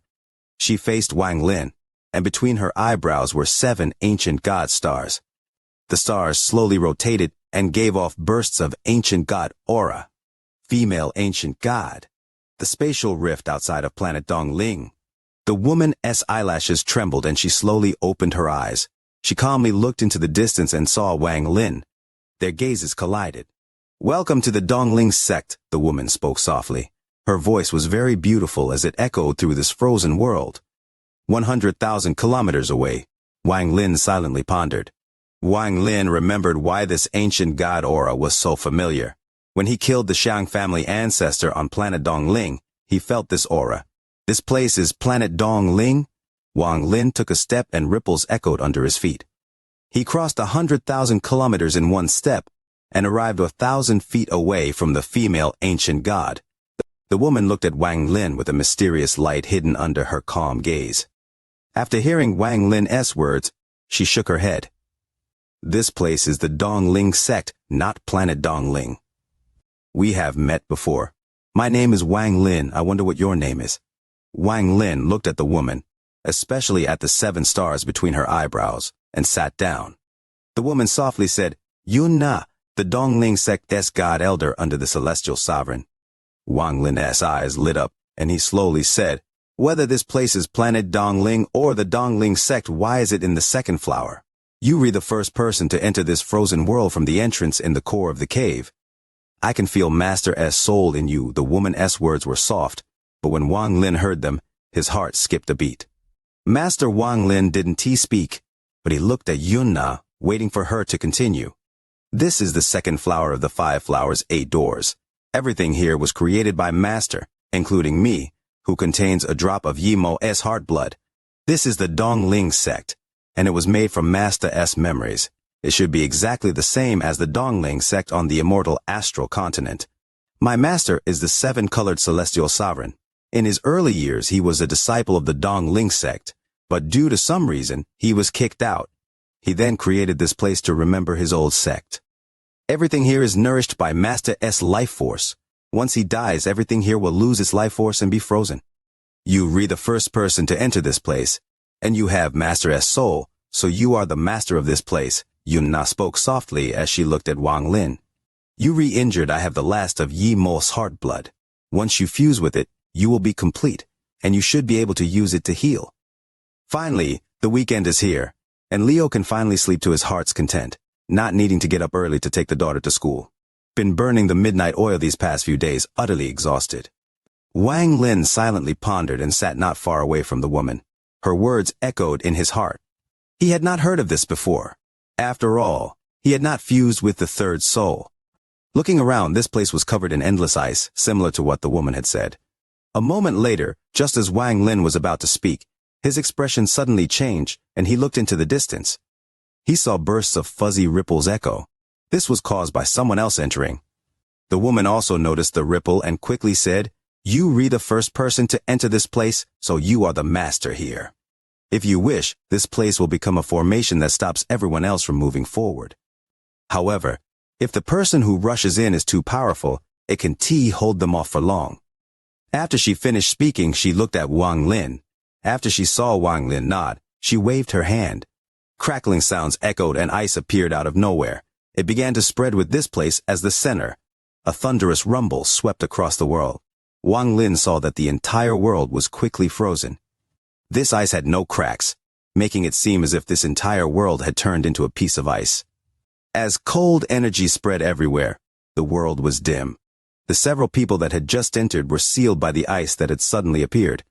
She faced Wang Lin, and between her eyebrows were 7 ancient god stars. The stars slowly rotated and gave off bursts of ancient god aura. Female ancient god. The spatial rift outside of planet Dongling. The woman's eyelashes trembled and she slowly opened her eyes. She calmly looked into the distance and saw Wang Lin. Their gazes collided. "Welcome to the Dongling sect," the woman spoke softly. Her voice was very beautiful as it echoed through this frozen world. 100,000 kilometers away, Wang Lin silently pondered. Wang Lin remembered why this ancient god aura was so familiar. When he killed the Xiang family ancestor on planet Dongling, he felt this aura. This place is planet Dongling? Wang Lin took a step and ripples echoed under his feet. He crossed 100,000 kilometers in one step and arrived 1,000 feet away from the female ancient god. The woman looked at Wang Lin with a mysterious light hidden under her calm gaze. After hearing Wang Lin's words, she shook her head. "This place is the Dongling sect, not planet Dongling. We have met before. My name is Wang Lin. I wonder what your name is." Wang Lin looked at the woman, especially at the 7 stars between her eyebrows, and sat down. The woman softly said, "Yun Na, the Dongling sect's god elder under the celestial sovereign." Wang Lin's eyes lit up, and he slowly said, "Whether this place is planet Dongling or the Dongling sect, why is it in the second flower? You were the first person to enter this frozen world from the entrance in the core of the cave. I can feel Master's soul in you." The woman's words were soft, but when Wang Lin heard them, his heart skipped a beat. Master Wang Lin didn't speak, but he looked at Yunna, waiting for her to continue. "This is the second flower of the 5 flowers, 8 doors. Everything here was created by Master, including me, who contains a drop of Yimo's heart blood. This is the Dongling sect, and it was made from Master's memories. It should be exactly the same as the Dongling sect on the immortal astral continent. My master is the seven-colored celestial sovereign. In his early years, he was a disciple of the Dongling sect, but due to some reason, he was kicked out. He then created this place to remember his old sect. Everything here is nourished by Master S life force. Once he dies, everything here will lose its life force and be frozen. You re the first person to enter this place, and you have Master S soul, so you are the master of this place. Yun-Na spoke softly as she looked at Wang Lin. You re-injured, I have the last of Yi Mo's heart blood. Once you fuse with it, you will be complete, and you should be able to use it to heal. Finally, the weekend is here, and Leo can finally sleep to his heart's content, not needing to get up early to take the daughter to school. Been burning the midnight oil these past few days, utterly exhausted. Wang Lin silently pondered and sat not far away from the woman. Her words echoed in his heart. He had not heard of this before. After all, he had not fused with the third soul. Looking around, this place was covered in endless ice, similar to what the woman had said. A moment later, just as Wang Lin was about to speak, his expression suddenly changed, and he looked into the distance. He saw bursts of fuzzy ripples echo. This was caused by someone else entering. The woman also noticed the ripple and quickly said, "You re the first person to enter this place, so you are the master here. If you wish, this place will become a formation that stops everyone else from moving forward. However, if the person who rushes in is too powerful, it can hold them off for long." After she finished speaking, she looked at Wang Lin. After she saw Wang Lin nod, she waved her hand. Crackling sounds echoed and ice appeared out of nowhere. It began to spread with this place as the center. A thunderous rumble swept across the world. Wang Lin saw that the entire world was quickly frozen. This ice had no cracks, making it seem as if this entire world had turned into a piece of ice. As cold energy spread everywhere, the world was dim. The several people that had just entered were sealed by the ice that had suddenly appeared.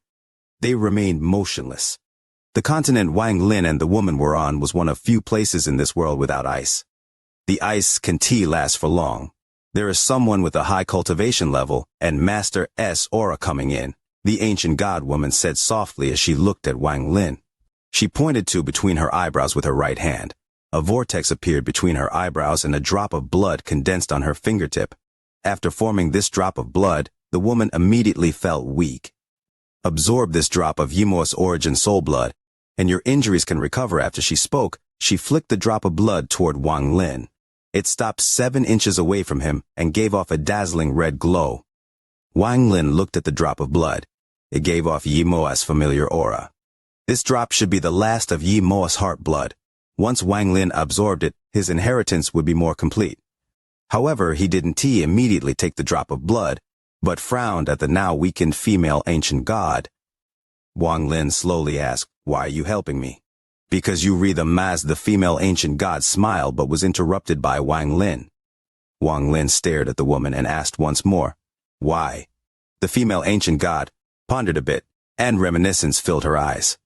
They remained motionless. The continent Wang Lin and the woman were on was one of few places in this world without ice. The ice can last for long. There is someone with a high cultivation level and Master S aura coming in, the ancient god woman said softly as she looked at Wang Lin. She pointed to between her eyebrows with her right hand. A vortex appeared between her eyebrows and a drop of blood condensed on her fingertip. After forming this drop of blood, the woman immediately felt weak. Absorb this drop of Yimo's origin soul blood, and your injuries can recover. After she spoke, she flicked the drop of blood toward Wang Lin. It stopped 7 inches away from him and gave off a dazzling red glow. Wang Lin looked at the drop of blood. It gave off Yimo's familiar aura. This drop should be the last of Yimo's heart blood. Once Wang Lin absorbed it, his inheritance would be more complete. However, he didn't immediately take the drop of blood, but frowned at the now weakened female ancient god. Wang Lin slowly asked, "Why are you helping me?" "Because you read the Maz," the female ancient god smiled but was interrupted by Wang Lin. Wang Lin stared at the woman and asked once more, "Why?" The female ancient god pondered a bit, and reminiscence filled her eyes.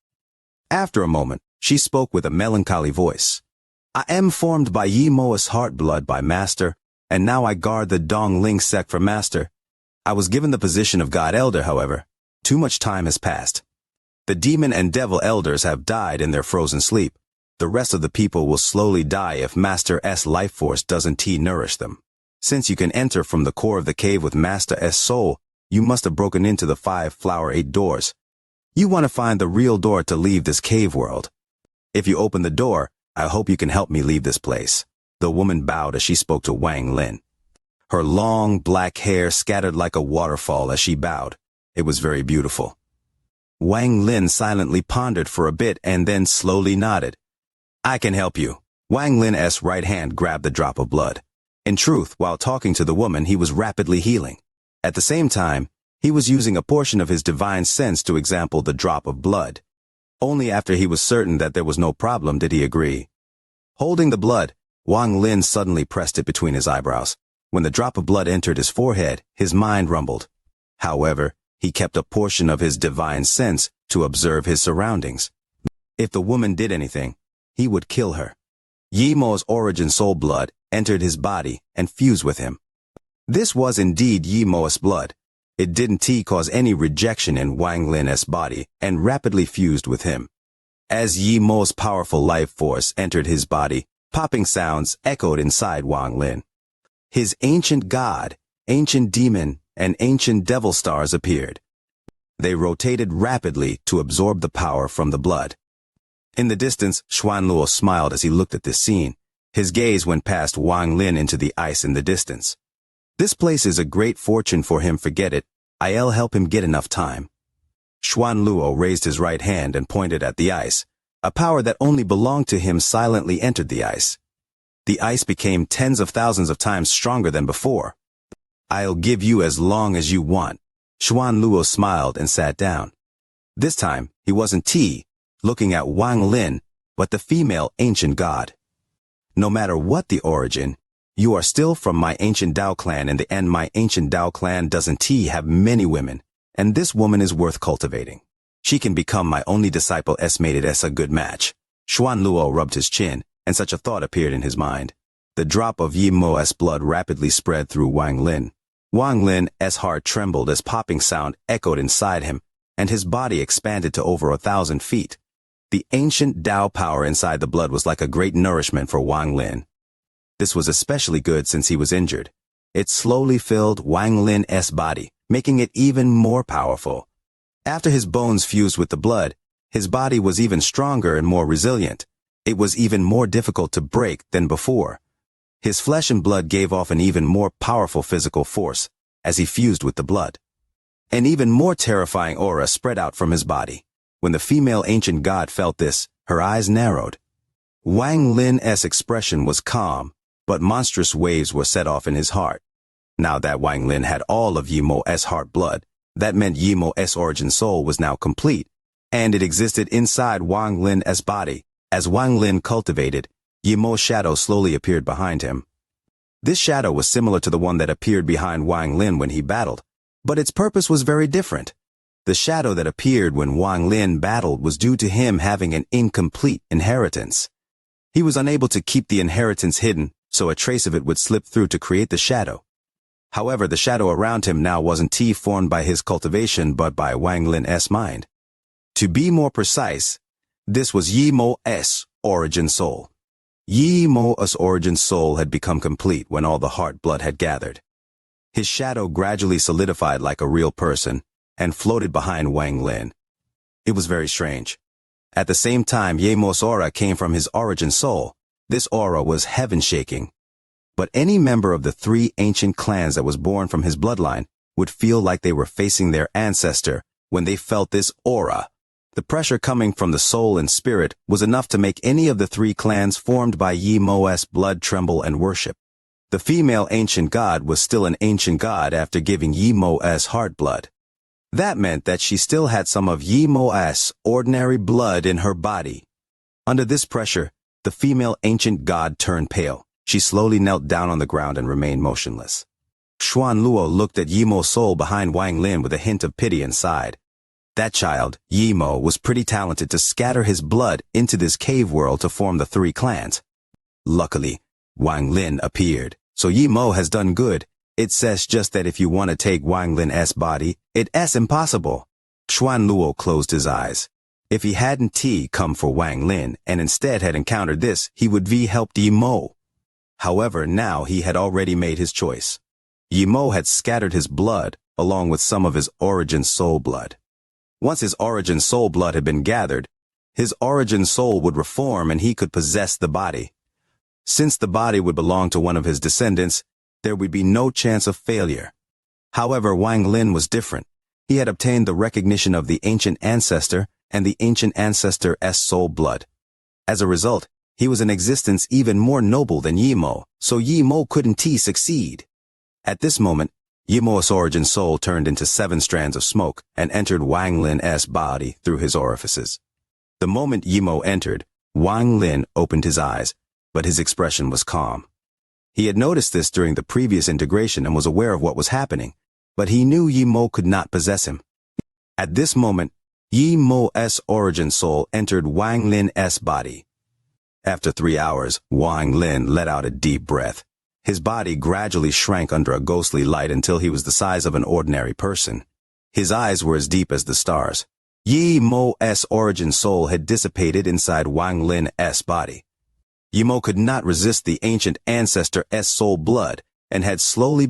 After a moment, she spoke with a melancholy voice. "I am formed by Yi Mo's heart blood by Master, and now I guard the Dongling sect for Master. I was given the position of God Elder, however. Too much time has passed. The demon and devil elders have died in their frozen sleep. The rest of the people will slowly die if Master S life force doesn't nourish them. Since you can enter from the core of the cave with Master S soul, you must have broken into the 5 flower 8 doors. You want to find the real door to leave this cave world. If you open the door, I hope you can help me leave this place." The woman bowed as she spoke to Wang Lin. Her long black hair scattered like a waterfall as she bowed. It was very beautiful. Wang Lin silently pondered for a bit and then slowly nodded. "I can help you." Wang Lin's right hand grabbed the drop of blood. In truth, while talking to the woman, he was rapidly healing. At the same time, he was using a portion of his divine sense to example the drop of blood. Only after he was certain that there was no problem did he agree. Holding the blood, Wang Lin suddenly pressed it between his eyebrows. When the drop of blood entered his forehead, his mind rumbled. However, he kept a portion of his divine sense to observe his surroundings. If the woman did anything, he would kill her. Yimo's origin soul blood entered his body and fused with him. This was indeed Yimo's blood. It didn't cause any rejection in Wang Lin's body and rapidly fused with him. As Yimo's powerful life force entered his body, popping sounds echoed inside Wang Lin. His ancient god, ancient demon, and ancient devil stars appeared. They rotated rapidly to absorb the power from the blood. In the distance, Xuanluo smiled as he looked at this scene. His gaze went past Wang Lin into the ice in the distance. This place is a great fortune for him, forget it. I'll help him get enough time. Xuanluo raised his right hand and pointed at the ice. A power that only belonged to him silently entered the ice. The ice became tens of thousands of times stronger than before. I'll give you as long as you want. Xuanluo smiled and sat down. This time, he wasn't looking at Wang Lin, but the female ancient god. No matter what the origin, you are still from my ancient Dao clan. In the end, my ancient Dao clan doesn't have many women, and this woman is worth cultivating. She can become my only disciple. Made it as a good match. Xuanluo rubbed his chin, and such a thought appeared in his mind. The drop of Yi Mo's blood rapidly spread through Wang Lin. Wang Lin's heart trembled as popping sound echoed inside him, and his body expanded to over 1,000 feet. The ancient Dao power inside the blood was like a great nourishment for Wang Lin. This was especially good since he was injured. It slowly filled Wang Lin's body, making it even more powerful. After his bones fused with the blood, his body was even stronger and more resilient. It was even more difficult to break than before. His flesh and blood gave off an even more powerful physical force as he fused with the blood. An even more terrifying aura spread out from his body. When the female ancient god felt this, her eyes narrowed. Wang Lin's expression was calm, but monstrous waves were set off in his heart. Now that Wang Lin had all of Yi Mo's heart blood, that meant Yi Mo's origin soul was now complete, and it existed inside Wang Lin's body. As Wang Lin cultivated, Yi Mo's shadow slowly appeared behind him. This shadow was similar to the one that appeared behind Wang Lin when he battled, but its purpose was very different. The shadow that appeared when Wang Lin battled was due to him having an incomplete inheritance. He was unable to keep the inheritance hidden, so a trace of it would slip through to create the shadow. However, the shadow around him now wasn't formed by his cultivation but by Wang Lin's mind. To be more precise, this was Yi Mo's origin soul. Yi Mo's origin soul had become complete when all the heart blood had gathered. His shadow gradually solidified like a real person and floated behind Wang Lin. It was very strange. At the same time, Yi Mo's aura came from his origin soul. This aura was heaven-shaking. But any member of the 3 ancient clans that was born from his bloodline would feel like they were facing their ancestor when they felt this aura. The pressure coming from the soul and spirit was enough to make any of the 3 clans formed by Yi Mo's blood tremble and worship. The female ancient god was still an ancient god after giving Yi Mo's heart blood. That meant that she still had some of Yi Mo's ordinary blood in her body. Under this pressure, the female ancient god turned pale. She slowly knelt down on the ground and remained motionless. Xuanluo looked at Yi Mo's soul behind Wang Lin with a hint of pity and sighed. That child, Yi Mo, was pretty talented to scatter his blood into this cave world to form the 3 clans. Luckily, Wang Lin appeared, so Yi Mo has done good. It says just that if you want to take Wang Lin's body, it's impossible. Xuanluo closed his eyes. If he hadn't come for Wang Lin and instead had encountered this, he would helped Yi Mo. However, now he had already made his choice. Yi Mo had scattered his blood along with some of his origin soul blood. Once his origin soul blood had been gathered, his origin soul would reform and he could possess the body. Since the body would belong to one of his descendants, there would be no chance of failure. However, Wang Lin was different. He had obtained the recognition of the ancient ancestor and the ancient ancestor's soul blood. As a result, he was in existence even more noble than Yi Mo, so Yi Mo couldn't succeed. At this moment, Yi Mo's origin soul turned into 7 strands of smoke and entered Wang Lin's body through his orifices. The moment Yi Mo entered, Wang Lin opened his eyes, but his expression was calm. He had noticed this during the previous integration and was aware of what was happening, but he knew Yi Mo could not possess him. At this moment, Yi Mo's origin soul entered Wang Lin's body. After 3 hours, Wang Lin let out a deep breath. His body gradually shrank under a ghostly light until he was the size of an ordinary person. His eyes were as deep as the stars. Yi Mo's origin soul had dissipated inside Wang Lin's body. Yi Mo could not resist the ancient ancestor's soul blood and had slowly